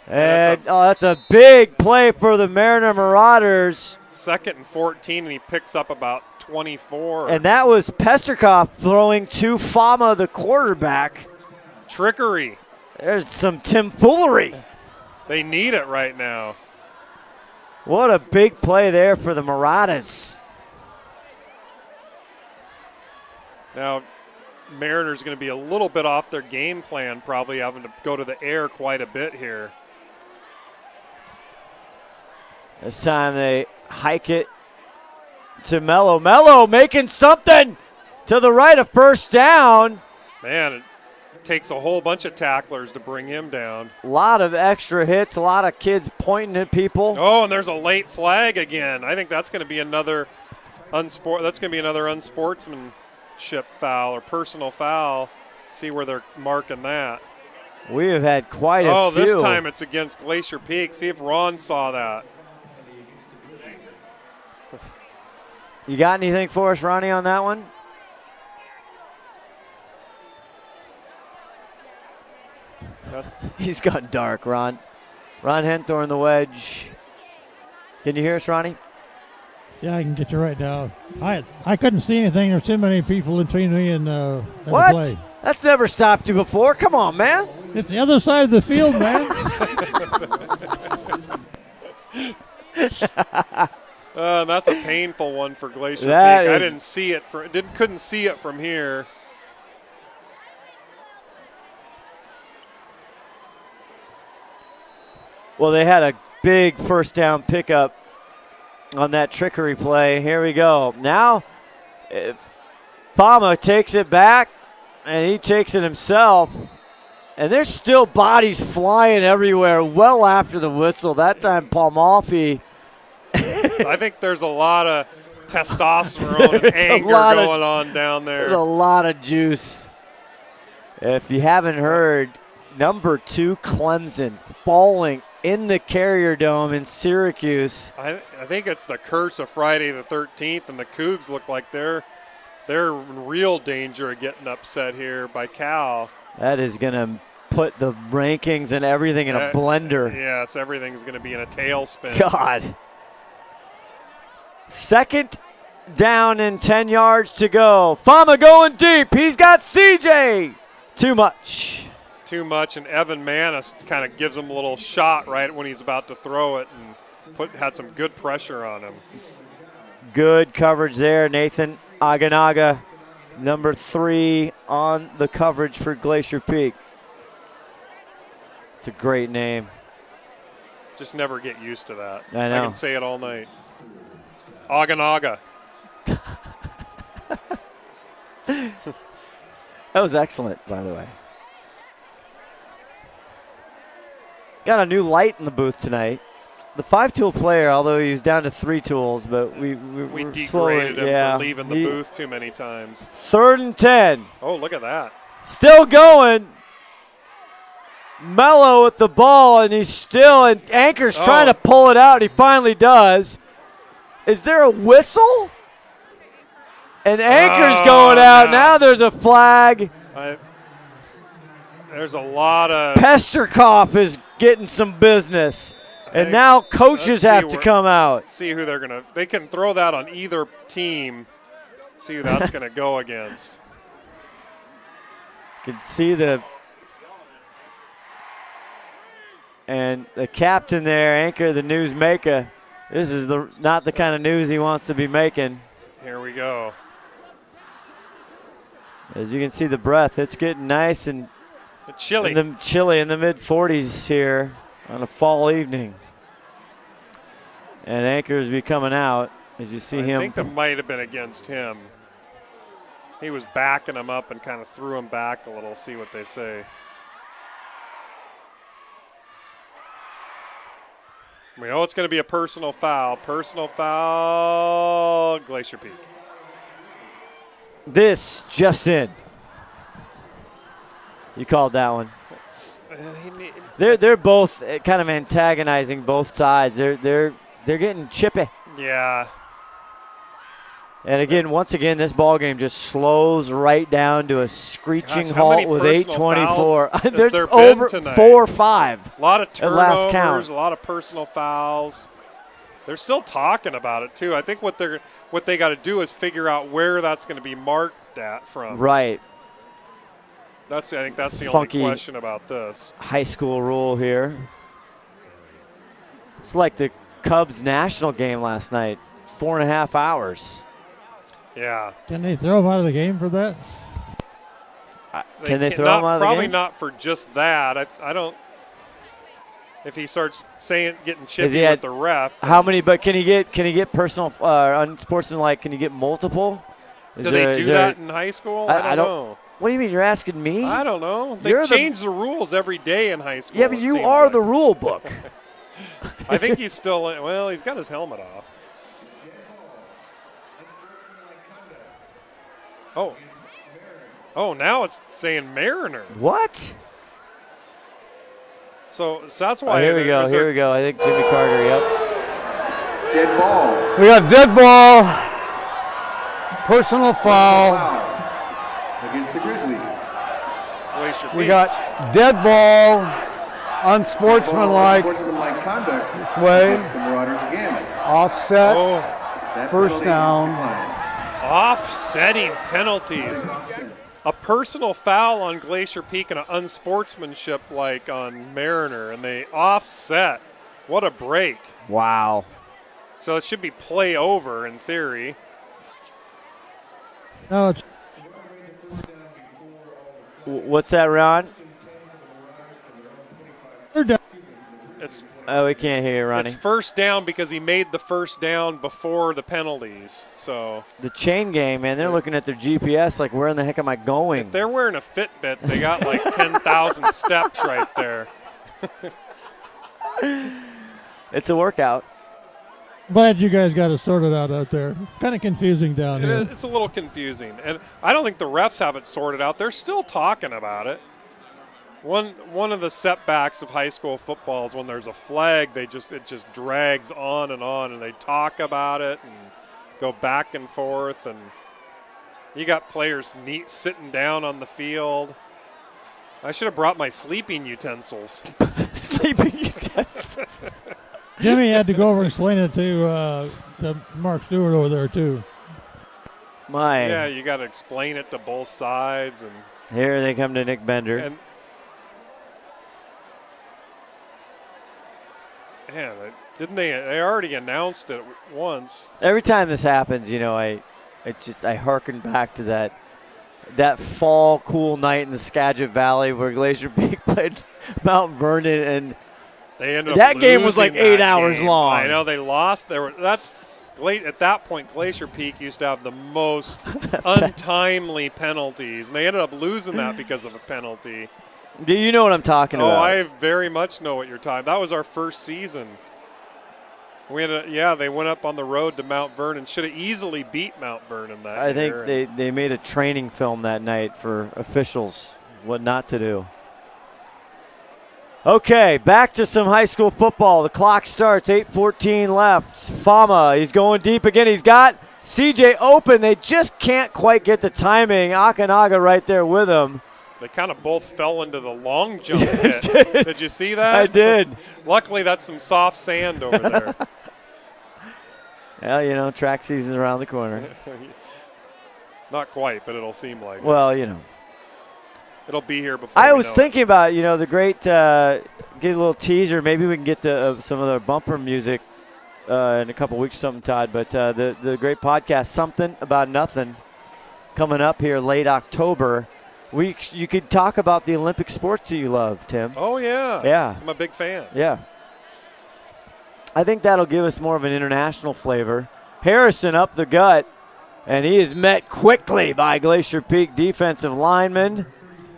And that's a big play for the Mariner Marauders. 2nd and 14, and he picks up about 24. And that was Pesterkoff throwing to Fama, the quarterback. Trickery. There's some tomfoolery. They need it right now. What a big play there for the Marauders. Now, Mariners going to be a little bit off their game plan, probably having to go to the air quite a bit here. This time they hike it to Mello. Mello making something to the right of 1st down. Man, it takes a whole bunch of tacklers to bring him down. A lot of extra hits, a lot of kids pointing at people. Oh, and there's a late flag again. I think that's going to be another unsportsmanship foul or personal foul. See where they're marking that. We have had quite a few. Oh, this time it's against Glacier Peak. See if Ron saw that. You got anything for us, Ronnie, on that one? He's gone dark, Ron. Ron Henthorn, the wedge. Can you hear us, Ronnie? Yeah, I can get you right now. I couldn't see anything. There's too many people between me and the what? play. That's never stopped you before. Come on, man. It's the other side of the field, man. That's a painful one for Glacier Peak. I didn't see it. Couldn't see it from here. Well, they had a big first down pickup on that trickery play. Here we go. Now, if Fama takes it back, and he takes it himself, and there's still bodies flying everywhere well after the whistle. That time, Palmolfi. I think there's a lot of testosterone and anger going on down there. There's a lot of juice. If you haven't heard, number 2 Clemson falling in the Carrier Dome in Syracuse. I think it's the curse of Friday the 13th, and the Cougs look like they're in real danger of getting upset here by Cal. That is going to put the rankings and everything in a blender. Yes, everything's going to be in a tailspin. God. Second down and 10 yards to go. Fama going deep. He's got CJ. Too much. Too much, and Evan Manis kind of gives him a little shot right when he's about to throw it, and had some good pressure on him. Good coverage there. Nathan Aganaga, number 3 on the coverage for Glacier Peak. It's a great name. Just never get used to that. I know. I can say it all night. Aganaga. That was excellent, by the way. Got a new light in the booth tonight. The 5-tool player, although he was down to 3 tools, but we degraded him for leaving the booth too many times. 3rd and 10. Oh, look at that. Still going. Mello with the ball, and he's still, and Anchor's trying to pull it out, and he finally does. Is there a whistle? And Anchor's going out. Now there's a flag. There's a lot of... Pesterkoff is getting some business. And now coaches have to come out. See who they're going to... They can throw that on either team. See who that's going to go against. You can see the... And the captain there, Anchor, the newsmaker. This is not the kind of news he wants to be making. Here we go. As you can see the breath, it's getting nice and chilly. Chilly in the mid-40s here on a fall evening. And Anchor's be coming out as you see him. I think that might have been against him. He was backing him up and kind of threw him back a little, see what they say. We know it's going to be a personal foul. Personal foul, Glacier Peak. This just in. You called that one. They're both kind of antagonizing both sides. They're getting chippy. Yeah. And again, once again, this ball game just slows right down to a screeching halt with 8:24. There's over 4 or 5. A lot of turnovers, last count. A lot of personal fouls. They're still talking about it too. I think what they got to do is figure out where that's going to be marked at from. Right. I think that's the only question about this. High school rule here. It's like the Cubs national game last night. 4.5 hours. Yeah. Can they throw him out of the game for that? Can they throw him out of the game? Probably not for just that. I don't. If he starts getting chippy with the ref. How many? But can he get personal, unsportsmanlike? Can you get multiple? Do they do that in high school? I don't know. What do you mean? You're asking me? I don't know. They change the rules every day in high school. Yeah, but you are the rule book. I think he's still. Well, he's got his helmet off. Oh, now it's saying Mariner. What? So that's why. Here we go. Here we go. I think Jimmy Carter, yep. Dead ball. We got dead ball. Personal foul. Against the Grizzlies. We got dead ball. Unsportsmanlike conduct. This way. The Marauders again. Offset. First down. Offsetting penalties. A personal foul on Glacier Peak and an unsportsmanship like on Mariner, and they offset. What a break. Wow. So it should be play over in theory. No, it's. What's that, Ron? It's. Oh, we can't hear you, Ronnie. It's first down because he made the first down before the penalties. So the chain gang, man, they're looking at their GPS like, where in the heck am I going? If they're wearing a Fitbit, they got like 10,000 steps right there. It's a workout. Glad you guys got it sorted out there. Kind of confusing down here. It's a little confusing, and I don't think the refs have it sorted out. They're still talking about it. One of the setbacks of high school football is when there's a flag, it just drags on, and they talk about it and go back and forth, and you got players sitting down on the field. I should have brought my sleeping utensils. Sleeping utensils. Jimmy had to go over and explain it to Mark Stewart over there too. Yeah, you got to explain it to both sides, and here they come to Nick Bender. And man, didn't they? They already announced it once. Every time this happens, you know, I hearken back to that fall cool night in the Skagit Valley where Glacier Peak played Mount Vernon, and they ended up that game was like 8 hours long. I know they lost. At that point, Glacier Peak used to have the most untimely penalties, and they ended up losing that because of a penalty. Do you know what I'm talking about? Oh, I very much know what you're talking. That was our first season. They went up on the road to Mount Vernon. Should have easily beat Mount Vernon that year. I think they made a training film that night for officials, what not to do. Okay, back to some high school football. The clock starts, 8:14 left. Fama, he's going deep again. He's got CJ open. They just can't quite get the timing. Akanaga right there with him. They kind of both fell into the long jump hit. Did you see that? I did. Luckily, that's some soft sand over there. Well, you know, track season's around the corner. Not quite, but it'll seem like it. Well, you know. It'll be here before I was thinking about, you know, the great, get a little teaser. Maybe we can get some of the bumper music in a couple weeks or something, Todd. But the great podcast, Something About Nothing, coming up here late October. You could talk about the Olympic sports that you love, Tim. Oh, yeah. Yeah. I'm a big fan. Yeah. I think that'll give us more of an international flavor. Harrison up the gut, and he is met quickly by Glacier Peak defensive lineman.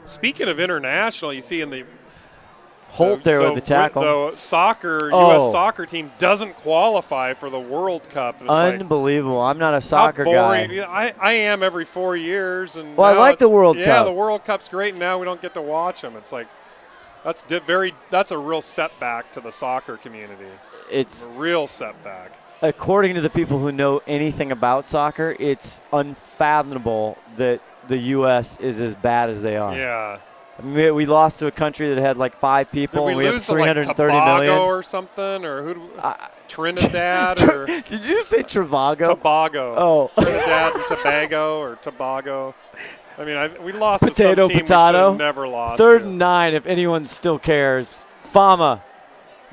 Speaking of international, you see in the Holt there with the tackle. The U.S. soccer team doesn't qualify for the World Cup. It's unbelievable. I'm not a soccer guy. I am every 4 years. And well, I like the World Cup. Yeah, the World Cup's great, and now we don't get to watch them. It's like that's a real setback to the soccer community. It's a real setback. According to the people who know anything about soccer, it's unfathomable that the U.S. is as bad as they are. Yeah. I mean, we lost to a country that had like 5 people, and we have 330 million. Or something, or Trinidad? Or did you say Travago? Tobago. Oh. Trinidad and Tobago or Tobago. I mean, we lost to some team we should have never lost. 3rd and 9, if anyone still cares. Fama,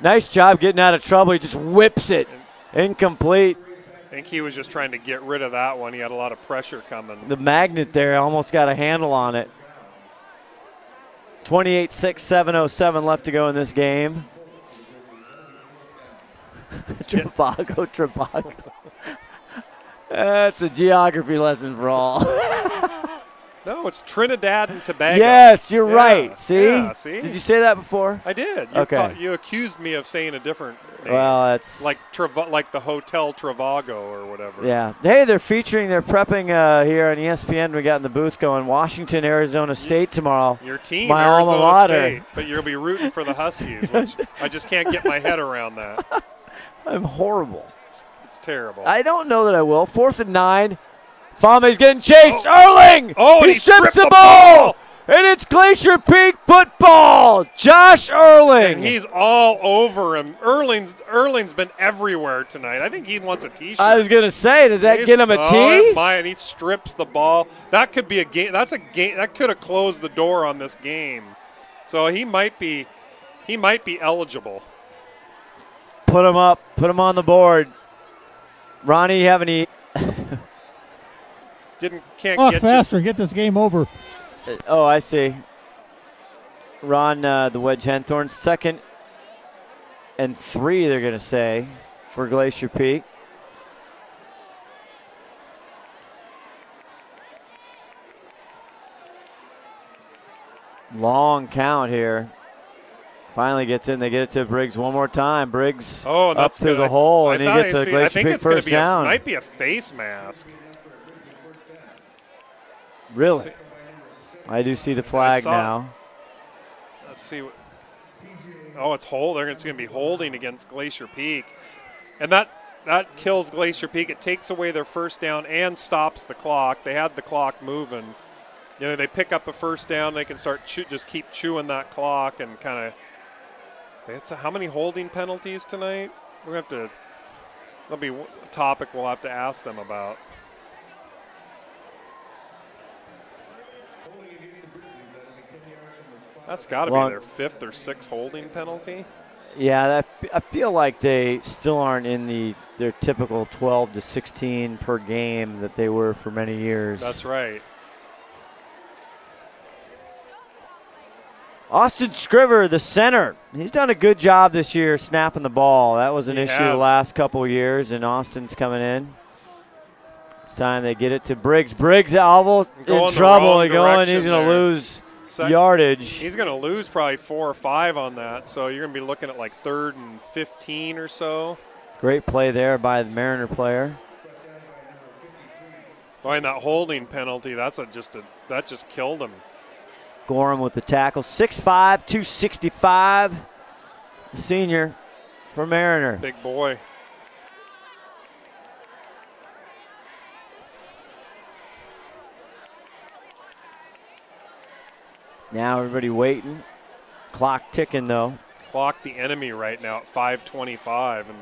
nice job getting out of trouble. He just whips it. Incomplete. I think he was just trying to get rid of that one. He had a lot of pressure coming. The magnet there almost got a handle on it. 28-6, 7:07 left to go in this game. Travago. That's a geography lesson for all. No, it's Trinidad and Tobago. Yes, you're right. See? Yeah, see? Did you say that before? I did. You accused me of saying a different name. Well, that's like the Hotel Travago or whatever. Yeah. Hey, they're prepping here on ESPN. We got in the booth going Washington, Arizona State tomorrow. Your team, my Arizona alma mater. State, but you'll be rooting for the Huskies, which I just can't get my head around that. I'm horrible. It's terrible. I don't know that I will. 4th and 9. Fama's getting chased. Erling! Oh, he strips the ball! And it's Glacier Peak football, Josh Erling. And he's all over him. Erling's been everywhere tonight. I think he wants a T-shirt. I was going to say, does that get him a tee? And he strips the ball. That could be a game. That's a game that could have closed the door on this game. So he might be eligible. Put him up. Put him on the board. Ronnie, you have any? Can't Walk get faster. Get this game over. Oh, I see. Ron, the wedge Henthorn, 2nd and 3, they're going to say, for Glacier Peak. Long count here. Finally gets in. They get it to Briggs one more time. Briggs up through the hole, and he gets a Glacier Peak first down. Might be a face mask. Really? I do see the flag now. Let's see. Oh, it's hold. It's going to be holding against Glacier Peak, and that kills Glacier Peak. It takes away their first down and stops the clock. They had the clock moving. You know, they pick up a first down. They can start just keep chewing that clock and kind of. How many holding penalties tonight? We have to. That'll be a topic we'll have to ask them about. That's got to be their 5th or 6th holding penalty. Yeah, I feel like they still aren't in their typical 12 to 16 per game that they were for many years. That's right. Austin Scriver, the center. He's done a good job this year snapping the ball. That was an issue the last couple of years, and Austin's coming in. It's time they get it to Briggs. Briggs almost in trouble. He's going to lose yardage. He's going to lose probably 4 or 5 on that, so you're going to be looking at like 3rd and 15 or so. Great play there by the Mariner player. And that holding penalty, that just killed him. Gorham with the tackle. 6'5", 265. Senior for Mariner. Big boy. Now everybody waiting. Clock ticking, though. Clock the enemy right now at 5:25, and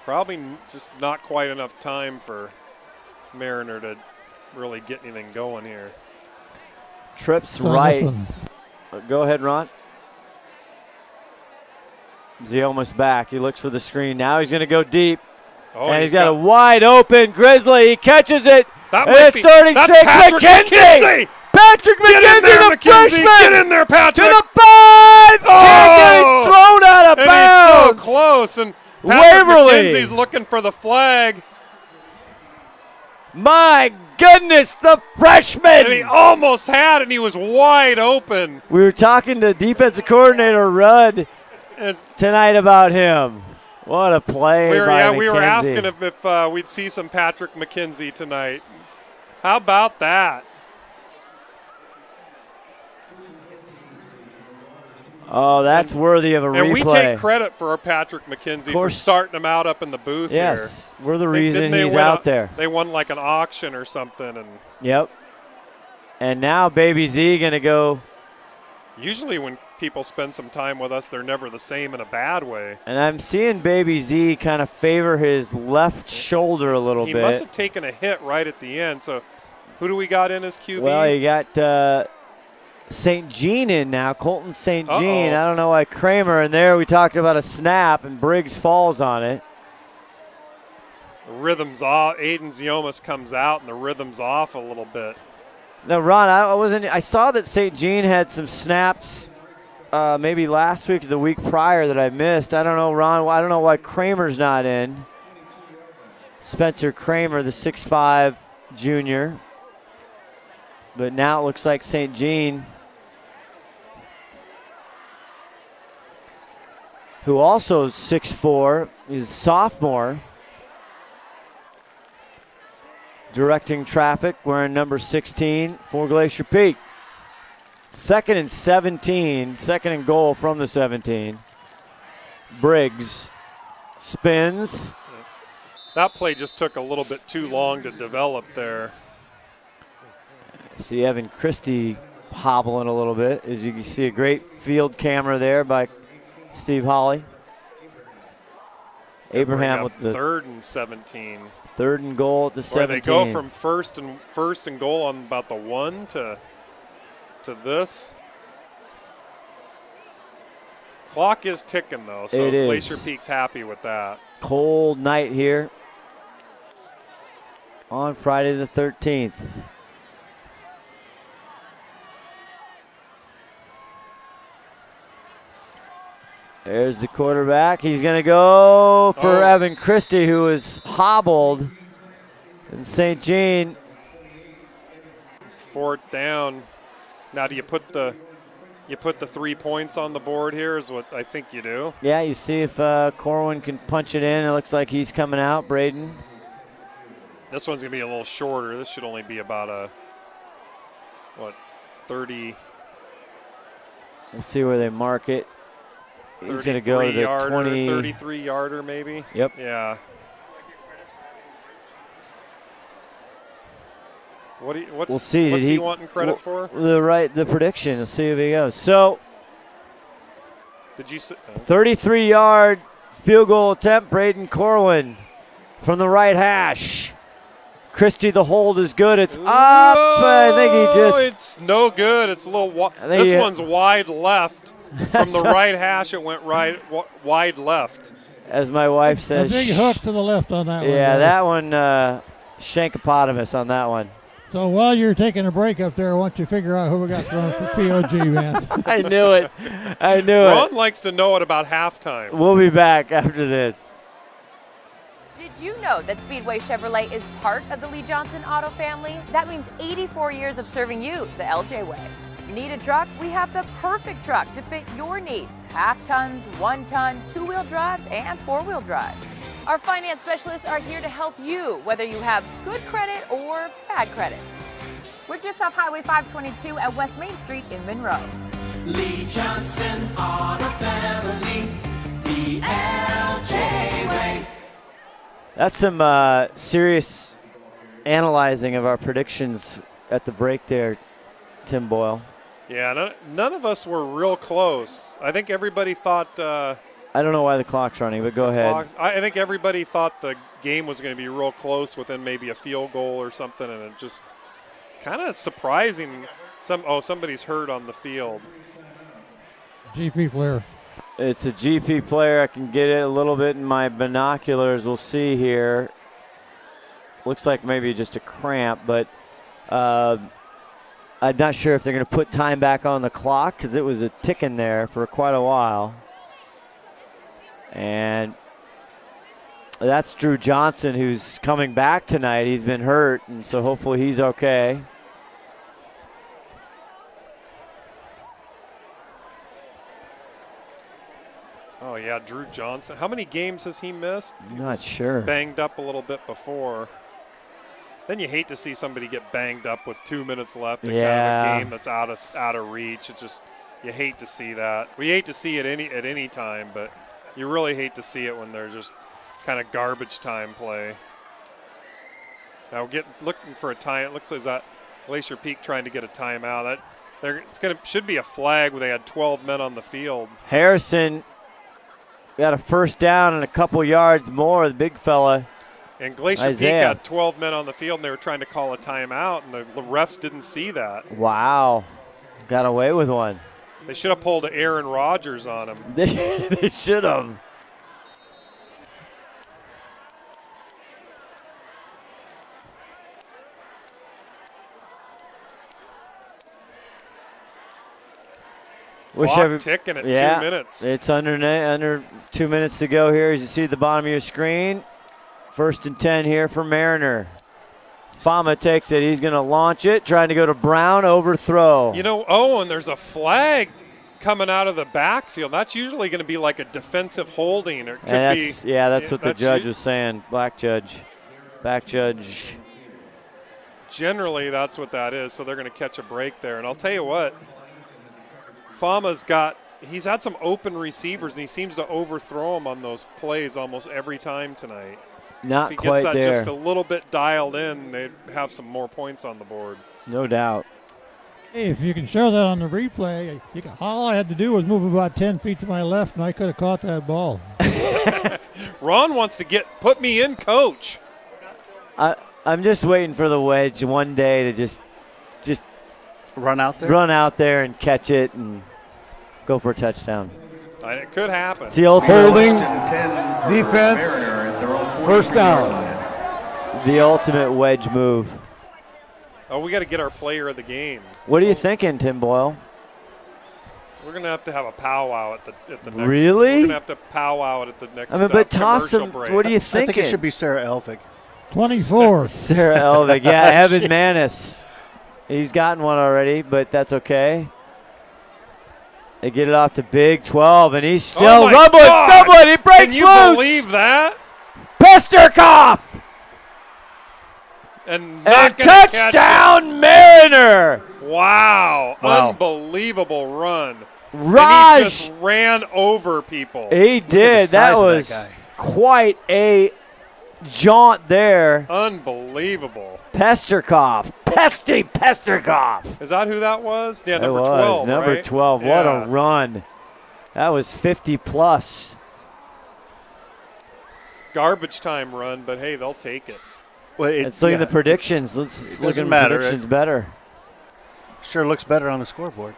probably just not quite enough time for Mariner to really get anything going here. Trips right. Go ahead, Ron. Zioma's back. He looks for the screen. Now he's going to go deep. Oh, and he's got a wide open Grizzly. He catches it. It's 36. McKenzie. Patrick McKenzie, the freshman. Get in there, Patrick. To the 5. Oh. He's thrown out of bounds. He's so close. And Patrick McKenzie's looking for the flag. My goodness, the freshman. And he almost had it, and he was wide open. We were talking to defensive coordinator Rudd tonight about him. What a play by McKenzie. We were asking if we'd see some Patrick McKenzie tonight. How about that? Oh, that's worthy of a replay. And we take credit for our Patrick McKenzie for starting him out up in the booth here. Yes, we're the reason he's out there. They won like an auction or something. Yep. And now Baby Z going to go. Usually when people spend some time with us, they're never the same in a bad way. And I'm seeing Baby Z kind of favor his left shoulder a little bit. He must have taken a hit right at the end. So who do we got in as QB? Well, you got St. Jean in now, Colton St. Jean. I don't know why Kramer in there. We talked about a snap, and Briggs falls on it. The rhythm's off. Aiden Ziomas comes out, and the rhythm's off a little bit. No, Ron, I saw that St. Jean had some snaps maybe last week or the week prior that I missed. I don't know, Ron. I don't know why Kramer's not in. Spencer Kramer, the 6'5" junior. But now it looks like St. Jean, who also is 6'4", is a sophomore. Directing traffic, wearing number 16 for Glacier Peak. 2nd and 17, 2nd and goal from the 17. Briggs spins. That play just took a little bit too long to develop there. See Evan Christie hobbling a little bit. As you can see, a great field camera there by Steve Hawley. Abraham with the 3rd and 17. 3rd and goal at the 17. They go from first and goal on about the 1 to this. Clock is ticking though, so Glacier Peak's happy with that. Cold night here on Friday the 13th. There's the quarterback. He's going to go for Evan Christie, who was hobbled in St. Jean. 4th down. Now, do you put the 3 points on the board here is what I think you do. Yeah, you see if Corwin can punch it in. It looks like he's coming out, Braden. This one's going to be a little shorter. This should only be about 30. We'll see where they mark it. He's going to go to the 20. 33-yarder maybe. Yep. Yeah. We'll see. What's he wanting credit for? The prediction. We'll see if he goes. So, did you 33-yard field goal attempt, Braden Corwin from the right hash. Christie, the hold is good. It's up. I think he just. It's no good. It's a little. This one's wide left. From the right hash, it went wide left. As my wife says. A big hook to the left on that one. Yeah, that one, shankopotamus on that one. So while you're taking a break up there, I want you to figure out who we got throwing for POG, man. I knew it. I knew it. Ron likes to know it about halftime. We'll be back after this. Did you know that Speedway Chevrolet is part of the Lee Johnson Auto family? That means 84 years of serving you the LJ way. Need a truck? We have the perfect truck to fit your needs. Half tons, 1 ton, 2-wheel drives, and 4-wheel drives. Our finance specialists are here to help you, whether you have good credit or bad credit. We're just off Highway 522 at West Main Street in Monroe. Lee Johnson Auto Family, the LJ way. That's some serious analyzing of our predictions at the break there, Tim Boyle. Yeah, none of us were real close. I think everybody thought. I don't know why the clock's running, but go ahead. I think everybody thought the game was going to be real close within maybe a field goal or something, and it just kind of surprising. Somebody's hurt on the field. GP player. It's a GP player. I can get it a little bit in my binoculars. We'll see here. Looks like maybe just a cramp, but I'm not sure if they're going to put time back on the clock because it was a ticking there for quite a while. And that's Drew Johnson, who's coming back tonight. He's been hurt, and so hopefully he's okay. Oh, yeah, Drew Johnson. How many games has he missed? Not sure. Banged up a little bit before. Then you hate to see somebody get banged up with 2 minutes left in kind of a game that's out of reach. It just, you hate to see that. We hate to see it at any time, but you really hate to see it when they're just kind of garbage time play. Now looking for a time. It looks like that Glacier Peak trying to get a timeout. Should be a flag where they had 12 men on the field. Harrison got a first down and a couple yards more, the big fella. And Glacier Peak had 12 men on the field, and they were trying to call a timeout, and the refs didn't see that. Wow. Got away with one. They should have pulled Aaron Rodgers on him. They should have. Clock ticking at 2 minutes. It's under 2 minutes to go here as you see at the bottom of your screen. 1st and 10 here for Mariner. Fama takes it. He's going to launch it, trying to go to Brown, overthrow. You know, and there's a flag coming out of the backfield. That's usually going to be like a defensive holding. Or it could that's what the judge was saying. Back judge. Generally, that's what that is. So they're going to catch a break there. And I'll tell you what, he's had some open receivers, and he seems to overthrow them on those plays almost every time tonight. Not if he quite gets that there. Just a little bit dialed in, they'd have some more points on the board. No doubt. Hey, if you can show that on the replay, all I had to do was move about 10 feet to my left, and I could have caught that ball. Ron wants to put me in, coach. I'm just waiting for the wedge one day to just run out there and catch it and go for a touchdown. It could happen. It's the ultimate holding, defense, first down. The ultimate wedge move. Oh, we got to get our player of the game. What are you thinking, Tim Boyle? We're gonna have to have a powwow at the next. Really? We're gonna have to powwow it at the next. But toss commercial him. break. What are you thinking? I think it should be Sarah Elvig. 24. Sarah Elvig, yeah, Evan Manis. He's gotten one already, but that's okay. They get it off to Big 12, and he's still stumbling. He breaks loose. Can you believe that? Pesterkoff! And touchdown, Mariner! Wow. Unbelievable run. Raj. And he just ran over people. He did. That was quite a jaunt there. Unbelievable. Pesterkoff. Pesterkoff. Is that who that was? Yeah, number 12, Number right? 12. What a run. That was 50-plus. Garbage time run, but hey, they'll take it. Well, let's look at the predictions. Let's look at the predictions better. Sure looks better on the scoreboard.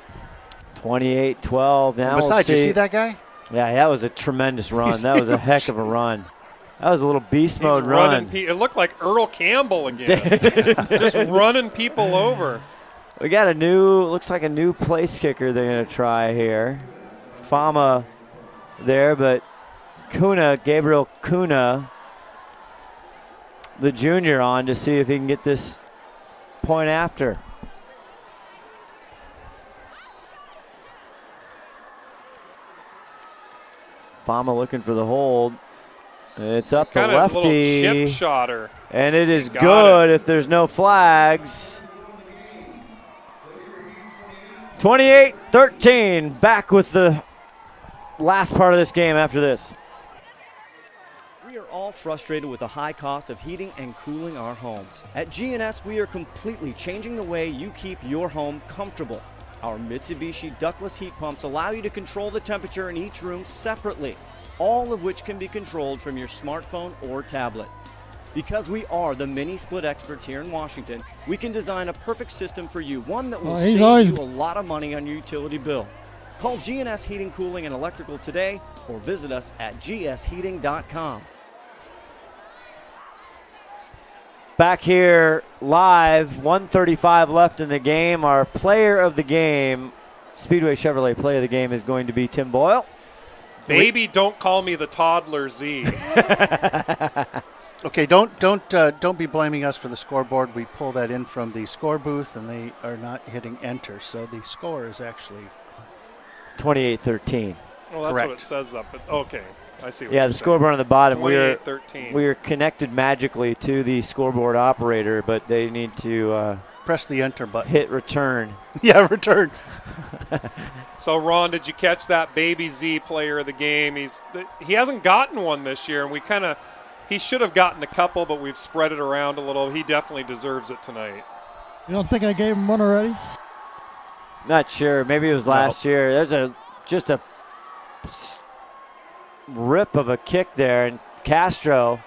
28-12. Now besides, you see that guy? Yeah, that was a tremendous run. That was a heck of a run. That was a little beast mode run. It looked like Earl Campbell again. Just running people over. We got looks like a new place kicker they're going to try here. Fama there, but Gabriel Kuna, the junior, on to see if he can get this point after. Fama looking for the hold. It's up the lefty. Little chip shotter. And it is good if there's no flags. 28-13, back with the last part of this game after this. We are all frustrated with the high cost of heating and cooling our homes. At GNS, we are completely changing the way you keep your home comfortable. Our Mitsubishi ductless heat pumps allow you to control the temperature in each room separately, all of which can be controlled from your smartphone or tablet. Because we are the mini split experts here in Washington, we can design a perfect system for you, one that will save you a lot of money on your utility bill. Call GNS Heating, Cooling, and Electrical today or visit us at gsheating.com. Back here live, 1:35 left in the game. Our player of the game, Speedway Chevrolet player of the game, is going to be Tim Boyle. Baby, don't call me the toddler Z. Okay, don't be blaming us for the scoreboard. We pull that in from the score booth, and they are not hitting enter, so the score is actually 28-13. Well, that's correct. what it says up. But okay, I see. What yeah, you're the scoreboard on the bottom. 28-13. We are connected magically to the scoreboard operator, but they need to press the enter button. Hit return. Yeah, return. So, Ron, did you catch that Baby Z player of the game? He hasn't gotten one this year, and he should have gotten a couple, but we've spread it around a little. He definitely deserves it tonight. You don't think I gave him one already? Not sure. Maybe it was last year. There's just a rip of a kick there, and Castro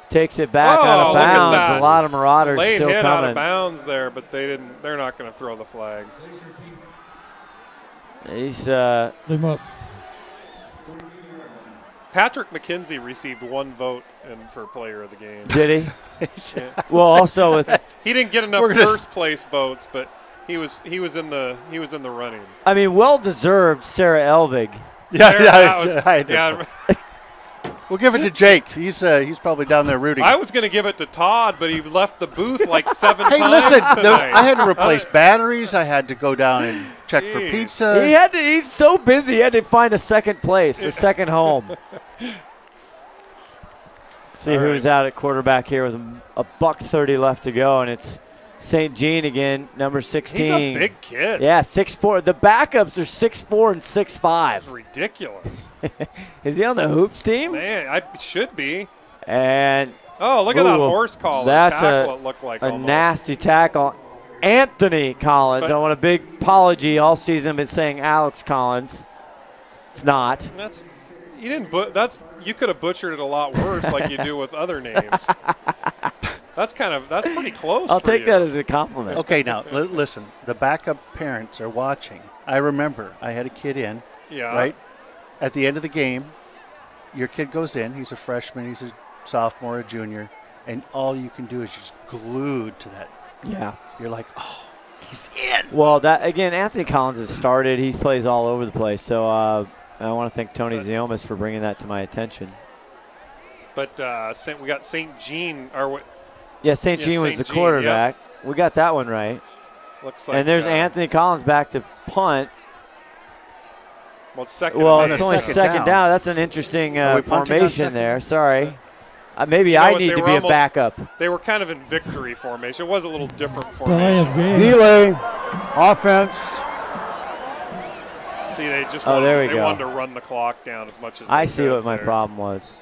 takes it back out of bounds. A lot of Marauders Late still hit coming. out of bounds there, but they're not going to throw the flag. He's him up. Patrick McKenzie received one vote for player of the game. Did he? Yeah. Well, also he didn't get enough first place votes, but he was in the running. I mean, well deserved. Sarah Elvig. Yeah. We'll give it to Jake. He's probably down there rooting. I was going to give it to Todd, but he left the booth like 7 times listen, tonight. I had to replace batteries. I had to go down and check for pizza. He's so busy. He had to find a second place, a second home. See who's out at quarterback here with a $1:30 left to go, and it's St. Jean again, number 16. He's a big kid. Yeah, 6'4". The backups are 6'4" and 6'5". That's ridiculous. Is he on the hoops team? Man, I should be. And look at that horse collar. That's tackle it looked like a almost. nasty tackle. Anthony Collins. I want a big apology. All season I've been saying Alex Collins. It's not. That's you didn't. You could have butchered it a lot worse, like you do with other names. That's pretty close. I'll take that as a compliment. Okay, now listen. The backup parents are watching. I remember I had a kid in. Yeah. Right. At the end of the game, your kid goes in. He's a freshman. He's a sophomore, a junior, and all you can do is just glued to that. Yeah. You're like, oh, he's in. Well, that again, Anthony Collins has started. He plays all over the place. So I want to thank Tony Ziomas for bringing that to my attention. But we got St. Jean. Yeah, St. Jean was the quarterback. Yep. We got that one right. Looks like. And there's Anthony Collins back to punt. Well, it's second. Well, it's only second down. That's an interesting formation there. Sorry. Maybe I need to be a backup. They were kind of in victory formation. It was a little different formation. Delay, offense. See, they just wanted to run the clock down as much as I see what my problem was.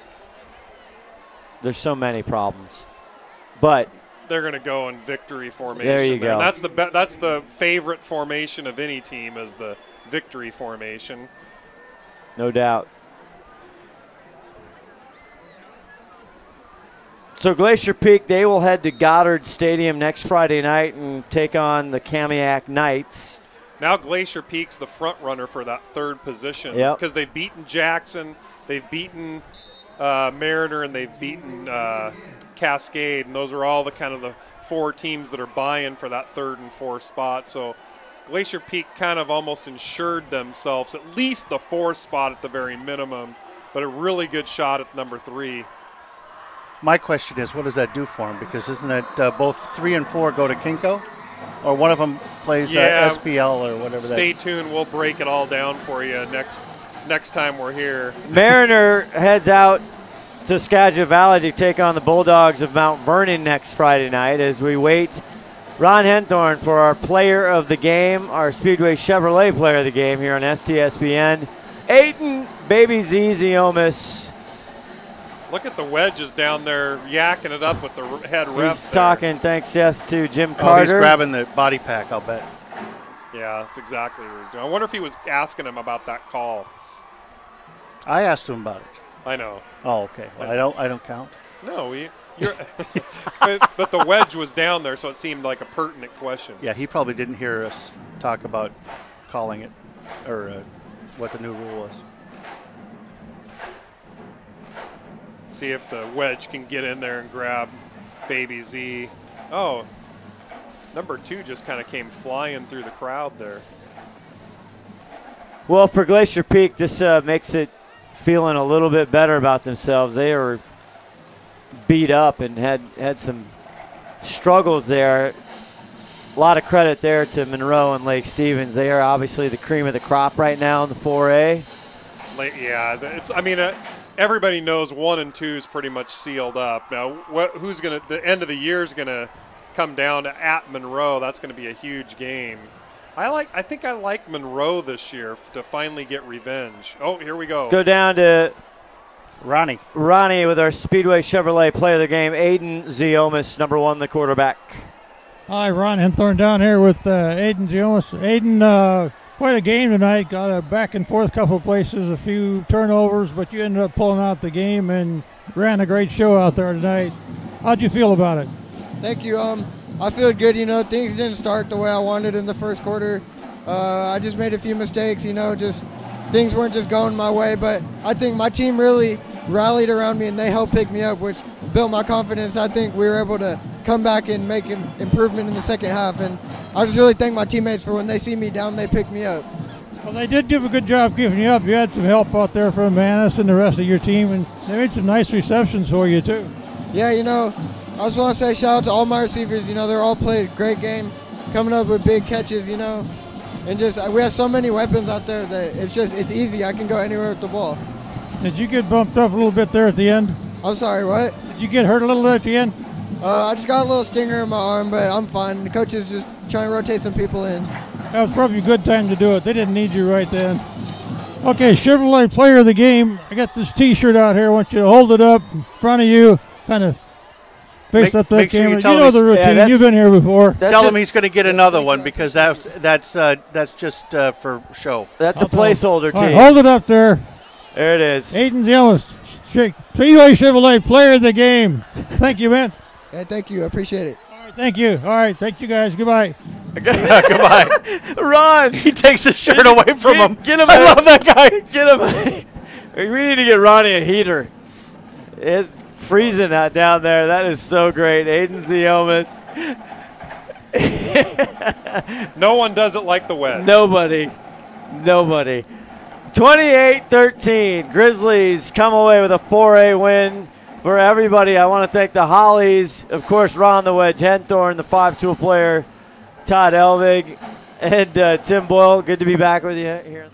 There's so many problems. But they're going to go in victory formation. There you go. And that's the favorite formation of any team is the victory formation. No doubt. So Glacier Peak, they will head to Goddard Stadium next Friday night and take on the Kamiak Knights. Now Glacier Peak's the front runner for that third position because they've beaten Jackson, they've beaten Mariner, and they've beaten Cascade, and those are all the kind of the four teams that are vying for that third and fourth spot. So Glacier Peak kind of almost ensured themselves at least the fourth spot at the very minimum, but a really good shot at number 3. My question is, what does that do for them? Because isn't it both 3 and 4 go to Kinko? Or one of them plays SPL or whatever. Stay tuned. We'll break it all down for you next time we're here. Mariner heads out to Skagit Valley to take on the Bulldogs of Mount Vernon next Friday night as we wait Ron Henthorn for our player of the game, our Speedway Chevrolet player of the game here on STSPN. Aiden Baby Z Ziomas. Look at the wedges down there yakking it up with the head ref. He's talking thanks, to Jim Carter. He's grabbing the body pack, I'll bet. Yeah, that's exactly what he's doing. I wonder if he was asking him about that call. I asked him about it. I know. Oh, okay. Well, I don't count. No, but the wedge was down there, so it seemed like a pertinent question. Yeah, he probably didn't hear us talk about calling it or what the new rule was. See if the wedge can get in there and grab Baby Z. Oh, number 2 just kind of came flying through the crowd there. Well, for Glacier Peak, this makes it feeling a little bit better about themselves. They were beat up and had some struggles there. A lot of credit there to Monroe and Lake Stevens. They are obviously the cream of the crop right now in the 4A. Yeah, everybody knows 1 and 2 is pretty much sealed up. Now, the end of the year is going to come down to at Monroe. That's going to be a huge game. I think I like Monroe this year to finally get revenge. Oh, here we go. Let's go down to Ronnie with our Speedway Chevrolet player of the game, Aiden Ziomas, number 1, the quarterback. Hi, Ron Henthorn down here with Aiden Ziomas. Aiden, quite a game tonight. Got a back and forth couple of places, a few turnovers, but you ended up pulling out the game and ran a great show out there tonight. How'd you feel about it? Thank you. I feel good. Things didn't start the way I wanted in the first quarter. I just made a few mistakes. Just things weren't just going my way. But I think my team really rallied around me and they helped pick me up, which built my confidence. I think we were able to come back and make an improvement in the second half. And I just really thank my teammates for when they see me down, they pick me up. Well, they did give a good job giving you up. You had some help out there from Manis and the rest of your team, and they made some nice receptions for you, too. Yeah, I just want to say shout out to all my receivers. They're all played a great game, coming up with big catches, and just we have so many weapons out there that it's easy. I can go anywhere with the ball. Did you get bumped up a little bit there at the end? I'm sorry, what? Did you get hurt a little at the end? I just got a little stinger in my arm, but I'm fine. The coach is just trying to rotate some people in. That was probably a good time to do it. They didn't need you right then. Okay, Chevrolet player of the game. I got this T-shirt out here. I want you to hold it up in front of you, kind of face up that make sure you camera. tell You him know the he's- routine. You've been here before. Tell him he's going to get another one because that's just for show. That's a placeholder, All right, team. hold it up there. There it is. Aiden's Youngest, Speedway Chevrolet Player of the Game. Thank you, man. Yeah, thank you. I appreciate it. All right, thank you. All right, thank you guys. Goodbye. Goodbye. Ron. He takes his shirt away from him. Get him. I love that guy. Get him. We need to get Ronnie a heater. It's freezing out down there. That is so great. Aiden Ziomas. No one does it like the Wedge. Nobody. 28-13. Grizzlies come away with a 4A win. For everybody, I want to thank the Hollies, of course, Ron the Wedge Henthorn, the 5-tool player, Todd Elvig, and Tim Boyle. Good to be back with you here.